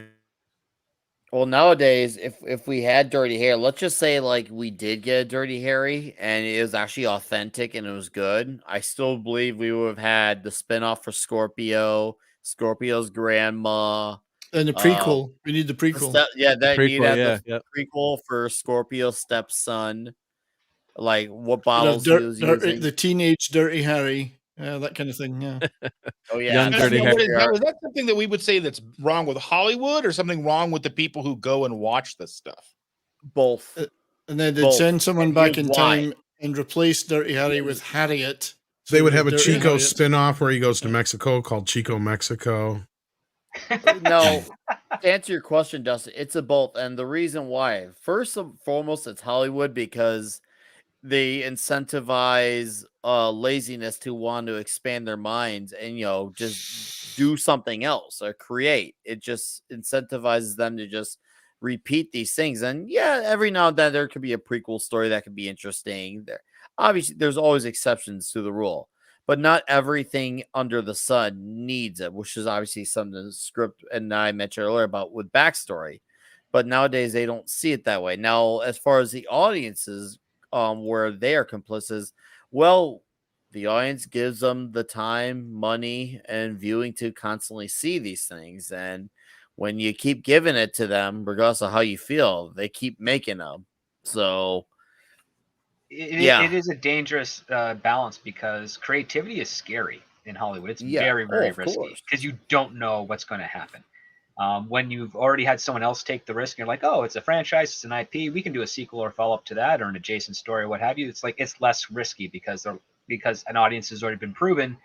Well, nowadays, if we had Dirty Harry, let's just say like we did get a Dirty Harry and it was actually authentic and it was good, I still believe we would have had the spinoff for Scorpio, Scorpio's grandma. And the prequel. We need the prequel. That you'd Prequel, have yeah, the yeah. prequel for Scorpio's stepson, like what You'd have bottles he was using. the teenage Dirty Harry. that kind of thing. Yeah. Oh yeah, Young Dirty Harry. Is that something that we would say that's wrong with Hollywood, or something wrong with the people who go and watch this stuff? both. And then they'd Both. send someone And back here's in why. time and replace Dirty Harry with Harriet. They would have a Dirty Chico Harriet. spin-off where he goes to Mexico called Chico Mexico. No, to answer your question, Dustin, it's a both. And the reason why, first and foremost, it's Hollywood because they incentivize laziness to want to expand their minds and just do something else or create. It just incentivizes them to just repeat these things. And yeah, every now and then there could be a prequel story that could be interesting. There obviously there's always exceptions to the rule. But not everything under the sun needs it, which is obviously something the script and I mentioned earlier about with backstory. But nowadays they don't see it that way. Now, as far as the audiences, where they are complicit, well, the audience gives them the time, money, and viewing to constantly see these things. And when you keep giving it to them, regardless of how you feel, they keep making them. So It is a dangerous balance because creativity is scary in Hollywood. It's very, very of risky course. because you don't know what's going to happen. When you've already had someone else take the risk, you're like, oh, it's a franchise, it's an IP, we can do a sequel or follow up to that or an adjacent story or what have you. It's like it's less risky because an audience has already been proven.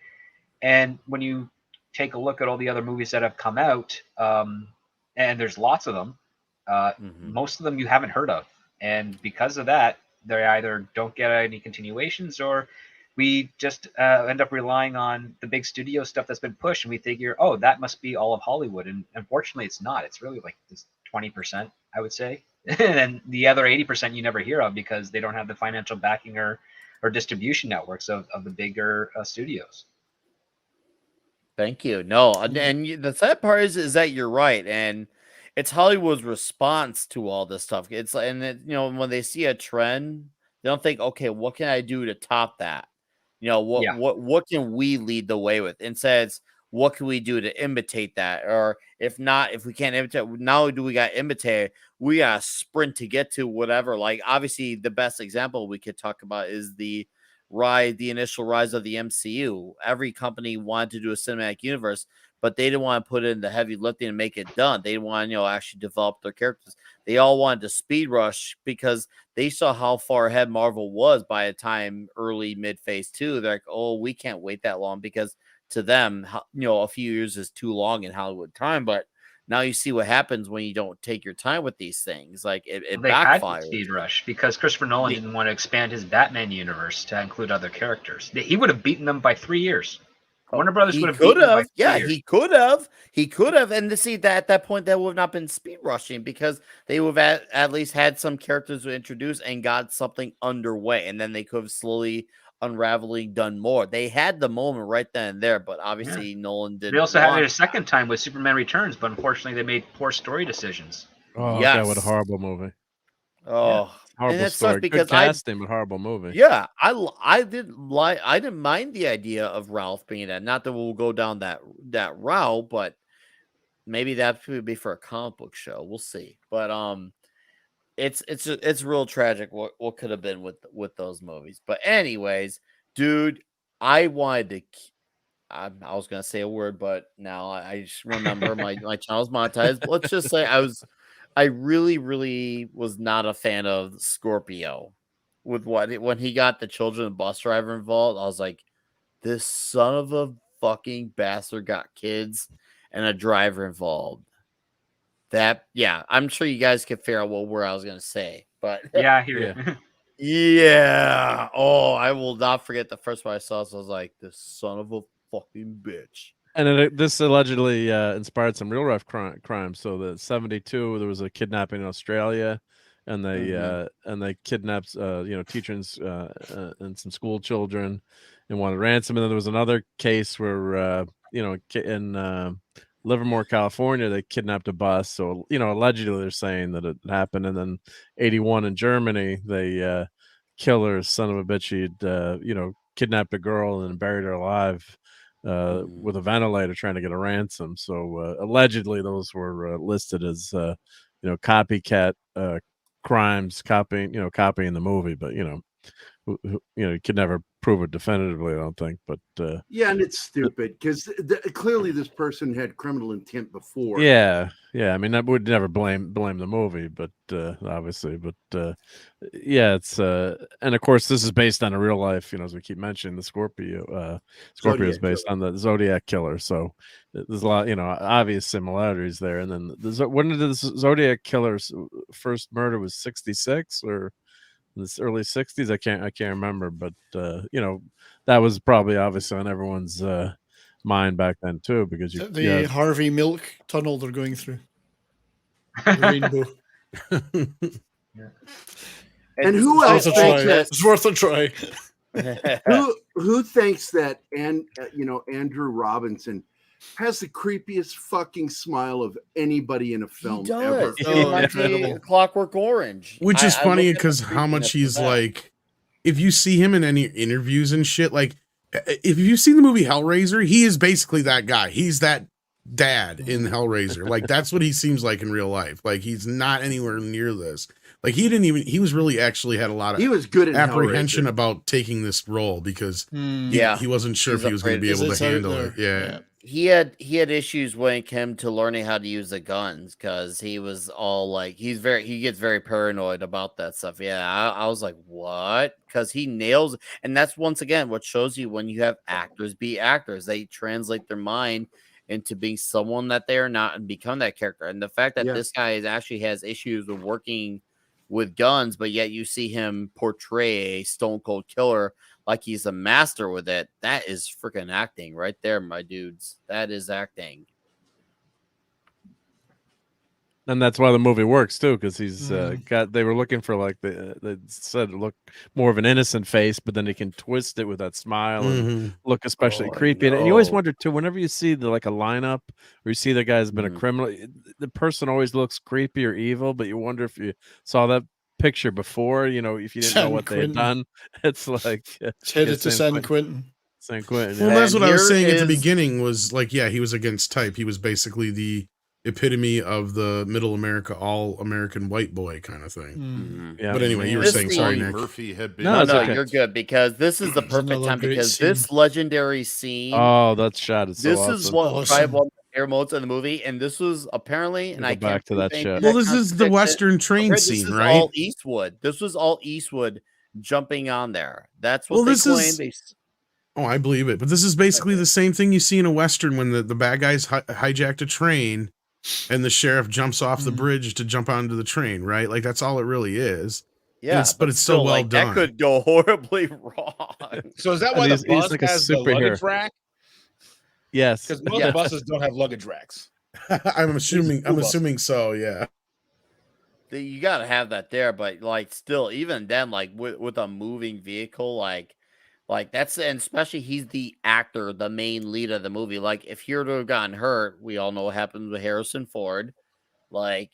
And when you take a look at all the other movies that have come out, and there's lots of them, most of them you haven't heard of, and because of that, they either don't get any continuations or we just end up relying on the big studio stuff that's been pushed, and we figure, oh, that must be all of Hollywood. And unfortunately, it's not. It's really like this 20%, I would say. And the other 80% you never hear of because they don't have the financial backing or distribution networks of the bigger studios. Thank you. No, and the sad part is that you're right, and it's Hollywood's response to all this stuff. It's when they see a trend, they don't think, okay, what can I do to top that? What can we lead the way with? Instead, it's what can we do to imitate that? Or if not, if we can't imitate, not only do we got to imitate, we got to sprint to get to whatever. Like obviously, the best example we could talk about is the initial rise of the MCU. Every company wanted to do a cinematic universe, but they didn't want to put in the heavy lifting and make it done. They didn't want to, actually develop their characters. They all wanted to speed rush because they saw how far ahead Marvel was by the time early mid phase 2. They're like, oh, we can't wait that long because to them, a few years is too long in Hollywood time. But now you see what happens when you don't take your time with these things. Like it They backfires. had to speed rush because Christopher Nolan didn't want to expand his Batman universe to include other characters. He would have beaten them by 3 years. Warner Brothers would have beaten them by 3 years. He could have. And to see that at that point, that would have not been speed rushing because they would have at least had some characters to introduce and got something underway. And then they could have slowly unraveling done more. They had the moment right then and there, but obviously Nolan didn't. They also had it want a second time with Superman Returns, but unfortunately they made poor story decisions. Oh God, what a Yes. horrible movie. Oh, and Horrible that story. sucks Good because casting, but horrible movie. I didn't mind the idea of Ralph being that. Not that we'll go down that route, but maybe that would be for a comic book show. We'll see. But it's real tragic what could have been with those movies. But anyways, dude, I wanted to. I was gonna say a word, but now I just remember my channel's monetized. Let's just say I really, really was not a fan of Scorpio. With when he got the children and bus driver involved, I was like, this son of a fucking bastard got kids and a driver involved. I'm sure you guys can figure out what word I was gonna say, but Yeah, I hear you. yeah. Oh, I will not forget the first one I saw. So I was like, this son of a fucking bitch. And this allegedly inspired some real rough crimes. So the 72, there was a kidnapping in Australia, and they kidnapped teachers and some school children, and wanted ransom. And then there was another case where in Livermore, California, they kidnapped a bus. So allegedly they're saying that it happened. And then 81 in Germany, they killer son of a bitch. He'd kidnapped a girl and buried her alive with a ventilator, trying to get a ransom. So allegedly those were listed as copycat crimes, copying the movie. But you could never prove it definitively, I don't think. But yeah, and it's stupid because clearly this person had criminal intent before. Yeah. I mean, I would never blame the movie, but obviously, but yeah, it's and of course this is based on a real life. As we keep mentioning, the Scorpio is based on the Zodiac Killer. So there's a lot, obvious similarities there. And then when did the Zodiac Killer's first murder was 66 or in the early 60s? I can't remember, but that was probably obviously on everyone's mind back then too, because the Harvey Milk tunnel they're going through the rainbow. And who else thinks that it's worth a try? who thinks that Andrew Robinson has the creepiest fucking smile of anybody in a film ever? Incredible. Clockwork Orange, which is funny because how much he's like, if you see him in any interviews and shit, like if you've seen the movie Hellraiser, he is basically that guy. He's that dad in Hellraiser. Like that's what he seems like in real life. Like he's not anywhere near this. Like he was really actually had a lot of he was good at apprehension Hellraiser. About taking this role because he wasn't sure if he was going to be able to handle it. Yeah. He had issues when it came to learning how to use the guns because he was all like he gets very paranoid about that stuff. Yeah, I was like, what? Because he nails, and that's once again what shows you when you have actors be actors. They translate their mind into being someone that they are not and become that character. And the fact that this guy actually has issues with working with guns, but yet you see him portray a stone cold killer like he's a master with it. That is freaking acting right there, my dudes. That is acting. And that's why the movie works too, because he's they were looking for like they said look more of an innocent face, but then he can twist it with that smile and look especially creepy. And you always wonder too, whenever you see a lineup or you see the guy's been a criminal, the person always looks creepy or evil, but you wonder if you saw that picture before, if you didn't know what they had done. It's like it's headed to San Quentin. San Quentin. Well, that's what I was saying at the beginning was like, he was against type. He was basically the epitome of the middle America, all American white boy kind of thing. Yeah. But anyway, you were saying, sorry, Nick. Murphy had been. No, you're good because this is the perfect time because this legendary scene. Oh, that shot is so this awesome. Is what probably one of the air modes in the movie, and this was apparently, and I go back to that shot. Well, this is the Western train scene, right? All Eastwood. This was all Eastwood jumping on there. That's what they claimed. Oh, I believe it. But this is basically the same thing you see in a Western when the bad guys hijacked a train and the sheriff jumps off the bridge to jump onto the train, right? Like that's all it really is. Yeah, but it's so well done. That could go horribly wrong. So is that why the bus has the luggage rack? Yes, because most of the buses don't have luggage racks. I'm assuming so. Yeah. You got to have that there, but like still, even then, like with a moving vehicle, like Like and especially he's the actor, the main lead of the movie. Like if he were to have gotten hurt, we all know what happened with Harrison Ford. Like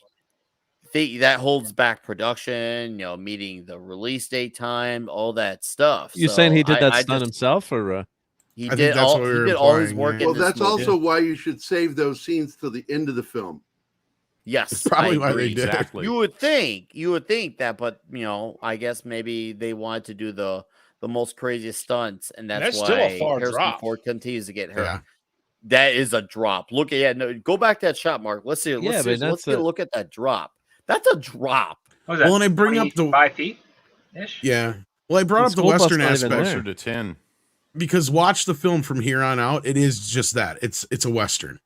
that holds back production, meeting the release date time, all that stuff. You saying he did that I stunt just, himself, or he I did think that's all what we he were did all his implying, work right? in Well, this that's movie. also why you should save those scenes till the end of the film. Yes, It's probably I why agree. they did. Exactly. You would think that, but I guess maybe they wanted to do the most craziest stunts, and And that's that's still a why far Harrison drop. Ford continues to get hurt. Yeah. That is a drop. Look at no, go back to that shot, Mark. Let's see. Yeah, but Let's get a look at that drop. That's a drop. What was that? Well, and I bring up the 25 feet ish. yeah. Well, I brought The up the school bus Western not even aspect there. Closer to 10. because watch the film from here on out. It is just that. It's a Western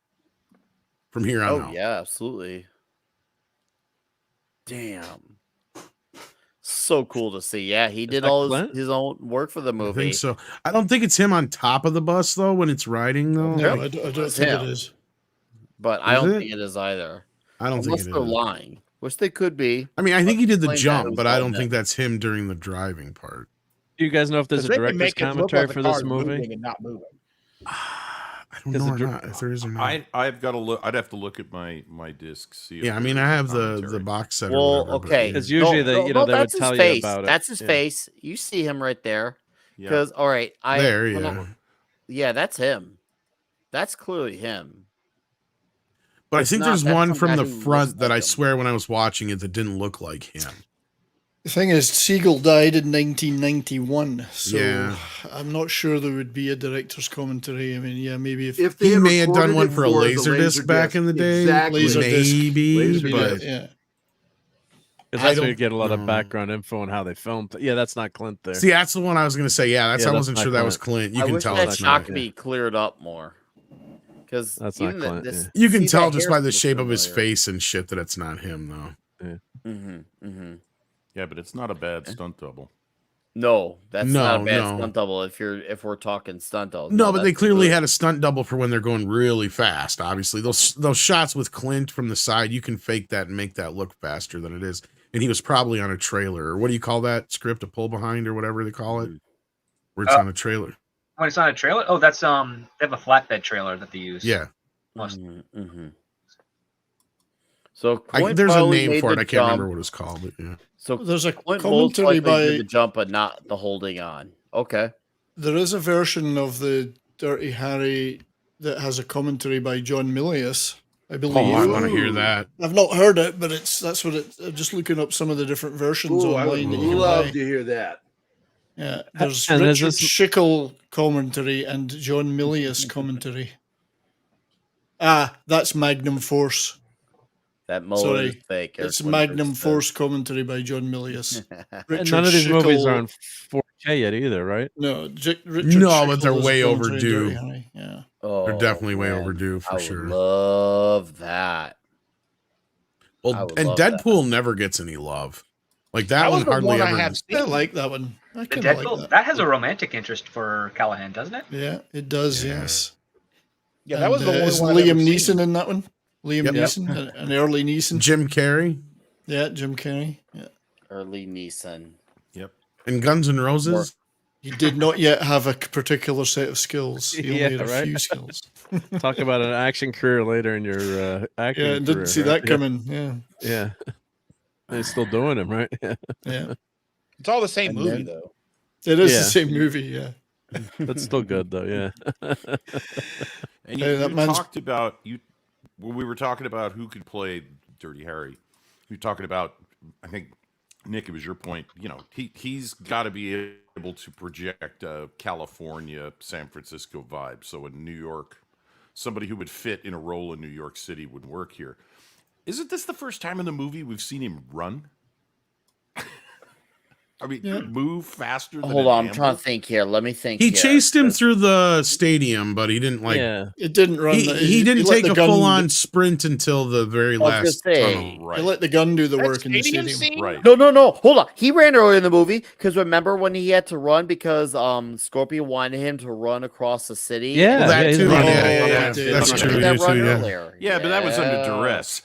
from here on Oh out. yeah, absolutely. Damn. So cool to see. Yeah, he did that all Clint? his own work for the I movie. think so. I don't think it's him on top of the bus though when it's riding though. No, Really? I don't It's think him. it is. But I Is don't it? think it is either. I don't Unless think it they're is. lying, which they could be. I mean, I think he did the Explain that jump, who's but I all don't that. think that's him during the driving part. Do you guys know if there's a Because they can director's make it look commentary like the for this car's movie? moving and not moving. I don't Because know the or not, if there is or not. I've got to look. I'd have to look at my discs. See if Yeah, I mean, there's I a have the commentary. box set. or Well, whatever, but okay. yeah. Because usually they would that's tell his you face. about it. That's his Yeah. face. You see him right there. Yeah. Because all right, There, when yeah. yeah, that's him. That's clearly him. But I It's think not- there's that's one some from guy the who looks front that like I him. swear when I was watching it that didn't look like him. The thing is, Siegel died in 1991, so Yeah. I'm not sure there would be a director's commentary. I mean, yeah, maybe if If they He had may have done recorded one it for a the Laserdisc back in the day. Exactly. Laserdisc. Maybe, Laserdisc. but yeah. Because I that's where you don't get a lot of know. background info on how they filmed. Yeah, that's not Clint there. see, that's the one I was going to say. Yeah, that's Yeah, I that's wasn't not sure that was Clint. Clint. You I can wish tell that it's shot not. could be cleared up more. Because That's not Clint, yeah. You can tell just by the shape of his face and shit that it's not him, though. Yeah, but it's not a bad stunt double. No, that's not a No, bad no. stunt double. If we're talking stunt doubles, No, but they that's clearly good. had a stunt double for when they're going really fast. Obviously, those shots with Clint from the side, you can fake that and make that look faster than it is. And he was probably on a trailer, or what do you call that script? A pull behind, or whatever they call it, where it's on a trailer. When it's on a trailer? Oh, that's they have a flatbed trailer that they use. Yeah, Must- So Clint there's a probably name made for it. the I can't remember jump. what it's called, but yeah. So There's a Clint most commentary likely did by the jump, but not the holding on. Okay. there is a version of the Dirty Harry that has a commentary by John Milius, I believe. Oh, I want to hear that. I've not heard it, but that's what it. I'm just looking up some of the different versions Ooh, I would online that you can love buy. to hear that. Yeah, there's And is Richard this- Schickel commentary and John Milius commentary. That's Magnum Force. That mold Sorry, is fake. It's Eric Magnum Winters Force commentary by John Milius. And Richard none of these movies are Schickel- on 4K yet either, right? No, Richard No, Schickel but they're is way commentary in Dirty overdue. Harry, yeah. Oh, They're definitely way man. overdue for I would sure. love that. I Well, would and love that. Deadpool never gets any love. Like that That was one the hardly one I ever. have I seen. like that one. I The kind of Deadpool, like that has a romantic interest for Callahan, doesn't it? Yeah, it does. Yeah. Yes. Yeah, that was And, the only is one I've ever Liam seen. Neeson in that one? Liam Yep. Neeson, an early Neeson. Jim Carrey Yeah, Jim Carrey. Yeah. Early Neeson. and Guns N' Roses. He did not yet have a particular set of skills. He only Yeah, had a right. few skills. Talk about an action career later in your acting Yeah, career. didn't see right? that coming. Yeah, Yeah. They're still doing them, right? Yeah. yeah. It's all the same And movie, then- though. It is Yeah. the same movie. Yeah. That's still good, though. Yeah. And Hey, that you man's- talked about when we were talking about who could play Dirty Harry. You were talking about, I think, Nick, it was your point. You know, he's got to be able to project a California, San Francisco vibe. So in New York, somebody who would fit in a role in New York City would work here. Isn't this the first time in the movie we've seen him run? I mean, Yeah. move faster than Hold an on, I'm trying animal? to think here. Let me think. He here. chased him through the stadium, but he didn't like. yeah. It didn't run. He didn't let take the a gun- full on sprint until the very I was gonna last say, tunnel. He Right. let the gun do the That work in the stadium stadium. scene? Right. No. Hold on. He ran earlier in the movie because remember when he had to run because Scorpion wanted him to run across the city. Yeah. Well, that he's too. running. Yeah, Oh, that's He true. did Yeah, that run too, yeah. earlier. Yeah, but that was under Yeah. duress.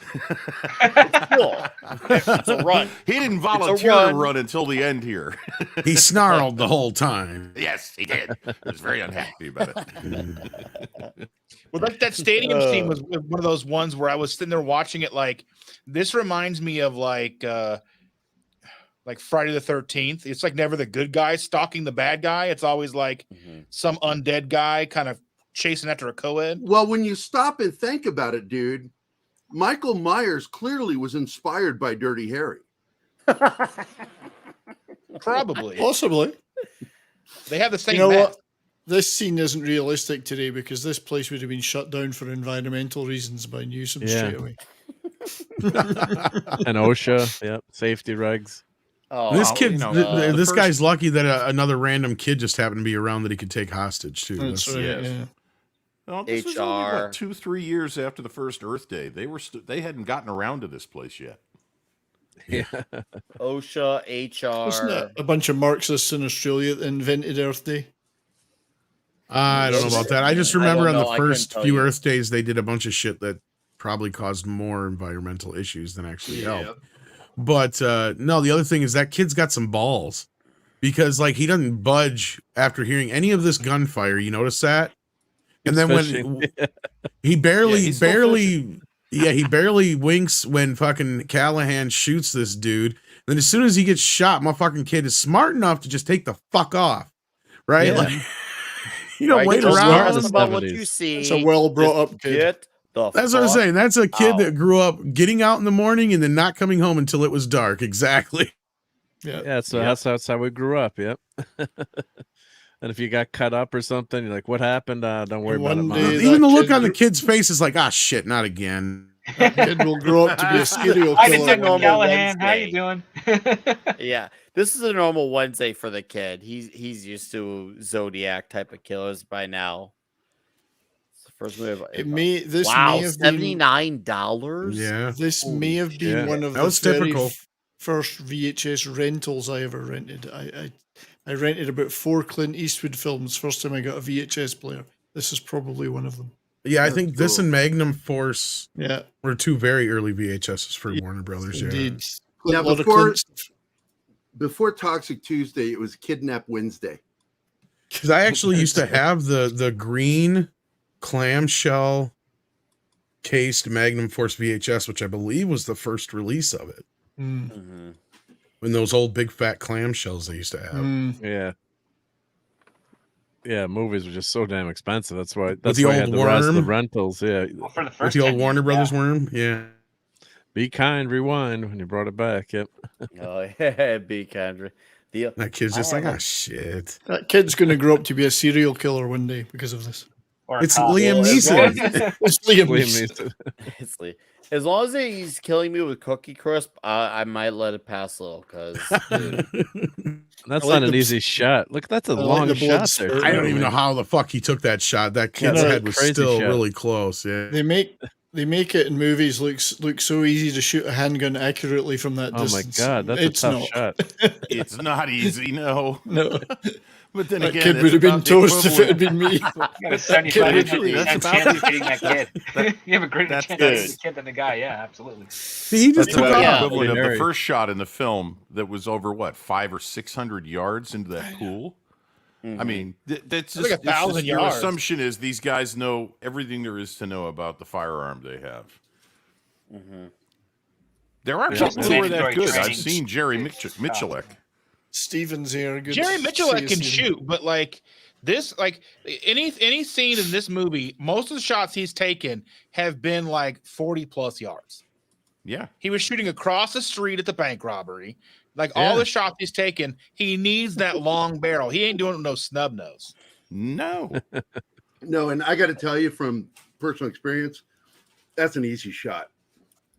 Cool. It's a run. He didn't volunteer to run. run until the end here. He snarled the whole time. Yes, he did. I was very unhappy about it. Well, that stadium scene was one of those ones where I was sitting there watching it. Like, this reminds me of like Friday the 13th. It's like never the good guy stalking the bad guy. It's always like some undead guy kind of chasing after a co-ed. Well, when you stop and think about it, dude, Michael Myers clearly was inspired by Dirty Harry. Probably. Possibly. They have the same You know map. what? This scene isn't realistic today because this place would have been shut down for environmental reasons by Newsom Yeah. straight away. And OSHA, yep, safety regs. Oh, This Well, kid, you know, this the guy's lucky that another random kid just happened to be around that he could take hostage too. That's right. yes. Yeah. Well, this was only, HR. what, 2-3 years after the first Earth Day. They hadn't gotten around to this place yet. Yeah. OSHA, Wasn't HR. it a bunch of Marxists in Australia that invented Earth Day? I don't know about that. I just I remember don't on know. the I couldn't first tell few you. Earth Days, they did a bunch of shit that probably caused more environmental issues than actually helped. But no, the other thing is that kid's got some balls because like he doesn't budge after hearing any of this gunfire. You notice that? And then Fishing. when he barely, he's still barely, he barely winks when fucking Callahan shoots this dude. Then as soon as he gets shot, my fucking kid is smart enough to just take the fuck off, right? Yeah. Like you don't Right, wait don't around. stress about what 70s. you see. It's a well brought Just up kid. Get the That's what I'm fuck saying. That's a kid out. that grew up getting out in the morning and then not coming home until it was dark. Exactly. Yeah. Yeah, so that's how we grew up. Yep. And if you got cut up or something, you're like, "What happened? Don't worry about it, One Mom." day- Even the that look kid on the gr- kid's face is like, ah, shit, not again. That kid will grow up to be a serial Hi, killer. Detective normal Callahan. How Wednesday. you doing? Yeah, this is a normal Wednesday for the kid. He's used to Zodiac type of killers by now. It's the first movie. This Wow, may have been $79. Yeah. this Holy may have been shit. one of That the was very typical. first VHS rentals I ever rented. I rented about 4 Clint Eastwood films first time I got a VHS player. This is probably one of them. Yeah, I That's think this cool. and Magnum Force Yeah, were two very early VHSs for Warner Brothers. Yeah. indeed. Now, A lot of before- Clint stuff. Before Toxic Tuesday, it was Kidnap Wednesday. Because I actually used to have the green clamshell cased Magnum Force VHS, which I believe was the first release of it. Mm. Mhm. In those old big fat clamshells they used to have. Mm. Yeah. Yeah, movies were just so damn expensive. That's why. With That's the why I old had the rest of the worm. rentals. Yeah. Well, for the With first the old 10 Warner years, Brothers yeah. worm. Yeah. Be kind, rewind when you brought it back. Yep. Oh yeah, be kind. The That kid's just I like, have ah, shit. That kid's going to grow up to be a serial killer one day because of this. Or a It's cop. Liam Well, as long Neeson. It's Liam Liam Neeson. Neeson. It's like, as long as he's killing me with Cookie Crisp, I might let it pass a little because That's I like not an the- easy shot. Look, that's a I like long the blood shot there. spurt. I too, don't even know man. how the fuck he took that shot. That kid's no, head was crazy still shot. really close. Yeah. They make it in movies look so easy to shoot a handgun accurately from that Oh my distance. god, that's It's a tough not. shot. It's not easy, no. No, But then that again, kid it's would have been about the toast if it had equivalent- been me. You have a 75% Literally, that's about- chance of hitting that kid. You have a greater That's- chance of hitting that's- the kid than the guy. Yeah, absolutely. He just It's took about off. the Yeah. equivalent of the Harry. first shot in the film that was over what 500 or 600 yards into that pool. I mean, that's That's like just, 1,000 your yards. assumption is these guys know everything there is to know about the firearm they have. There are Yeah. people who are that Mandatory good. I've training. seen Jerry Michalek. Stevens here. Good Jerry to Mitchell see can you. shoot, but like this, like any scene in this movie, most of the shots he's taken have been like 40+ yards. Yeah, He was shooting across the street at the bank robbery. Like Yeah. all the shots he's taken, he needs that long barrel. He ain't doing no snub nose. no, No, and I got to tell you from personal experience, that's an easy shot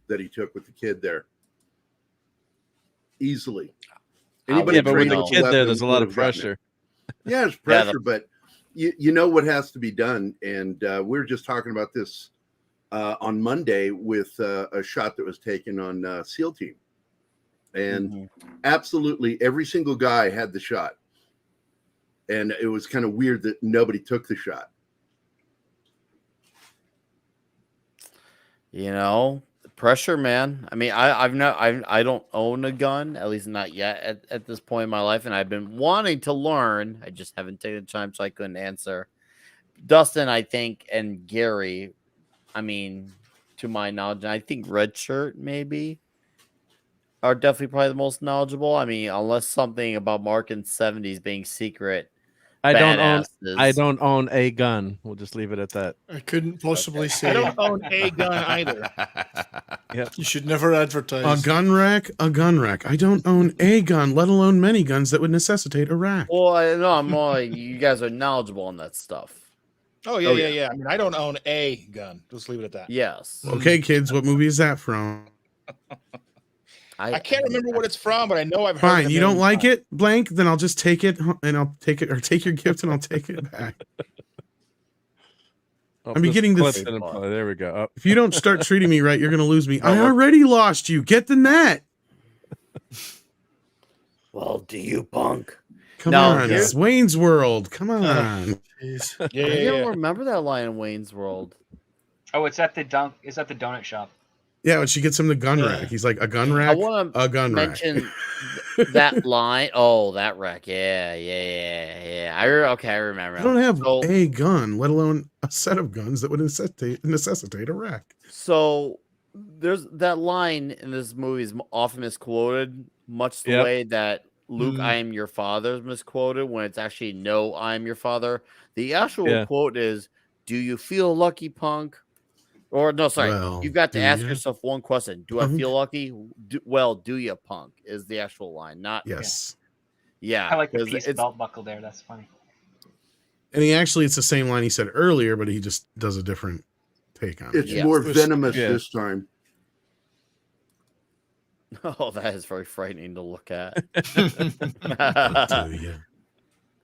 that he took with the kid there. Easily. Anybody Yeah, but with trained the with kid there, weapons there's a lot would of have gotten it. pressure. Yeah, there's pressure, but you know what has to be done. And we were just talking about this on Monday with a shot that was taken on SEAL Team. And absolutely every single guy had the shot. And it was kind of weird that nobody took the shot. You know, Pressure, man. I mean, I don't own a gun, at least not yet at this point in my life, and I've been wanting to learn. I just haven't taken the time, so I couldn't answer. Dustin, I think, and Gary, I mean, to my knowledge, and I think Red Shirt maybe are definitely probably the most knowledgeable. I mean, unless something about Mark in 70s being secret. I don't badasses. own a gun. We'll just leave it at that. I couldn't possibly I say. don't own a gun either. You should never advertise. A gun rack. I don't own a gun, let alone many guns that would necessitate a rack. Well, I know I'm more like you guys are knowledgeable on that stuff. Oh yeah. I mean, I don't own a gun. Just leave it at that. Yes. Okay, kids, what movie is that from? I can't remember what it's from, but I know I've heard Fine, it a you don't million like times. it, blank, then I'll just take it and I'll take it, or take your gift and I'll take it back. Oh, I'm this beginning to clip th- didn't play. There we go. Oh. If you don't start treating me right, you're going to lose me. I already lost you. Get the net. Well, do you, punk? Come Now, on, here's- it's Wayne's World. Come on. Jeez. I don't remember that line in Wayne's World. Oh, it's at the donut shop. Yeah, when she gets him the gun rack, he's like, a gun I rack, want a to gun rack. mention that line. Oh, that rack. Yeah. I remember. I don't have So- a gun, let alone a set of guns that would necessitate a rack. So there's that line in this movie is often misquoted, much the Yep. way that Luke, I am your father is misquoted when it's actually no, I am your father. The actual quote is, do you feel lucky, punk? Or no, sorry, Well, you've got to do ask ya? yourself one question. Do I Punk? feel lucky? Do you, punk? Is the actual line, not Yes. Yeah. I like the 'cause piece it's- belt buckle there. That's funny. And it's the same line he said earlier, but he just does a different take on it. It's more venomous Yeah. this time. Oh, that is very frightening to look at. I'll do ya.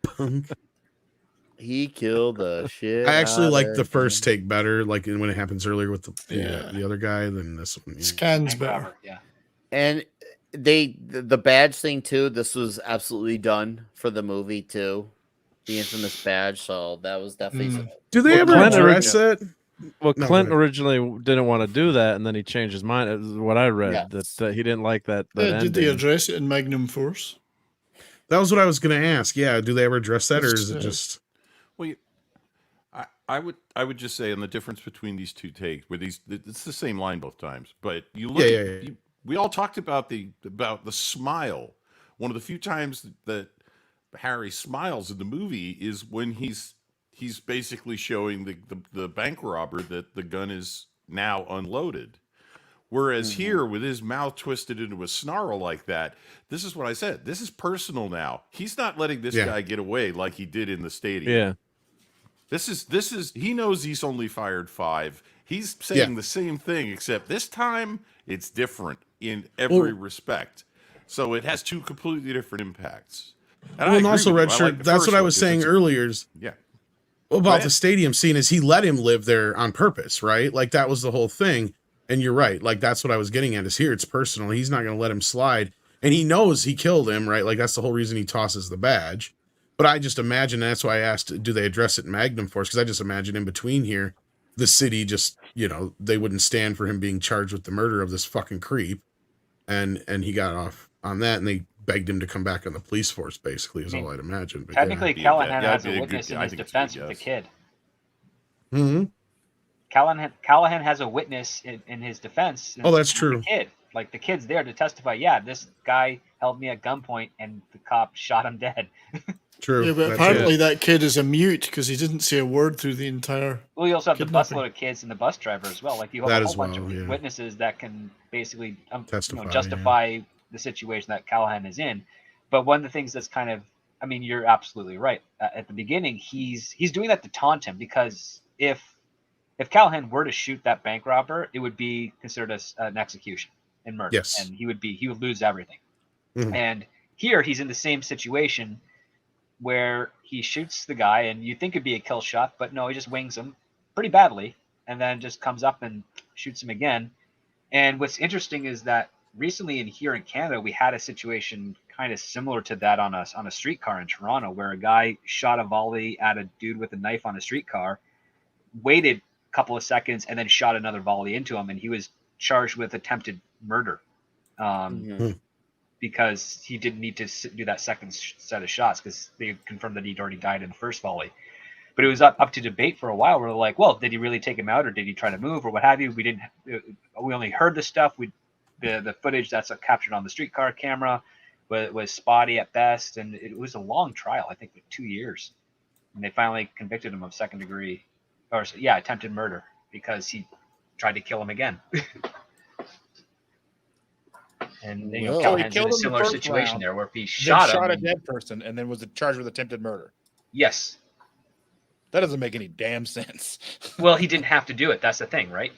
Punk. He killed the shit. I actually out like of the him. first take better, like when it happens earlier with the Yeah. other guy than this one. Yeah. Scans Bank better. robber, yeah. And the badge thing too, this was absolutely done for the movie too. The infamous badge, so that was definitely Do they Well, ever Clint address it? Well, No, Clint go ahead. originally didn't want to do that, and then he changed his mind. Is what I read Yes. that he didn't like that. Did they ending. address it in Magnum Force? That was what I was going to ask. Yeah, do they ever address that, or is it just? Well, I would just say on the difference between these two takes, where it's the same line both times, but you look. Yeah. We all talked about the smile. One of the few times that Harry smiles in the movie is when he's basically showing the bank robber that the gun is now unloaded. Whereas here, with his mouth twisted into a snarl like that, this is what I said. This is personal now. He's not letting this guy get away like he did in the stadium. Yeah. This is he knows he's only fired 5. He's saying the same thing, except this time it's different in every respect. So it has two completely different impacts. And also, Red Shirt, that's what I was saying earlier. About the stadium scene is he let him live there on purpose, right? Like that was the whole thing. And you're right. Like that's what I was getting at is here. It's personal. He's not going to let him slide. And he knows he killed him, right? Like that's the whole reason he tosses the badge. But I just imagine that's why I asked, do they address it in Magnum Force? Because I just imagine in between here, the city just, they wouldn't stand for him being charged with the murder of this fucking creep. And he got off on that, and they begged him to come back on the police force, basically, is all I'd imagine. But Technically, Callahan has a witness in his defense with the kid. Mm-hmm. Callahan has a witness in his defense. Oh, that's with true. The kid. Like, the kid's there to testify, yeah, this guy held me at gunpoint, and the cop shot him dead. True. Yeah, but apparently that kid is a mute because he didn't say a word through the entire. Well, you also have the kidnapping. busload of kids and the bus driver as well. Like, you have That a as whole bunch well, of yeah. witnesses that can basically Testify, justify the situation that Callahan is in. But one of the things that's kind of, I mean, you're absolutely right. At the beginning, he's doing that to taunt him, because if Callahan were to shoot that bank robber, it would be considered an execution and murder. Yes. And he would lose everything. Mhm. And here he's in the same situation where he shoots the guy, and you think it'd be a kill shot, but no, he just wings him pretty badly, and then just comes up and shoots him again. And what's interesting is that recently here in Canada, we had a situation kind of similar to that on a streetcar in Toronto, where a guy shot a volley at a dude with a knife on a streetcar, waited a couple of seconds, and then shot another volley into him, and he was charged with attempted murder. Mhm. Because he didn't need to do that second set of shots because they confirmed that he'd already died in the first volley. But it was up to debate for a while. We're like, well, did he really take him out, or did he try to move, or what have you? We didn't. We only heard the stuff. The footage that's captured on the streetcar camera was spotty at best, and it was a long trial. I think like 2 years, and they finally convicted him of second degree, or attempted murder because he tried to kill him again. And Well, Callahan's in killed a him the similar first situation round, there, where if he Then shot him, a dead person and then was charged with attempted murder. yes. That doesn't make any damn sense. Well, he didn't have to do it. That's the thing, right?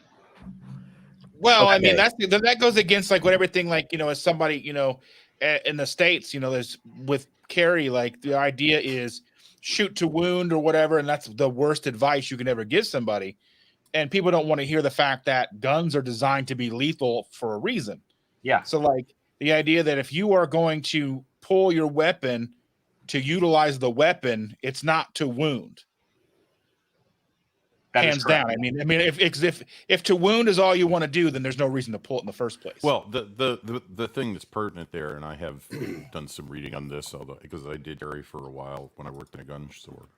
Well, I Okay. mean, that goes against like what everything like, as somebody, in the States, there's with Kerry, like the idea is shoot to wound or whatever. And that's the worst advice you can ever give somebody. And people don't want to hear the fact that guns are designed to be lethal for a reason. Yeah. So like the idea that if you are going to pull your weapon to utilize the weapon, it's not to wound. That is Hands correct. down. I mean, if to wound is all you want to do, then there's no reason to pull it in the first place. Well, the thing that's pertinent there, and I have done some reading on this, although because I did carry for a while when I worked in a gun store.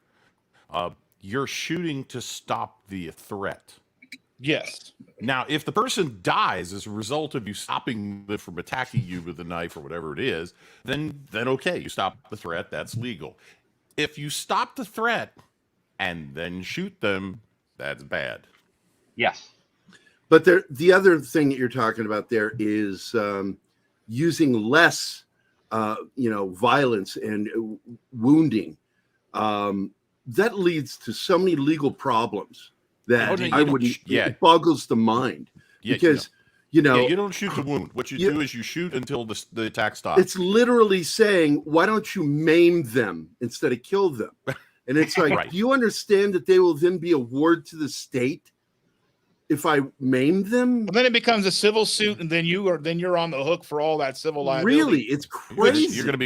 You're shooting to stop the threat. Yes. Now, if the person dies as a result of you stopping them from attacking you with a knife or whatever it is, then okay, you stop the threat. That's legal. If you stop the threat and then shoot them, that's bad. Yes. But the other thing that you're talking about there is using less, violence and wounding. That leads to so many legal problems that it boggles the mind. Because, you don't shoot to wound. What you do is you shoot until the attack stops. It's literally saying, why don't you maim them instead of kill them? And it's like, Right. Do you understand that they will then be a ward to the state if I maim them? Well, then it becomes a civil suit, and then you're on the hook for all that civil liability. Really, it's crazy. You're gonna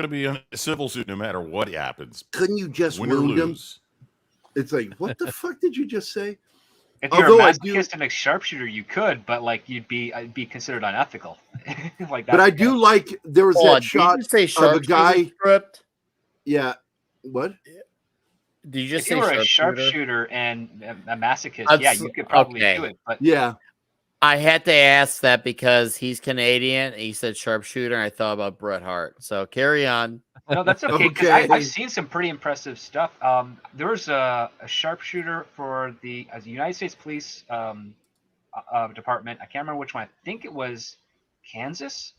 be in a civil suit no matter what happens. Couldn't you just Win or wound them? lose. It's like, what the fuck did you just say? If you're Although a I do- masochist and a sharpshooter, you could, but like you'd be considered unethical. Like that. But I do like there was Hold on, that shot did you say of a guy. script? Yeah, what? Did you just If say you were a sharpshooter? sharpshooter and a masochist, That's- you could probably okay. do it. But Yeah, I had to ask that because he's Canadian. And he said sharpshooter, and I thought about Bret Hart. So carry on. no, that's okay. 'Cause Okay. I've seen some pretty impressive stuff. There was a sharpshooter for the United States Police Department. I can't remember which one. I think it was Kansas.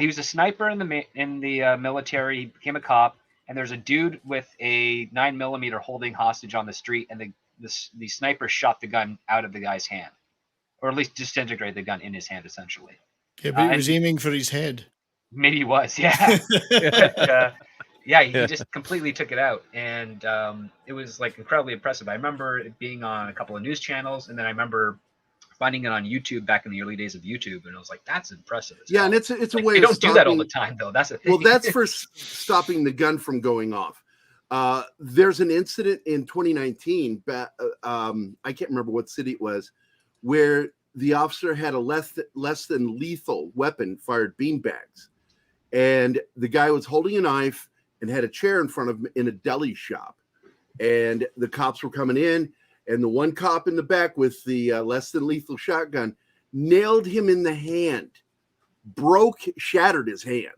He was a sniper in the military. He became a cop, and there's a dude with a 9mm holding hostage on the street, and the sniper shot the gun out of the guy's hand, or at least disintegrated the gun in his hand, essentially. Yeah, but he and- was aiming for his head. Maybe he was, yeah. But, he just completely took it out, and it was like incredibly impressive. I remember it being on a couple of news channels, and then I remember finding it on YouTube back in the early days of YouTube, and I was like, "That's impressive." as yeah, hell. and it's a Like, way. they of don't do that all the stopping- time, though. That's a thing. Well, that's for stopping the gun from going off. There's an incident in 2019. I can't remember what city it was, where the officer had a less than lethal weapon, fired beanbags, and the guy was holding a knife and had a chair in front of him in a deli shop, and the cops were coming in, and the one cop in the back with the less than lethal shotgun nailed him in the hand, shattered his hand.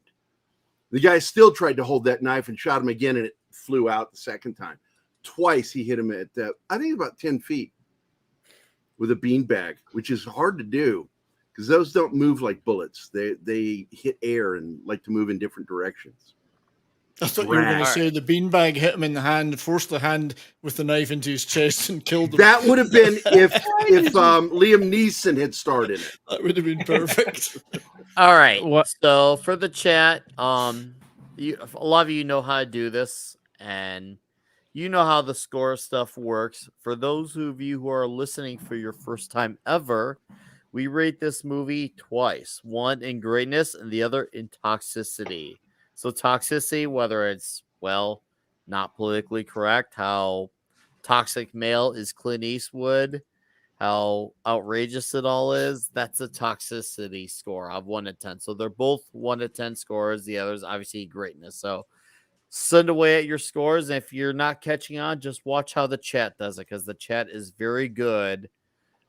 The guy still tried to hold that knife and shot him again, and it flew out the second time. Twice he hit him at, I think about 10 feet with a beanbag, which is hard to do because those don't move like bullets. They hit air and like to move in different directions. I thought you were going to Right. say the beanbag hit him in the hand, forced the hand with the knife into his chest, and killed him. That would have been if Liam Neeson had starred in it. That would have been perfect. All right. What- So for the chat, a lot of you know how to do this, and you know how the score stuff works. For those of you who are listening for your first time ever, we rate this movie twice: one in greatness and the other in toxicity. So toxicity, whether it's not politically correct, how toxic male is Clint Eastwood, how outrageous it all is, that's a toxicity score of 1 to 10. So they're both 1 to 10 scores. The other's obviously greatness. So send away at your scores. And if you're not catching on, just watch how the chat does it, because the chat is very good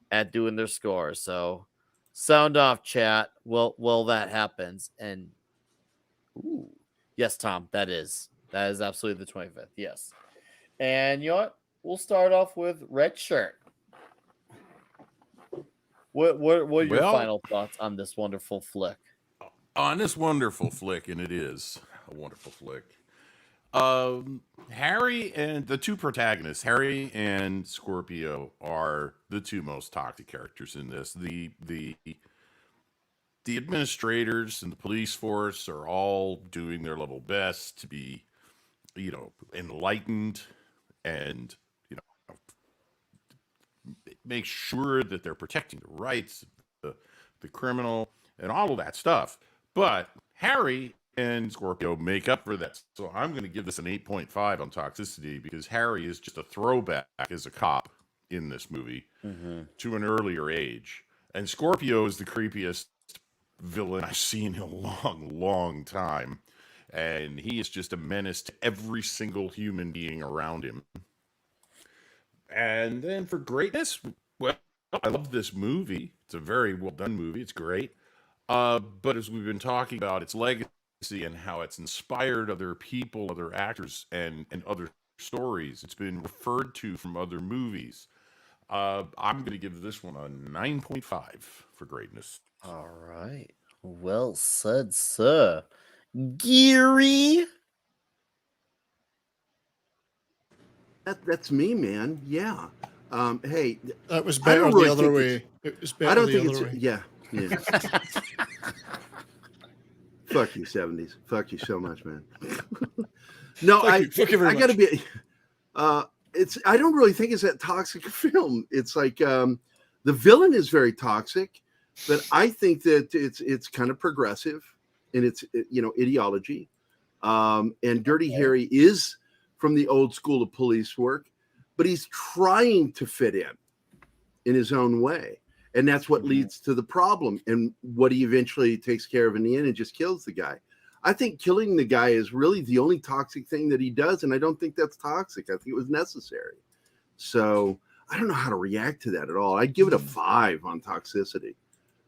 at doing their scores. So sound off, chat. Well, that happens. And ooh, yes, Tom, that is absolutely the 25th. Yes. And you know what? We'll start off with Red Shirt. What are your final thoughts on this wonderful flick? On this wonderful flick, and it is a wonderful flick. Harry and the two protagonists, Harry and Scorpio, are the two most toxic characters in this. The administrators and the police force are all doing their level best to be, enlightened and, make sure that they're protecting the rights of the criminal and all of that stuff. But Harry and Scorpio make up for that. So I'm going to give this an 8.5 on toxicity, because Harry is just a throwback as a cop in this movie to an earlier age. And Scorpio is the creepiest villain I've seen in a long, long time. And he is just a menace to every single human being around him. And then for greatness, well, I love this movie. It's a very well done movie. It's great. But as we've been talking about, its legacy and how it's inspired other people, other actors, and other stories. It's been referred to from other movies. I'm going to give this one a 9.5 for greatness. All right. Well said, sir. Geary. That's me, man. Yeah. Hey, that was better the other way. It was better. I don't the think other it's. way. Yeah. Fuck you, 70s. Fuck you so much, man. No, Fuck you very I gotta much. be. I don't really think it's that toxic a film. It's like the villain is very toxic, but I think that it's kind of progressive in its ideology. And Dirty Harry is from the old school of police work, but he's trying to fit in his own way. And that's what leads to the problem, and what he eventually takes care of in the end and just kills the guy. I think killing the guy is really the only toxic thing that he does, and I don't think that's toxic. I think it was necessary. So I don't know how to react to that at all. I'd give it a 5 on toxicity.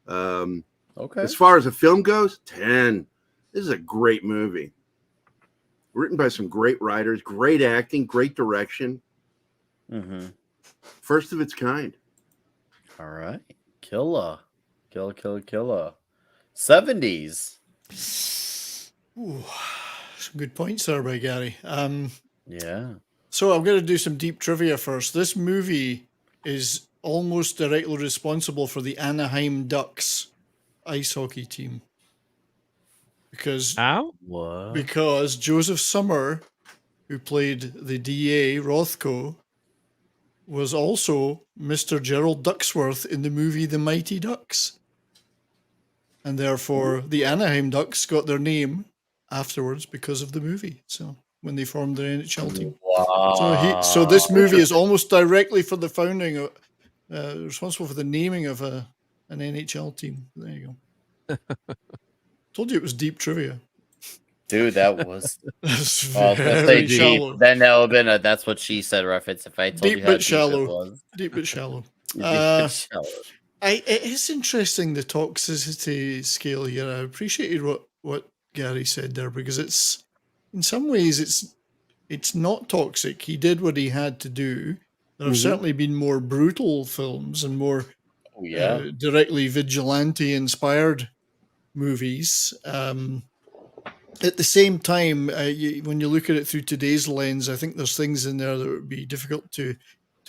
Okay. As far as a film goes, 10. This is a great movie. Written by some great writers, great acting, great direction. First of its kind. All right. Killer. 70s. Ooh, some good points there by Gary. Yeah. So I'm going to do some deep trivia first. This movie is almost directly responsible for the Anaheim Ducks ice hockey team. Because What? Because Joseph Summer, who played the DA Rothko, was also Mr. Gerald Ducksworth in the movie The Mighty Ducks. And therefore, the Anaheim Ducks got their name afterwards because of the movie. So when they formed their NHL team. Wow. So this movie is almost directly for the founding of, responsible for the naming of an NHL team. There you go. Told you it was deep trivia. Dude, that was. Very shallow. Deep. Then that would have been that's what she said reference. If I told Deep you how but deep shallow. it was. Deep but shallow. Deep but shallow. It is interesting, the toxicity scale here. I appreciated what Gary said there, because it's in some ways it's not toxic. He did what he had to do. There have certainly been more brutal films and more directly vigilante inspired movies. At the same time, when you look at it through today's lens, I think there's things in there that would be difficult to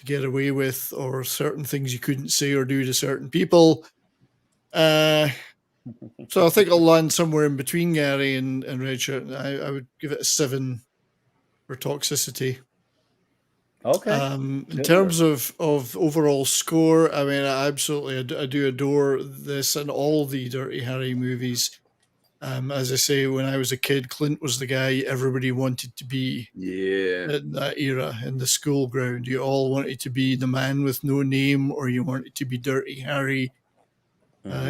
get away with, or certain things you couldn't say or do to certain people. So I think I'll land somewhere in between Gary and Red Shirt. I would give it a 7 for toxicity. Okay. In terms of overall score, I mean, I do adore this and all the Dirty Harry movies. As I say, when I was a kid, Clint was the guy everybody wanted to be Yeah. in that era in the school ground. You all wanted to be the man with no name, or you wanted to be Dirty Harry.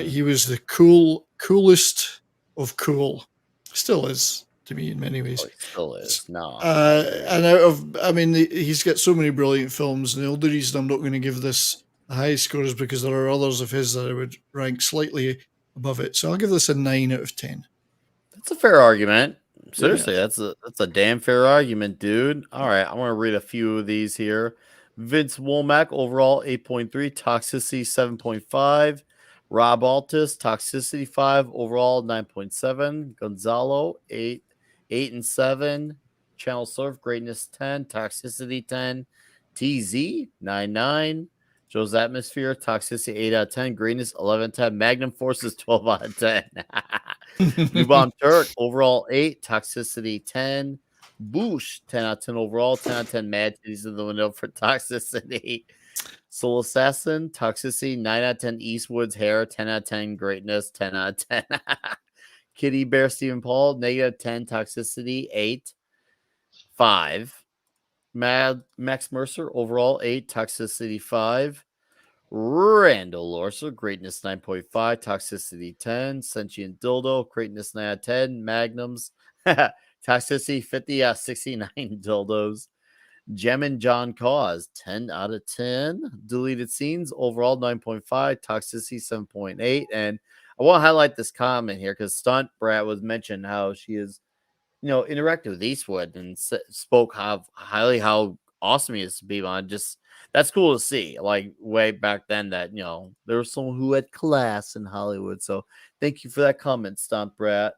He was the coolest of cool. Still is to me in many ways. Oh, he still is. No. And he's got so many brilliant films. And the only reason I'm not going to give this a high score is because there are others of his that I would rank slightly above it. So I'll give this a 9 out of 10. That's a fair argument. Seriously, that's a damn fair argument, dude. All right, I want to read a few of these here. Vince Womack, overall 8.3, toxicity 7.5. Rob Altus, toxicity 5, overall 9.7. Gonzalo 8 and 7. Channel Surf, greatness 10, toxicity 10. TZ 9. Joe's Atmosphere, toxicity 8 out of 10. Greatness 11 10. Magnum Forces 12 out of 10. New Bomb Turk, overall 8. Toxicity 10. Boosh 10 out of 10 overall. 10 out of 10. Mad Titties in the window for toxicity. Soul Assassin, toxicity 9 out of 10. Eastwood's Hair 10 out of 10. Greatness 10 out of 10. Kitty Bear Stephen Paul, negative 10. Toxicity 8. 5. Mad Max Mercer, overall 8. Toxicity 5. Randall Lorser, greatness 9.5, toxicity 10. Sentient Dildo, greatness 9 out of 10. Magnums, toxicity 50 out of 69 dildos. Gem and John Cause, 10 out of 10. Deleted Scenes, overall 9.5, toxicity 7.8. And I want to highlight this comment here because Stunt Brat was mentioned how she is, interacted with Eastwood and spoke how awesome he is to be on. Just that's cool to see. Like way back then, that there was someone who had class in Hollywood. So thank you for that comment, Stunt Brat.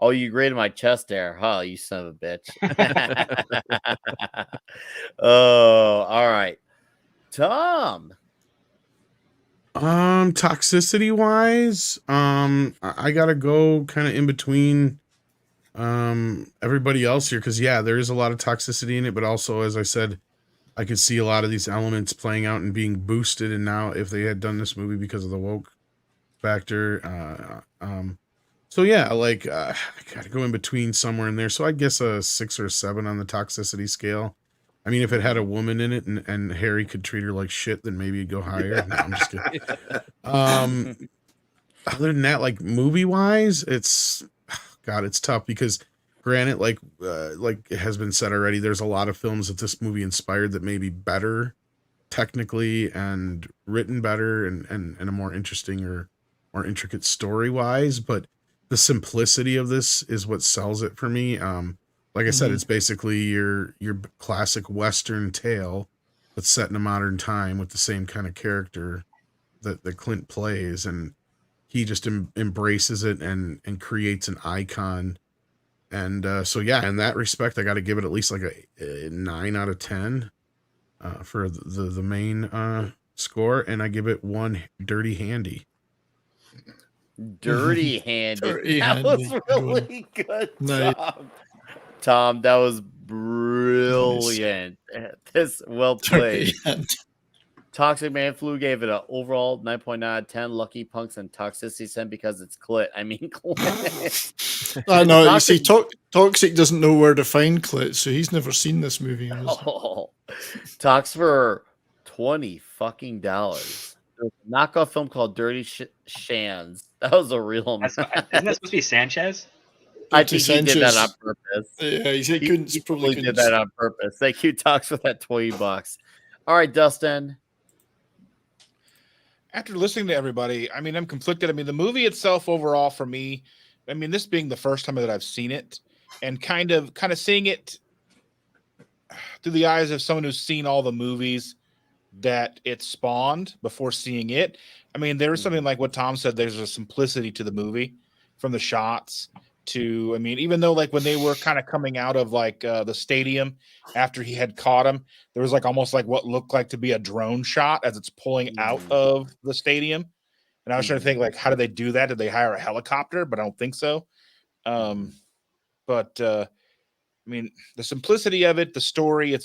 Oh, you graded my chest there, huh? You son of a bitch. Oh, all right, Tom. Toxicity wise, I gotta go kind of in between everybody else here, because there is a lot of toxicity in it, but also, as I said, I could see a lot of these elements playing out and being boosted. And now, if they had done this movie because of the woke factor, I gotta go in between somewhere in there. So I guess a 6 or a 7 on the toxicity scale. I mean, if it had a woman in it and Harry could treat her like shit, then maybe it'd go higher. No, I'm just kidding. Other than that, like movie wise, it's tough because, granted, like it has been said already, there's a lot of films that this movie inspired that may be better technically and written better and a more interesting or more intricate story wise, but the simplicity of this is what sells it for me. Like I said, it's basically your classic Western tale, but set in a modern time with the same kind of character that Clint plays, and he just embraces it and creates an icon. And in that respect, I got to give it at least like a 9 out of 10 for the main score, and I give it 1 dirty handy. Dirty Handy. Dirty That Handy. was really good, Nice. Tom. That was brilliant. This well played. Dirty Handy. Toxic Man Flu gave it an overall 9.9 out of 10. Lucky Punks and Toxicity 10 because it's Clit. I mean, Clit. I know. You see, Toxic doesn't know where to find Clit, so he's never seen this movie. Tox for $20 fucking dollars. There's a knockoff film called Dirty Shands. That was a real. Isn't that supposed to be Sanchez? I think he did that on purpose. Yeah, he probably did that on purpose. Thank you, Tox, for that $20. All right, Dustin. After listening to everybody, I mean, I'm conflicted. I mean, the movie itself overall for me, I mean, this being the first time that I've seen it and kind of seeing it through the eyes of someone who's seen all the movies that it spawned before seeing it. I mean, there was something like what Tom said, there's a simplicity to the movie from the shots to, I mean, even though like when they were kind of coming out of like the stadium after he had caught him, there was like almost like what looked like to be a drone shot as it's pulling out of the stadium. And I was trying to think like, how did they do that? Did they hire a helicopter? But I don't think so. I mean, the simplicity of it, the story,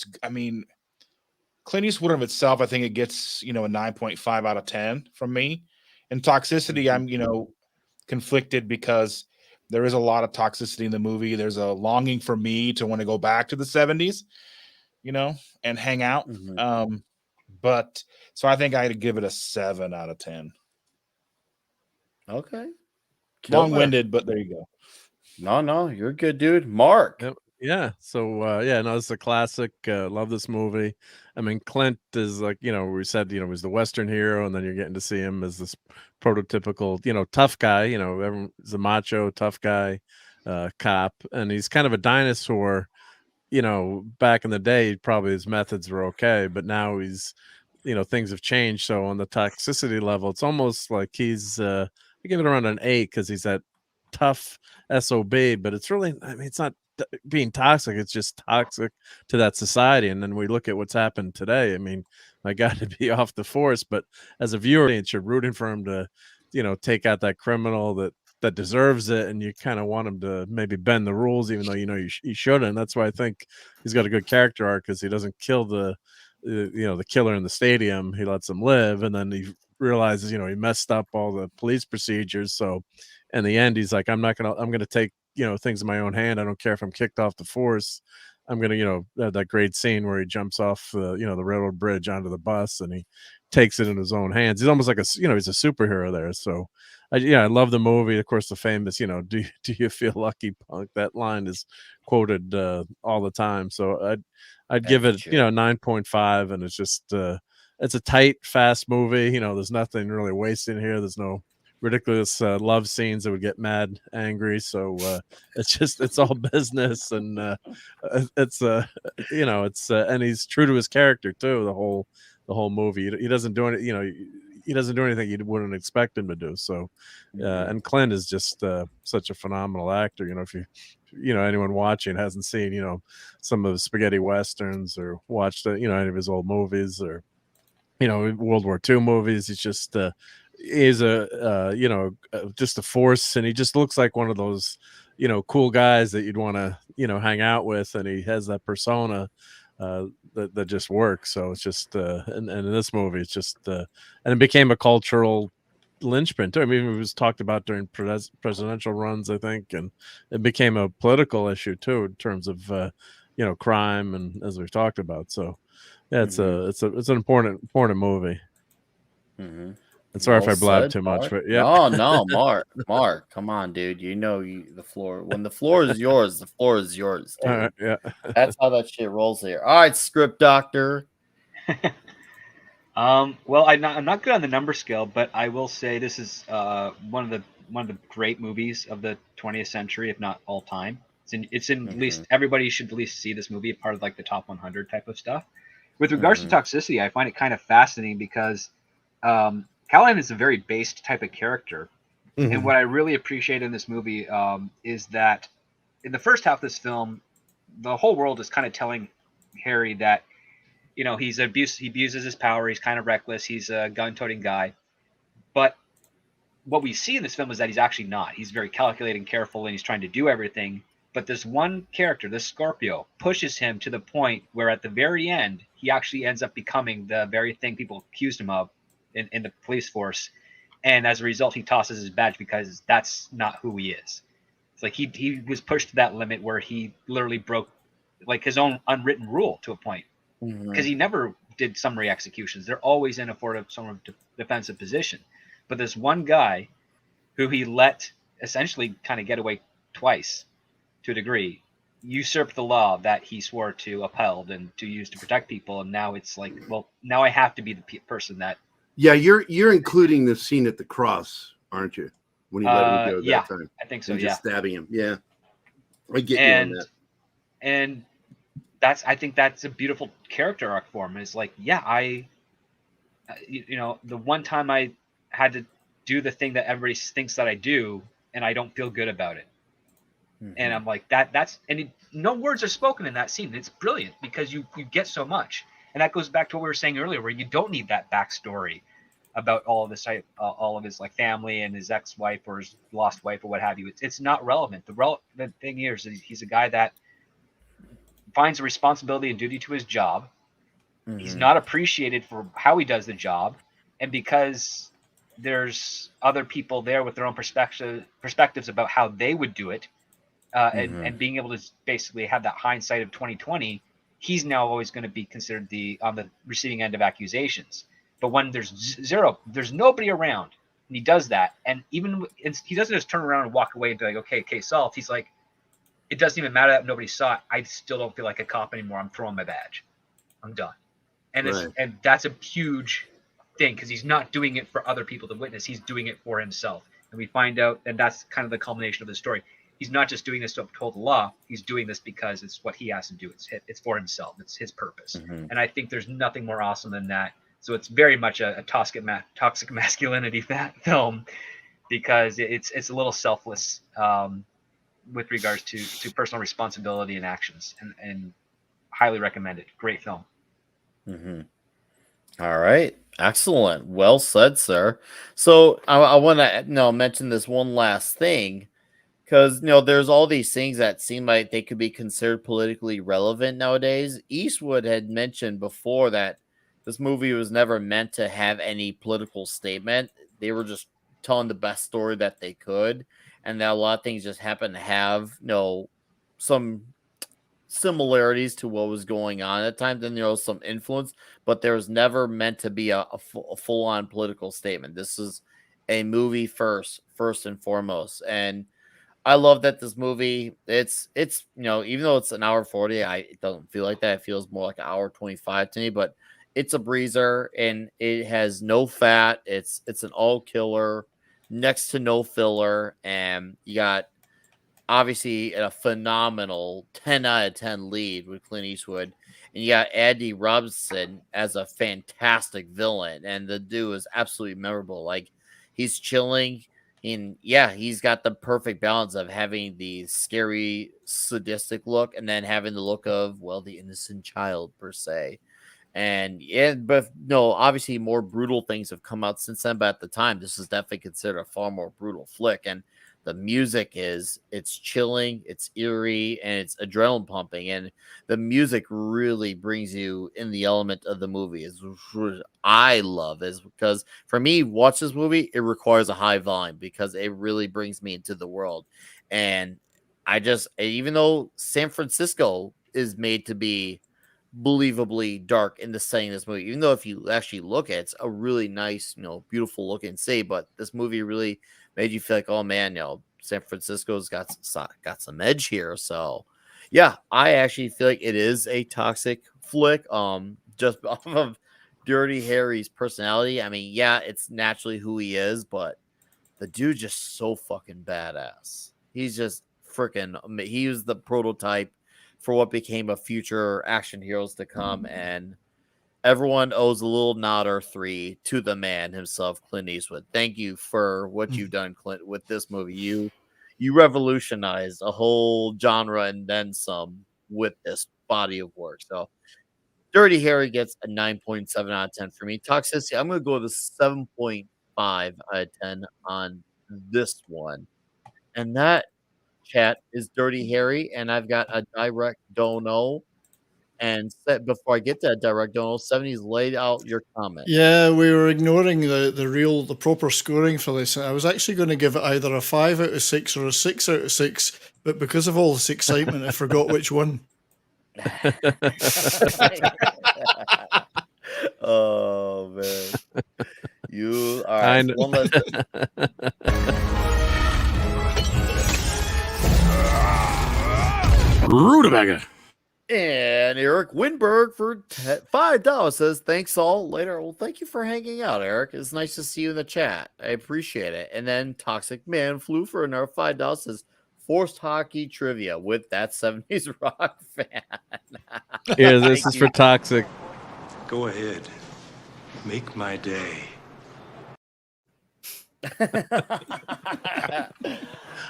Clint Eastwood of itself, I think it gets, a 9.5 out of 10 from me. And Toxicity, I'm, conflicted because There is a lot of toxicity in the movie. There's a longing for me to want to go back to the 70s, and hang out. But so I think I'd give it a 7 out of 10. Okay. Long-winded, but there you go. No, you're good, dude. Mark. Yep. Yeah. So no, it's a classic. Love this movie. I mean, Clint is like, we said, was the Western hero, and then you're getting to see him as this prototypical, tough guy, he's a macho, tough guy, cop, and he's kind of a dinosaur. Back in the day, probably his methods were okay, but now he's, things have changed. So on the toxicity level, it's almost like he's, I give it around an 8 because he's that tough SOB, but it's really, I mean, it's not being toxic, it's just toxic to that society. And then we look at what's happened today. I mean, my God, to be off the force, but as a viewer, you're rooting for him to, take out that criminal that deserves it, and you kind of want him to maybe bend the rules, even though he shouldn't. And that's why I think he's got a good character arc, because he doesn't kill the killer in the stadium. He lets him live, and then he realizes he messed up all the police procedures. So in the end, he's like, I'm gonna take things in my own hand. I don't care if I'm kicked off the force. I'm gonna that great scene where he jumps off the railroad bridge onto the bus, and he takes it in his own hands. He's almost like he's a superhero there. So I love the movie. Of course, the famous do you feel lucky, punk? That line is quoted all the time. So I'd give it 9.5, and it's just it's a tight, fast movie. There's nothing really wasted here. There's no ridiculous love scenes that would get mad angry. So it's all business, and it's and he's true to his character too. The whole movie. He doesn't do it. He doesn't do anything you wouldn't expect him to do. So, and Clint is just such a phenomenal actor. If you anyone watching hasn't seen some of the spaghetti westerns, or watched any of his old movies, or World War II movies, he's just he's just a force, and he just looks like one of those cool guys that you'd want to hang out with, and he has that persona that just works. So it's just and in this movie, it's just and it became a cultural linchpin too. I mean, it was talked about during presidential runs, I think, and it became a political issue too, in terms of crime, and as we've talked about. So yeah, it's an important movie. And sorry if I blabbed too much, but yeah. No, Mark, come on, dude. The floor. When the floor is yours, the floor is yours. Dude. All right, yeah. That's how that shit rolls here. All right, script doctor. Well, I'm not good on the number scale, but I will say this is one of the great movies of the 20th century, if not all time. It's in at least everybody should at least see this movie, part of like the top 100 type of stuff. With regards to toxicity, I find it kind of fascinating because Callahan is a very based type of character. And what I really appreciate in this movie is that in the first half of this film, the whole world is kind of telling Harry that, he abuses his power. He's kind of reckless. He's a gun-toting guy. But what we see in this film is that he's actually not. He's very calculating, careful, and he's trying to do everything. But this one character, this Scorpio, pushes him to the point where at the very end, he actually ends up becoming the very thing people accused him of in the police force. And as a result, he tosses his badge because that's not who he is. It's like he was pushed to that limit where he literally broke like his own unwritten rule to a point. Because he never did summary executions. They're always in a sort of defensive position. But this one guy who he let essentially kind of get away twice to a degree, usurped the law that he swore to uphold and to use to protect people. And now it's like, well, now I have to be the person that. Yeah, you're including the scene at the cross, aren't you? When he let him go that time. I think so. And yeah, just stabbing him. Yeah, I get you on that. And I think that's a beautiful character arc for him. Is like, the one time I had to do the thing that everybody thinks that I do, and I don't feel good about it. And I'm like, no words are spoken in that scene. It's brilliant because you get so much. And that goes back to what we were saying earlier, where you don't need that backstory about all of this, all of his like family and his ex-wife or his lost wife or what have you. It's not relevant. The relevant thing here is that he's a guy that finds a responsibility and duty to his job. He's not appreciated for how he does the job, and because there's other people there with their own perspectives about how they would do it, and being able to basically have that hindsight of 2020. He's now always going to be considered on the receiving end of accusations. But when there's nobody around, and he does that, and he doesn't just turn around and walk away and be like, okay, case solved. He's like, it doesn't even matter that nobody saw it. I still don't feel like a cop anymore. I'm throwing my badge. I'm done. And and that's a huge thing, because he's not doing it for other people to witness. He's doing it for himself. And we find out, and that's kind of the culmination of the story. He's not just doing this to uphold the law. He's doing this because it's what he has to do. It's for himself. It's his purpose. And I think there's nothing more awesome than that. So it's very much a toxic masculinity film, because it's a little selfless with regards to personal responsibility and actions, and highly recommended. Great film. All right. Excellent. Well said, sir. So I want to mention this one last thing, because there's all these things that seem like they could be considered politically relevant nowadays. Eastwood had mentioned before that this movie was never meant to have any political statement. They were just telling the best story that they could, and that a lot of things just happen to have some similarities to what was going on at times, and some influence, but there was never meant to be a full-on political statement. This is a movie first and foremost. And I love that this movie, it's even though it's an hour 40, it doesn't feel like that. It feels more like an hour 25 to me, but it's a breezer, and it has no fat. It's an all killer, next to no filler, and you got obviously a phenomenal 10 out of 10 lead with Clint Eastwood, and you got Andy Robinson as a fantastic villain, and the dude is absolutely memorable. Like, he's chilling, and he's got the perfect balance of having the scary, sadistic look, and then having the look of, well, the innocent child per se. And but obviously more brutal things have come out since then, but at the time, this is definitely considered a far more brutal flick. And the music it's chilling, it's eerie, and it's adrenaline pumping. And the music really brings you in the element of the movie. I love is because for me, watch this movie, it requires a high volume because it really brings me into the world. And even though San Francisco is made to be believably dark in the setting of this movie, even though if you actually look at it, it's a really nice, beautiful looking city, but this movie really made you feel like, oh man, San Francisco's got some edge here. So I actually feel like it is a toxic flick, just off of Dirty Harry's personality. I mean, it's naturally who he is, but the dude just so fucking badass. He's just freaking, he was the prototype for what became a future action heroes to come, and everyone owes a little nod or three to the man himself, Clint Eastwood. Thank you for what you've done, Clint, with this movie. You revolutionized a whole genre and then some with this body of work. So Dirty Harry gets a 9.7 out of 10 for me. Toxicity, I'm going to go with a 7.5 out of 10 on this one. And that, chat, is Dirty Harry, and I've got a direct dono. And before I get to that direct dono, 70s laid out your comment. Yeah, we were ignoring the proper scoring for this. I was actually going to give it either a 5 out of 6 or a 6 out of 6, but because of all this excitement, I forgot which one. Oh man, you all right? One less. Rutabaga. And Eric Winberg for $5 says, thanks all later. Well, thank you for hanging out, Eric. It's nice to see you in the chat. I appreciate it. And then Toxic Man flew for another $5 says, forced hockey trivia with that 70s rock fan. Here, this is for Toxic. Go ahead. Make my day.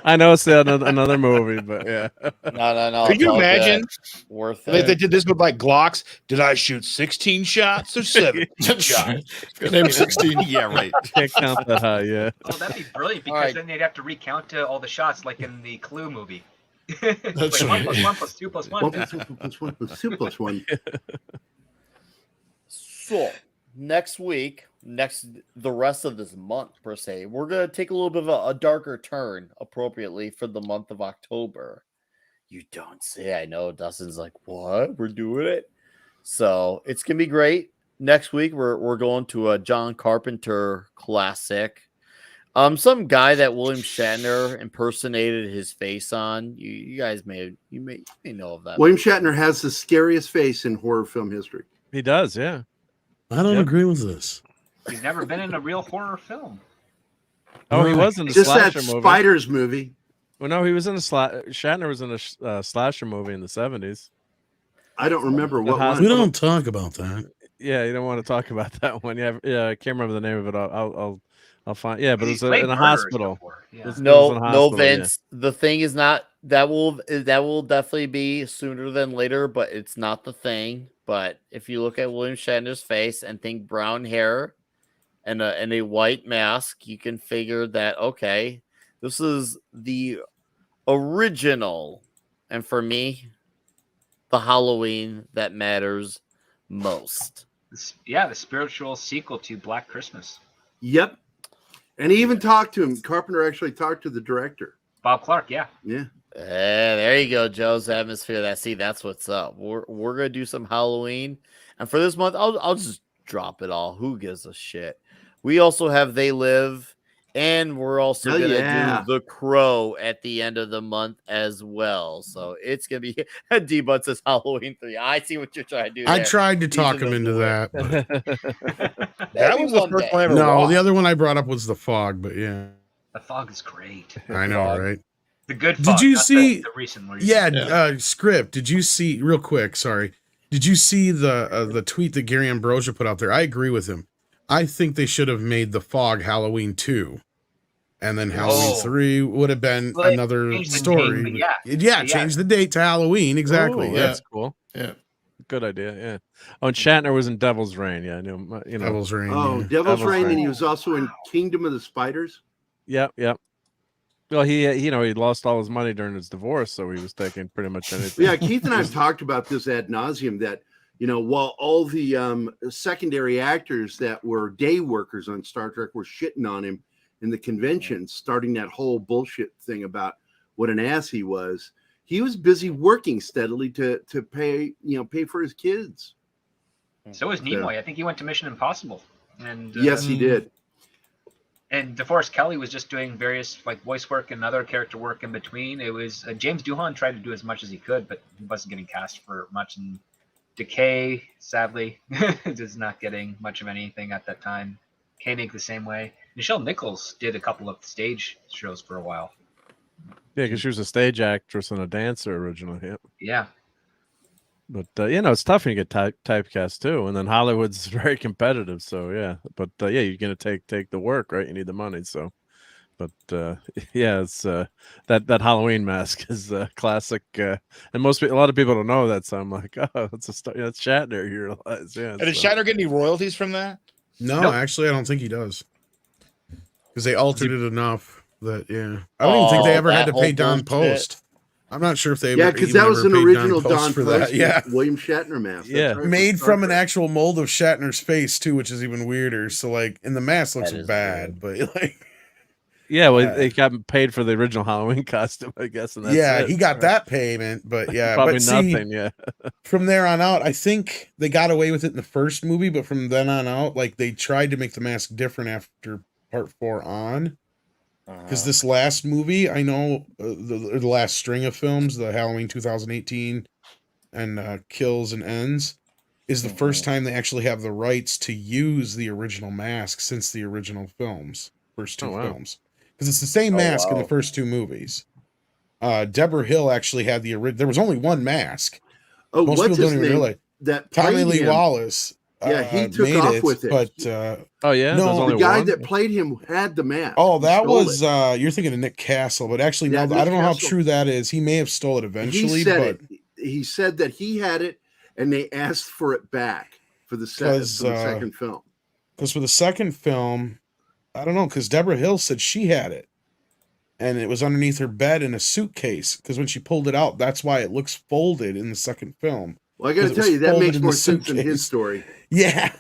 I know it's another movie, but yeah. No. Could you imagine? Worth They it. did this with like Glocks. Did I shoot 16 shots or 17 shots? Name 16. Yeah, right. Can't count that high, yeah. Oh, that'd be brilliant, because right. then they'd have to recount all the shots like in the Clue movie. That's like right. 1 + 1 + 2 + 1. 1 + 1 + 1 + 2 + 1. So next week the rest of this month per se. We're gonna take a little bit of a darker turn appropriately for the month of October. You don't say. I know. Dustin's like, what? We're doing it. So it's gonna be great. Next week we're going to a John Carpenter classic. Some guy that William Shatner impersonated his face on. You guys may know of that. William Shatner has the scariest face in horror film history. He does, yeah. I don't agree with this. He's never been in a real horror film. Oh, he was in the Just that slasher movie. Spiders movie. Well, no, he was in a Shatner was in a slasher movie in the 70s. I don't remember what one. We don't talk about that. Yeah, you don't want to talk about that one. Yeah, I can't remember the name of it. I'll find. Yeah, but it was He's played in a murderers hospital. before, yeah. It was No, in a no, hospital, Vince. The thing is not that will definitely be sooner than later, but it's not the thing. But if you look at William Shatner's face and think brown hair and a white mask, you can figure that okay, this is the original, and for me, the Halloween that matters most. Yeah, the spiritual sequel to Black Christmas. Yep. And he even talked to him. Carpenter actually talked to the director. Bob Clark, yeah. Yeah. There you go, Joe's atmosphere. That's what's up. We're gonna do some Halloween, and for this month, I'll just drop it all. Who gives a shit? We also have They Live, and we're also gonna do The Crow at the end of the month as well. So it's gonna be D-Bud says Halloween 3. I see what you're trying to do. I there. tried to He's talk in him the into door. that. But That was the one first day. one I ever no, watched. the other one I brought up was The Fog, but yeah. The Fog is great. I know, right? The good Did Fog, you not see- the recent one? Yeah, Script. Did you see, real quick, sorry. Did you see the tweet that Gary Ambrosia put out there? I agree with him. I think they should have made The Fog Halloween 2. And then Halloween 3 would have been Well, they another changed the story. date, but Yeah, change the date to Halloween. Exactly. Ooh, yeah. that's cool. Yeah. Good idea. Yeah. Oh, and Shatner was in Devil's Reign. Yeah, I knew. You know. Devil's Reign. Oh, yeah. Devil's Reign, Reign. and he was also in Kingdom of the Spiders. Yep. Well, he lost all his money during his divorce, so he was taking pretty much anything. Yeah, Keith and I have talked about this ad nauseum. That while all the secondary actors that were day workers on Star Trek were shitting on him in the convention, starting that whole bullshit thing about what an ass he was busy working steadily to pay for his kids. So was Nimoy. I think he went to Mission Impossible. And Yes, he did. And DeForest Kelley was just doing various voice work and other character work in between. It was James Doohan tried to do as much as he could, but he wasn't getting cast for much. And Decay, sadly, is not getting much of anything at that time. Koenig the same way. Nichelle Nichols did a couple of stage shows for a while. Yeah, because she was a stage actress and a dancer originally. Yep. Yeah. But it's tough when you get typecast too, and then Hollywood's very competitive. So yeah, but you're gonna take the work, right? You need the money. So, but yeah, it's that Halloween mask is classic, and a lot of people don't know that. So I'm like, oh, that's Shatner. You realize, yeah. Did Shatner get any royalties from that? No, Nope. actually, I don't think he does. Because they altered it enough that, I don't even think they ever had to that pay whole Don bullshit. Post. I'm not sure if they Yeah, ever because even that was ever an paid original Post Don for Post that. Yeah. William Shatner mask. That's Yeah. right, Made Star from an Trek. actual mold of Shatner's face, too, which is even weirder. So, and the mask looks That is bad, but, Yeah, well, they got paid for the original Halloween costume, I guess. And that's it. he got that payment, but yeah. Probably but see, nothing, yeah. from there on out, I think they got away with it in the first movie, but from then on out, they tried to make the mask different after part 4 on. Because this last movie, I know the last string of films, the Halloween 2018 and Kills and Ends, is the first time they actually have the rights to use the original mask since the original films, first two films. Because it's the same mask in the first two movies. Deborah Hill actually had the original. There was only one mask. Oh, Most what's people his don't even name? realize. That Tommy played Lee him. Wallace. Yeah, he took made off with it. But oh yeah, no, there's only The guy one? that played him had the mask. oh, He that stole was it. you're thinking of Nick Castle, but actually Yeah, no, I Nick don't know how Castle. true that is. He may have stole it eventually, He said but it. He said that he had it, and they asked for it back for the second film. because for the second film, I don't know, because Deborah Hill said she had it, and it was underneath her bed in a suitcase. Because when she pulled it out, that's why it looks folded in the second film. Well, I got to 'cause it tell was you, that folded makes in more the sense in his suitcase. story. Yeah.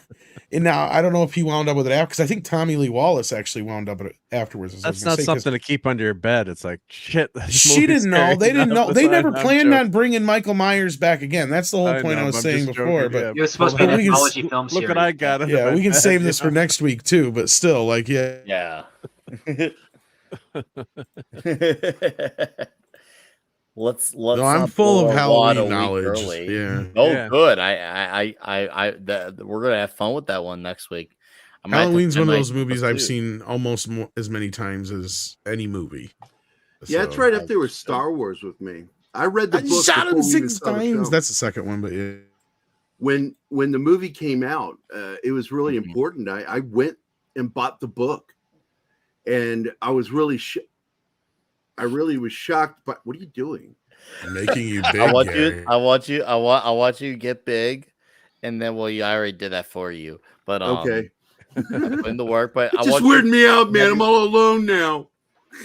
And now I don't know if he wound up with it after, because I think Tommy Lee Wallace actually wound up with it afterwards. as I was That's gonna not say, 'cause something to keep under your bed. It's like shit. this she movie's didn't know. scary They didn't enough. know. They That's never why I'm planned joking. on bringing Michael Myers back again. That's the whole I point I know, was but I'm saying just before. joking, But yeah. It was supposed to be But an we can anthology film Look series. what I got. under yeah, my we can bed, save you this for know? next week too. But still, like, yeah. Yeah. let's No, I'm not full blow of our wad Halloween a week knowledge. early. Yeah. Oh, Yeah. good. We're gonna have fun with that one next week. I might have to Halloween's find one of my those movies I've suit. seen almost as many times as any movie. Yeah, it's So- right up there with Star Wars with me. I read the I book shot him before we even 6 saw the times. film. That's the second one, but yeah. When the movie came out, it was really Mhm. important. I went and bought the book, and I was really I really was shocked. But what are you doing? Making you big. I want Gary. you. I want you to get big, and then I already did that for you. But Okay, I put in the work. But it I just want weirded me out, man. have I'm you- all alone now.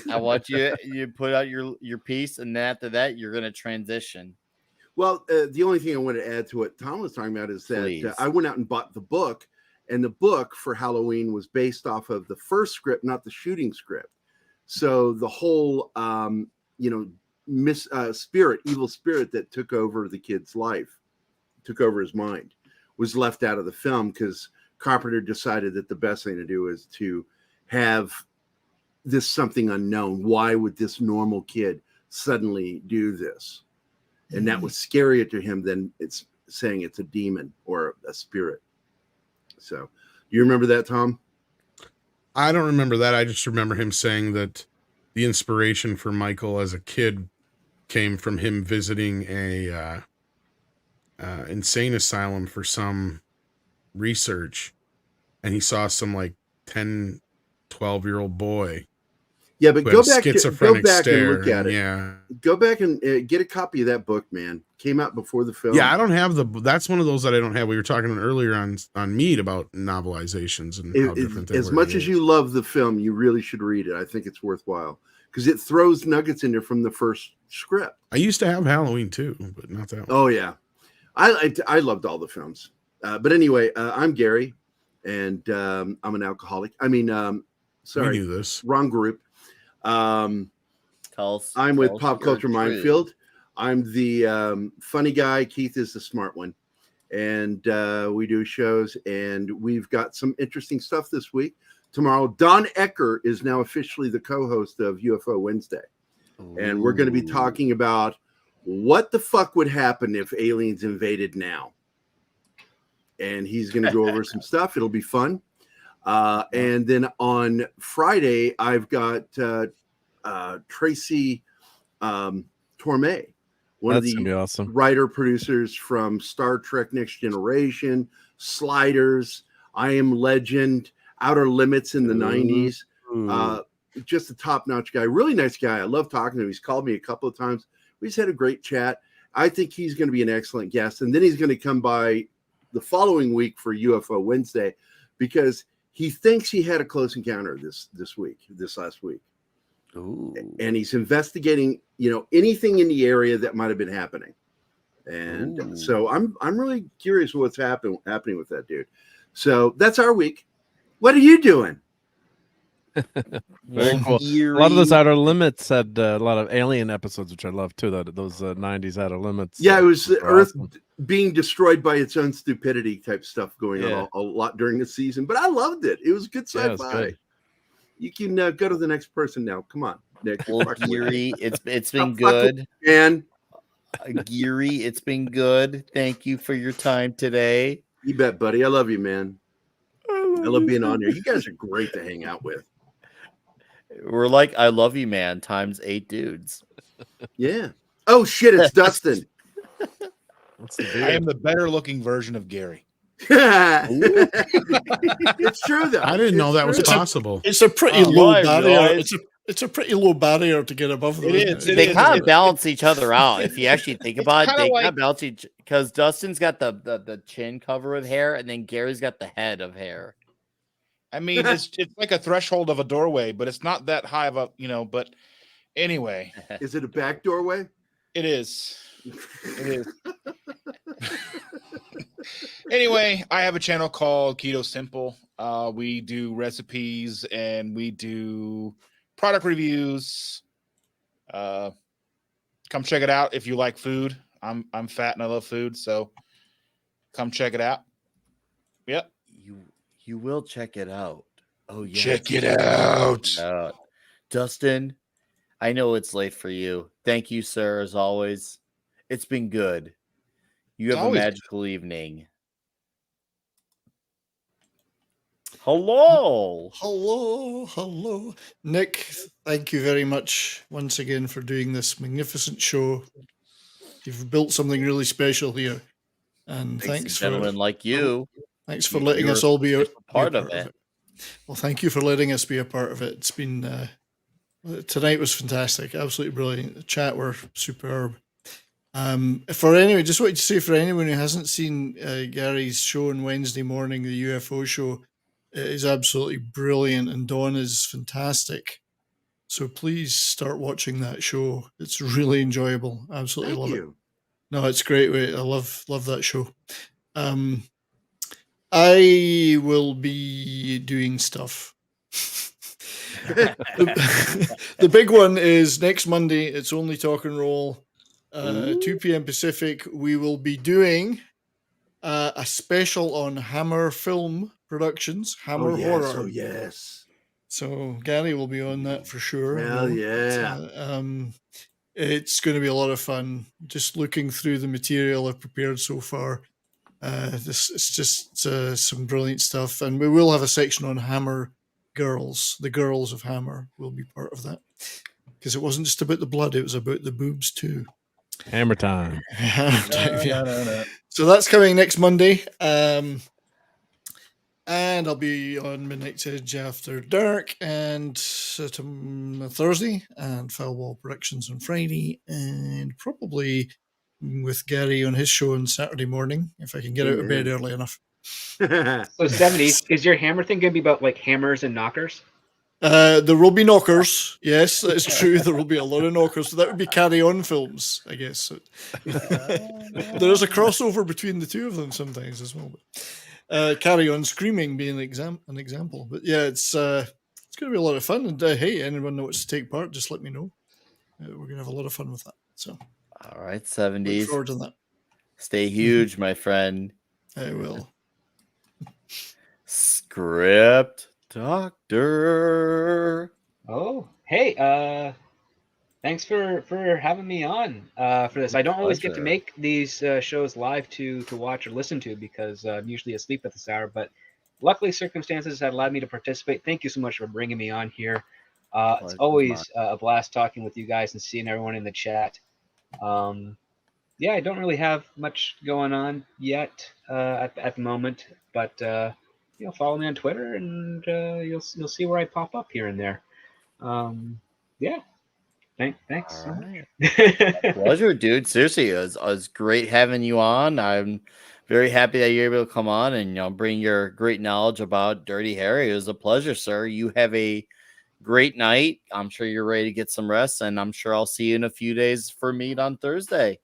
I want you put out your piece, and then after that, you're gonna transition. Well, the only thing I want to add to what Tom was talking about is that Please. I went out and bought the book, and the book for Halloween was based off of the first script, not the shooting script. So the whole, evil spirit that took over the kid's life, took over his mind, was left out of the film because Carpenter decided that the best thing to do is to have this something unknown. Why would this normal kid suddenly do this? And that was scarier to him than it's saying it's a demon or a spirit. So, do you remember that, Tom? I don't remember that. I just remember him saying that the inspiration for Michael as a kid came from him visiting a insane asylum for some research, and he saw some like 10, 12-year-old boy Yeah, but who go had a back, schizophrenic and stare. look at it. Yeah. Go back and get a copy of that book, man. Came out before the film. Yeah, I don't have that's one of those that I don't have. We were talking earlier on Meet about novelizations and how different they as were. much Yeah. as you love the film, you really should read it. I think it's worthwhile because it throws nuggets in there from the first script. I used to have Halloween too, but not that one. Oh yeah, I loved all the films. But anyway, I'm Gary, and I'm an alcoholic. I mean, We sorry, knew this. wrong group. I'm with Pop Culture Minefield. I'm the funny guy. Keith is the smart one. And we do shows, and we've got some interesting stuff this week. Tomorrow, Don Ecker is now officially the co-host of UFO Wednesday. And we're going to be talking about what the fuck would happen if aliens invaded now. And he's going to go over some stuff. It'll be fun. And then on Friday, I've got Tracy Torme, one That's of gonna be the awesome. writer producers from Star Trek Next Generation, Sliders, I Am Legend, Outer Limits in the 90s. Just a top-notch guy, really nice guy. I love talking to him. He's called me a couple of times. We just had a great chat. I think he's going to be an excellent guest. And then he's going to come by the following week for UFO Wednesday because he thinks he had a close encounter this last week. Ooh. And he's investigating, anything in the area that might have been happening. And Ooh. so I'm really curious what's happening with that dude. So that's our week. What are you doing? Very cool. A lot of those Outer Limits had a lot of alien episodes, which I love too. Those 90s Outer Limits. Yeah, it was were Earth awesome. being destroyed by its own stupidity type stuff going on a lot during the season. But I loved it. It was good Yeah, it was sci-fi. good. You can go to the next person now. Come on, Nick. Well, Fuck with Geary, me. it's been I'm fucking good. And Geary, it's been good. Thank you for your time today. you bet, buddy. I love you, man. I love being on here. You guys are great to hang out with. We're like I love you, man, times 8 dudes. Yeah. Oh shit, it's Dustin. What's the I am beard? the better looking version of Gary. It's true though. I didn't know that was true. possible. It's a pretty Oh, low I barrier. realized- It's a pretty low barrier to get above. Though, It isn't is, it? it They is, kind it of is. balance each other out. If you actually think about it, kinda they like- kind of balance each because Dustin's got the chin cover with hair, and then Gary's got the head of hair. I mean, it's like a threshold of a doorway, but it's not that high of a, but anyway, Is it a back doorway? it is. It is. Anyway, I have a channel called Keto Simple. We do recipes and we do product reviews. Come check it out if you like food. I'm fat and I love food, so come check it out. Yep. You will check it out. Oh yeah. Check it out. Dustin, I know it's late for you. Thank you, sir, as always. It's been good. You have a magical evening. Hello. Hello. Nick, thank you very much once again for doing this magnificent show. You've built something really special here. And thanks for gentlemen like you. Thanks for letting us all be a part of it. Well, thank you for letting us be a part of it. It's been tonight was fantastic, absolutely brilliant. The chat were superb. For anyone, just wanted to say for anyone who hasn't seen Gary's show on Wednesday morning, the UFO show, it is absolutely brilliant, and Dawn is fantastic. So please start watching that show. It's really enjoyable. Absolutely love it. No, it's great. I love that show. I will be doing stuff. The big one is next Monday. It's Only Talk and Roll, 2 p.m. Pacific. We will be doing a special on Hammer Film Productions, Hammer Horror. Oh yes. So Gary will be on that for sure. Hell yeah. It's going to be a lot of fun. Just looking through the material I've prepared so far. It's just some brilliant stuff, and we will have a section on Hammer Girls. The girls of Hammer will be part of that, because it wasn't just about the blood; it was about the boobs too. Hammer time. Yeah. So that's coming next Monday, and I'll be on Midnight Edge after dark, and Thursday, and Foulball Productions on Friday, and probably with Gary on his show on Saturday morning, if I can get out of bed early enough. So 70s, is your hammer thing going to be about like hammers and knockers? There will be knockers. Yes, that's true. There will be a lot of knockers. So that would be Carry On films, I guess. There is a crossover between the two of them sometimes as well. But, Carry On Screaming being an example. But yeah, it's going to be a lot of fun. And hey, anyone that wants to take part, just let me know. We're going to have a lot of fun with that. So. All right, 70s. Look forward to that. Stay huge, my friend. I will. Script Doctor. Oh, hey, thanks for having me on for this. I don't always get to make these shows live to watch or listen to, because I'm usually asleep at this hour, but luckily circumstances have allowed me to participate. Thank you so much for bringing me on here. It's always a blast talking with you guys and seeing everyone in the chat. Yeah, I don't really have much going on yet at the moment, but follow me on Twitter, and you'll see where I pop up here and there. Yeah, thanks. All right. Pleasure, dude. Seriously, it was great having you on. I'm very happy that you're able to come on and bring your great knowledge about Dirty Harry. It was a pleasure, sir. You have a great night. I'm sure you're ready to get some rest, and I'm sure I'll see you in a few days for meet on Thursday.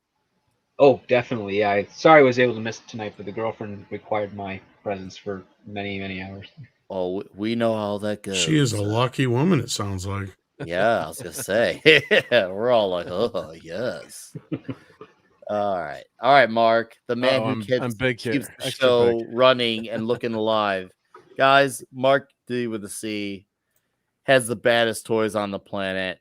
Oh, definitely. Yeah. Sorry I was able to miss it tonight, but the girlfriend required my presence for many, many hours. Oh, we know how that goes. She is a lucky woman, it sounds like. Yeah, I was going to say. We're all like, oh, yes. All right, Mark, the man who keeps the show running and looking alive. Guys, Mark D with a C has the baddest toys on the planet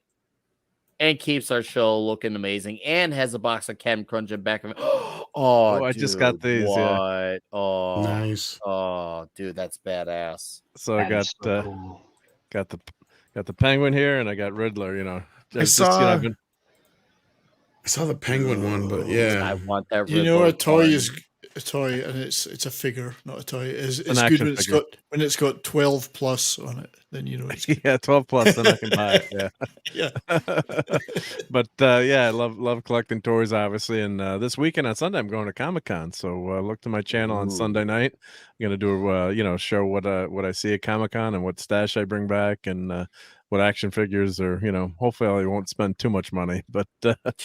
and keeps our show looking amazing, and has a box of Captain Crunch in back of it. Oh, I just got these. What? Yeah. Oh, nice. Oh, dude, that's badass. So I got cool. got the Penguin here, and I got Riddler. I saw the Penguin one, but yeah, I want that. Riddler a toy is a toy, and it's a figure, not a toy. It's good when it's got 12 plus on it. Then it's good. Yeah, 12 plus. Then I can buy it. Yeah, yeah. But I love collecting toys, obviously. And this weekend on Sunday, I'm going to Comic-Con. So look to my channel on Sunday night. I'm gonna do show what I see at Comic-Con and what stash I bring back and with action figures, or hopefully I won't spend too much money. But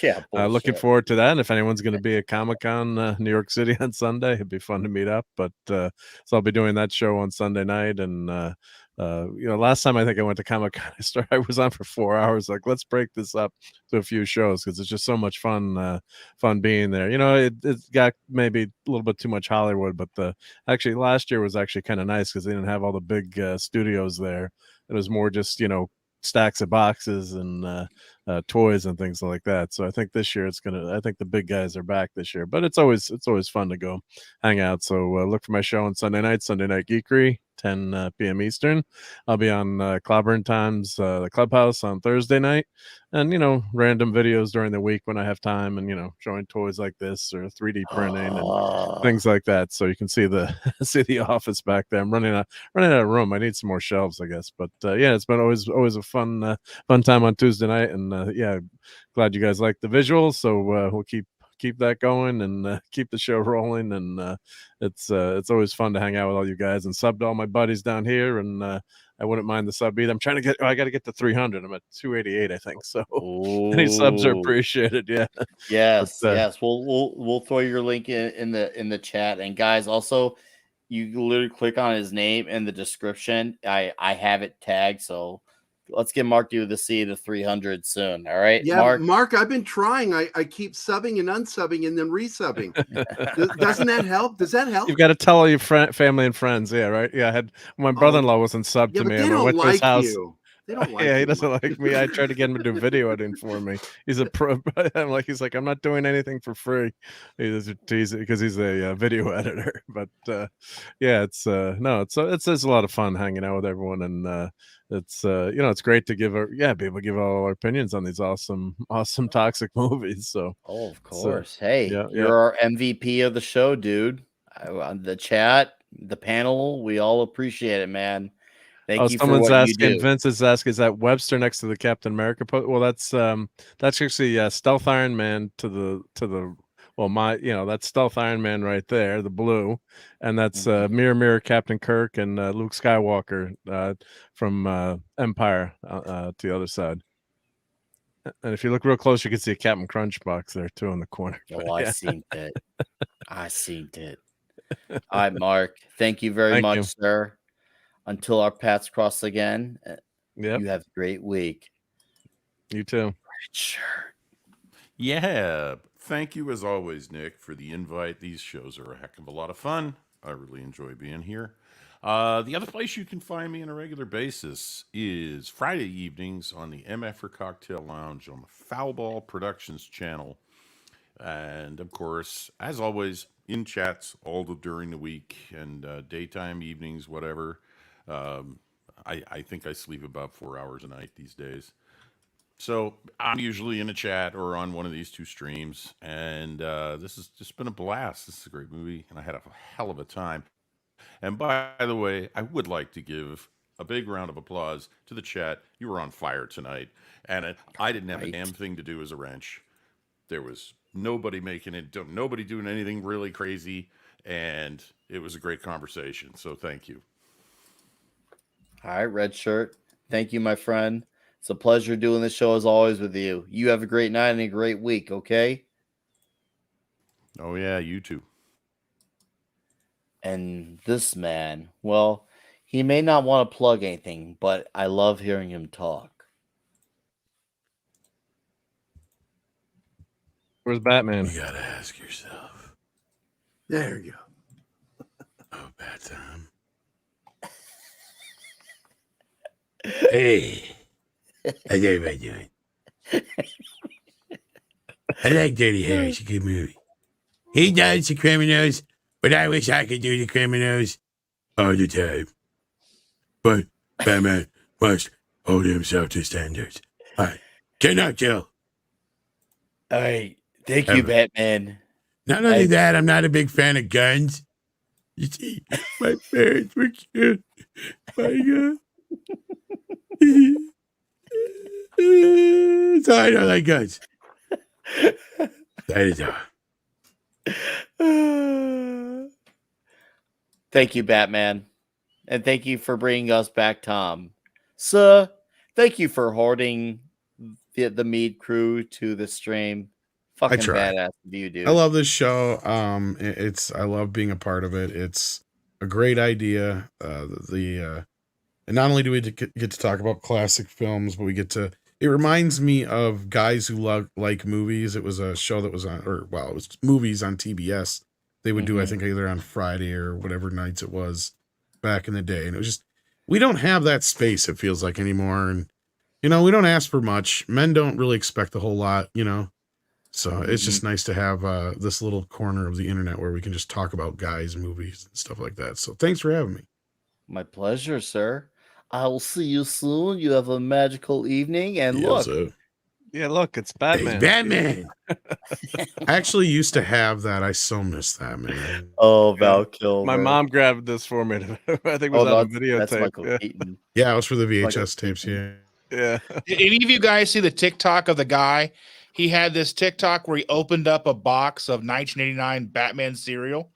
Yeah, looking bullshit. forward to that. And if anyone's going to be at Comic-Con New York City on Sunday, it'd be fun to meet up. But so I'll be doing that show on Sunday night. And last time I think I went to Comic-Con, I was on for 4 hours. Like, let's break this up to a few shows because it's just so much fun being there. It got maybe a little bit too much Hollywood, but actually last year was actually kind of nice because they didn't have all the big studios there. It was more just stacks of boxes and toys and things like that. So I think this year I think the big guys are back this year, but it's always fun to go hang out. So look for my show on Sunday Night Geekery, 10 p.m. Eastern. I'll be on Clobberin Times, the Clubhouse on Thursday night, and random videos during the week when I have time, and showing toys like this or 3D printing and things like that. So you can see the office back there. I'm running out of room. I need some more shelves, I guess. But yeah, it's been always a fun time on Tuesday night, and yeah, glad you guys like the visuals. So we'll keep that going and keep the show rolling. And it's always fun to hang out with all you guys and sub to all my buddies down here. And I wouldn't mind the sub either. I'm trying to get. I got to get to 300. I'm at 288, I think. So any subs are appreciated. Yeah. Yes, yes. We'll throw your link in the chat. And guys, also, you literally click on his name in the description. I have it tagged, so let's get Mark to see the 300 soon. All right, yeah, Mark, I've been trying. I keep subbing and unsubbing and then resubbing. Doesn't that help? Does that help? You've got to tell all your family and friends. Yeah, right. Yeah, I had my brother-in-law wasn't subbed to me. They don't like you. They don't like yeah, he doesn't like me. I tried to get him to do video editing for me. He's a pro. He's like, I'm not doing anything for free. He's because he's a video editor. But yeah, it's a lot of fun hanging out with everyone, and it's it's great to be able to give all our opinions on these awesome toxic movies. So of course, hey, you're our MVP of the show, dude. The chat, the panel, we all appreciate it, man. Thank you for what you do. Vince is asking, is that Webster next to the Captain America post? Well, that's actually Stealth Iron Man to the that's Stealth Iron Man right there, the blue, and that's Mirror Mirror Captain Kirk and Luke Skywalker from Empire to the other side. And if you look real close, you can see a Captain Crunch box there too in the corner. Oh, I seen it. I seen it. All right, Mark. Thank you very much, sir. Until our paths cross again, you have a great week. You too. Sure. Yeah. Thank you, as always, Nick, for the invite. These shows are a heck of a lot of fun. I really enjoy being here. The other place you can find me on a regular basis is Friday evenings on the MF for Cocktail Lounge on the Foulball Productions channel. And, of course, as always, in chats during the week and daytime, evenings, whatever. I think I sleep about 4 hours a night these days. So I'm usually in a chat or on one of these two streams. And this has just been a blast. This is a great movie, and I had a hell of a time. And by the way, I would like to give a big round of applause to the chat. You were on fire tonight. And I didn't have a damn thing to do as a wrench. There was nobody nobody doing anything really crazy. And it was a great conversation. So thank you. All right, Red Shirt. Thank you, my friend. It's a pleasure doing this show as always with you. You have a great night and a great week, okay? Oh, yeah, you too. And this man, well, he may not want to plug anything, but I love hearing him talk. Where's Batman? You gotta ask yourself. There you go. Oh, bad time. Hey, how's everybody doing? I like Dirty Harry. It's a good movie. He does the criminals, but I wish I could do the criminals all the time. But Batman must hold himself to standards. I cannot kill. All right. Thank you, Batman. Not only that, I'm not a big fan of guns. You see, my parents were killed. My God. So I don't like guns. That is all. Thank you, Batman. And thank you for bringing us back, Tom. Sir, thank you for hoarding the Mead crew to the stream. Fucking try. badass of you, dude. I love this show. I love being a part of it. It's a great idea. And not only do we get to talk about classic films, but we get to. It reminds me of guys who like movies. It was a show that was on, it was movies on TBS. They would do, I think, either on Friday or whatever nights it was back in the day. And it was just, we don't have that space, it feels like, anymore. And, we don't ask for much. Men don't really expect a whole lot, So it's just nice to have this little corner of the internet where we can just talk about guys, movies, and stuff like that. So thanks for having me. My pleasure, sir. I will see you soon. You have a magical evening. And Yes, look. Yeah, look, it's Batman. It's Batman. I actually used to have that. I so miss that, man. Oh, Val Kilmer. My mom grabbed this for me. I think it was on a That's videotape. Michael Keaton. Yeah, it was for the VHS tapes. Yeah. Yeah. Did any of you guys see the TikTok of the guy? He had this TikTok where he opened up a box of 1989 Batman cereal,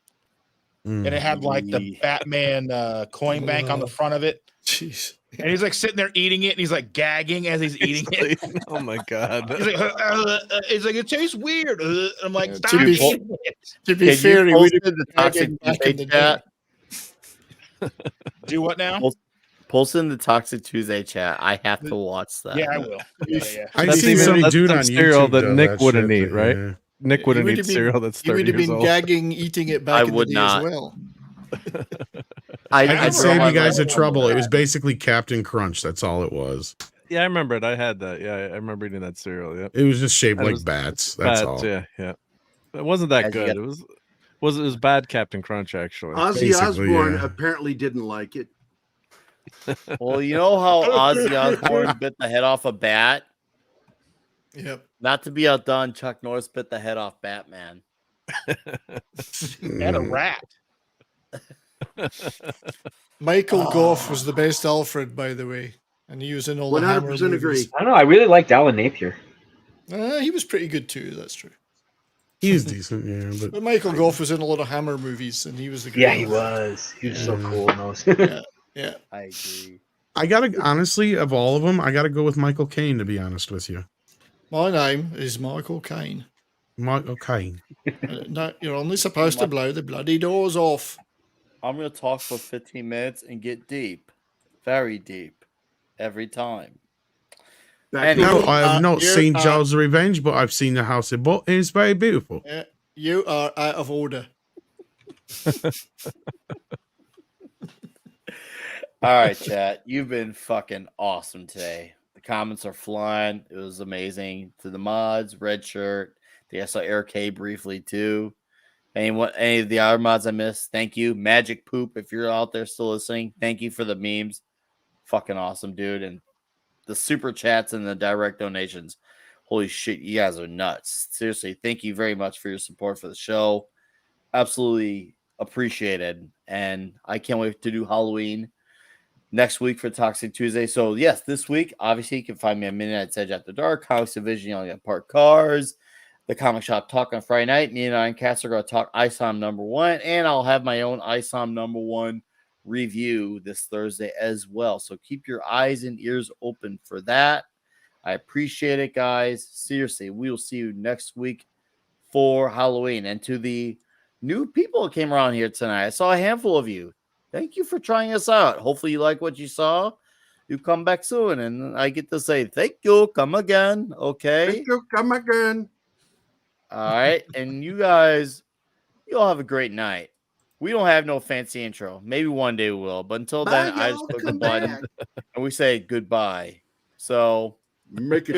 and it had like the Batman coin bank on the front of it. Jeez. And he's like sitting there eating it, and he's like gagging as he's eating it. Oh my god! He's like, it tastes weird. I'm like, stop to be, eating it. to be Can fair, you he would post have in the Toxic Tuesday chat? Do what now? Post in the Toxic Tuesday chat. I have to watch that. Yeah, I will. Yeah. I That's seen even- some that's dude some on cereal YouTube that does Nick that wouldn't shit, eat, right? yeah. Nick wouldn't would eat have been- cereal that's He would 30 have years been old. gagging eating it back I in the would day not. as well. I remember can save when you guys I a trouble. It was basically Captain Crunch. That's all it was. Yeah, I remember it. I had that. Yeah, I remember eating that cereal. Yeah, It was just shaped And it like was bats. That's bad. all. Yeah, yeah. It wasn't that As you good. get- It was bad Captain Crunch actually. Ozzy Basically, Osbourne yeah. apparently didn't like it. Well, you know how Ozzy Osbourne bit the head off a bat? Yep. Not to be outdone, Chuck Norris bit the head off Batman. And a rat. Michael Gough was the best Alfred, by the way, and he was in all the Hammer 100% movies. agree. I don't know. I really liked Alan Napier. He was pretty good too. That's true. He's decent, yeah. But But Michael Gough was in a lot of Hammer movies, and he was the good Yeah, one. he was. He was so Yeah. cool in those. Yeah. I agree. I gotta honestly, of all of them, I gotta go with Michael Caine. To be honest with you, My name is Michael Caine. Michael Caine. No, you're only supposed to blow the bloody doors off. I'm going to talk for 15 minutes and get deep. Very deep. Every time. Back Anyway. No, I have not you're- seen Charles Revenge, but I've seen The House of Butt. It's very beautiful. You are out of order. All right, chat. You've been fucking awesome today. The comments are flying. It was amazing. To the mods, Red Shirt. I saw Eric K briefly too. Any of the other mods I missed, thank you. Magic Poop, if you're out there still listening, thank you for the memes. Fucking awesome, dude. And the super chats and the direct donations. Holy shit, you guys are nuts. Seriously, thank you very much for your support for the show. Absolutely appreciated. And I can't wait to do Halloween next week for Toxic Tuesday. So, yes, this week, obviously, you can find me at Midnight's Edge After Dark, Comics Division, Young at Park Cars, the Comic Shop Talk on Friday night. Me and Iron Cast are going to talk ISOM #1, and I'll have my own ISOM #1 review this Thursday as well. So keep your eyes and ears open for that. I appreciate it, guys. Seriously, we will see you next week for Halloween. And to the new people that came around here tonight, I saw a handful of you. Thank you for trying us out. Hopefully you like what you saw. You come back soon, and I get to say thank you. Come again, okay? Thank you, come again. All right, and you guys, you all have a great night. We don't have no fancy intro. Maybe one day we will, but until then, Bye, I y'all. just click the Come button back. and we say goodbye. So Make it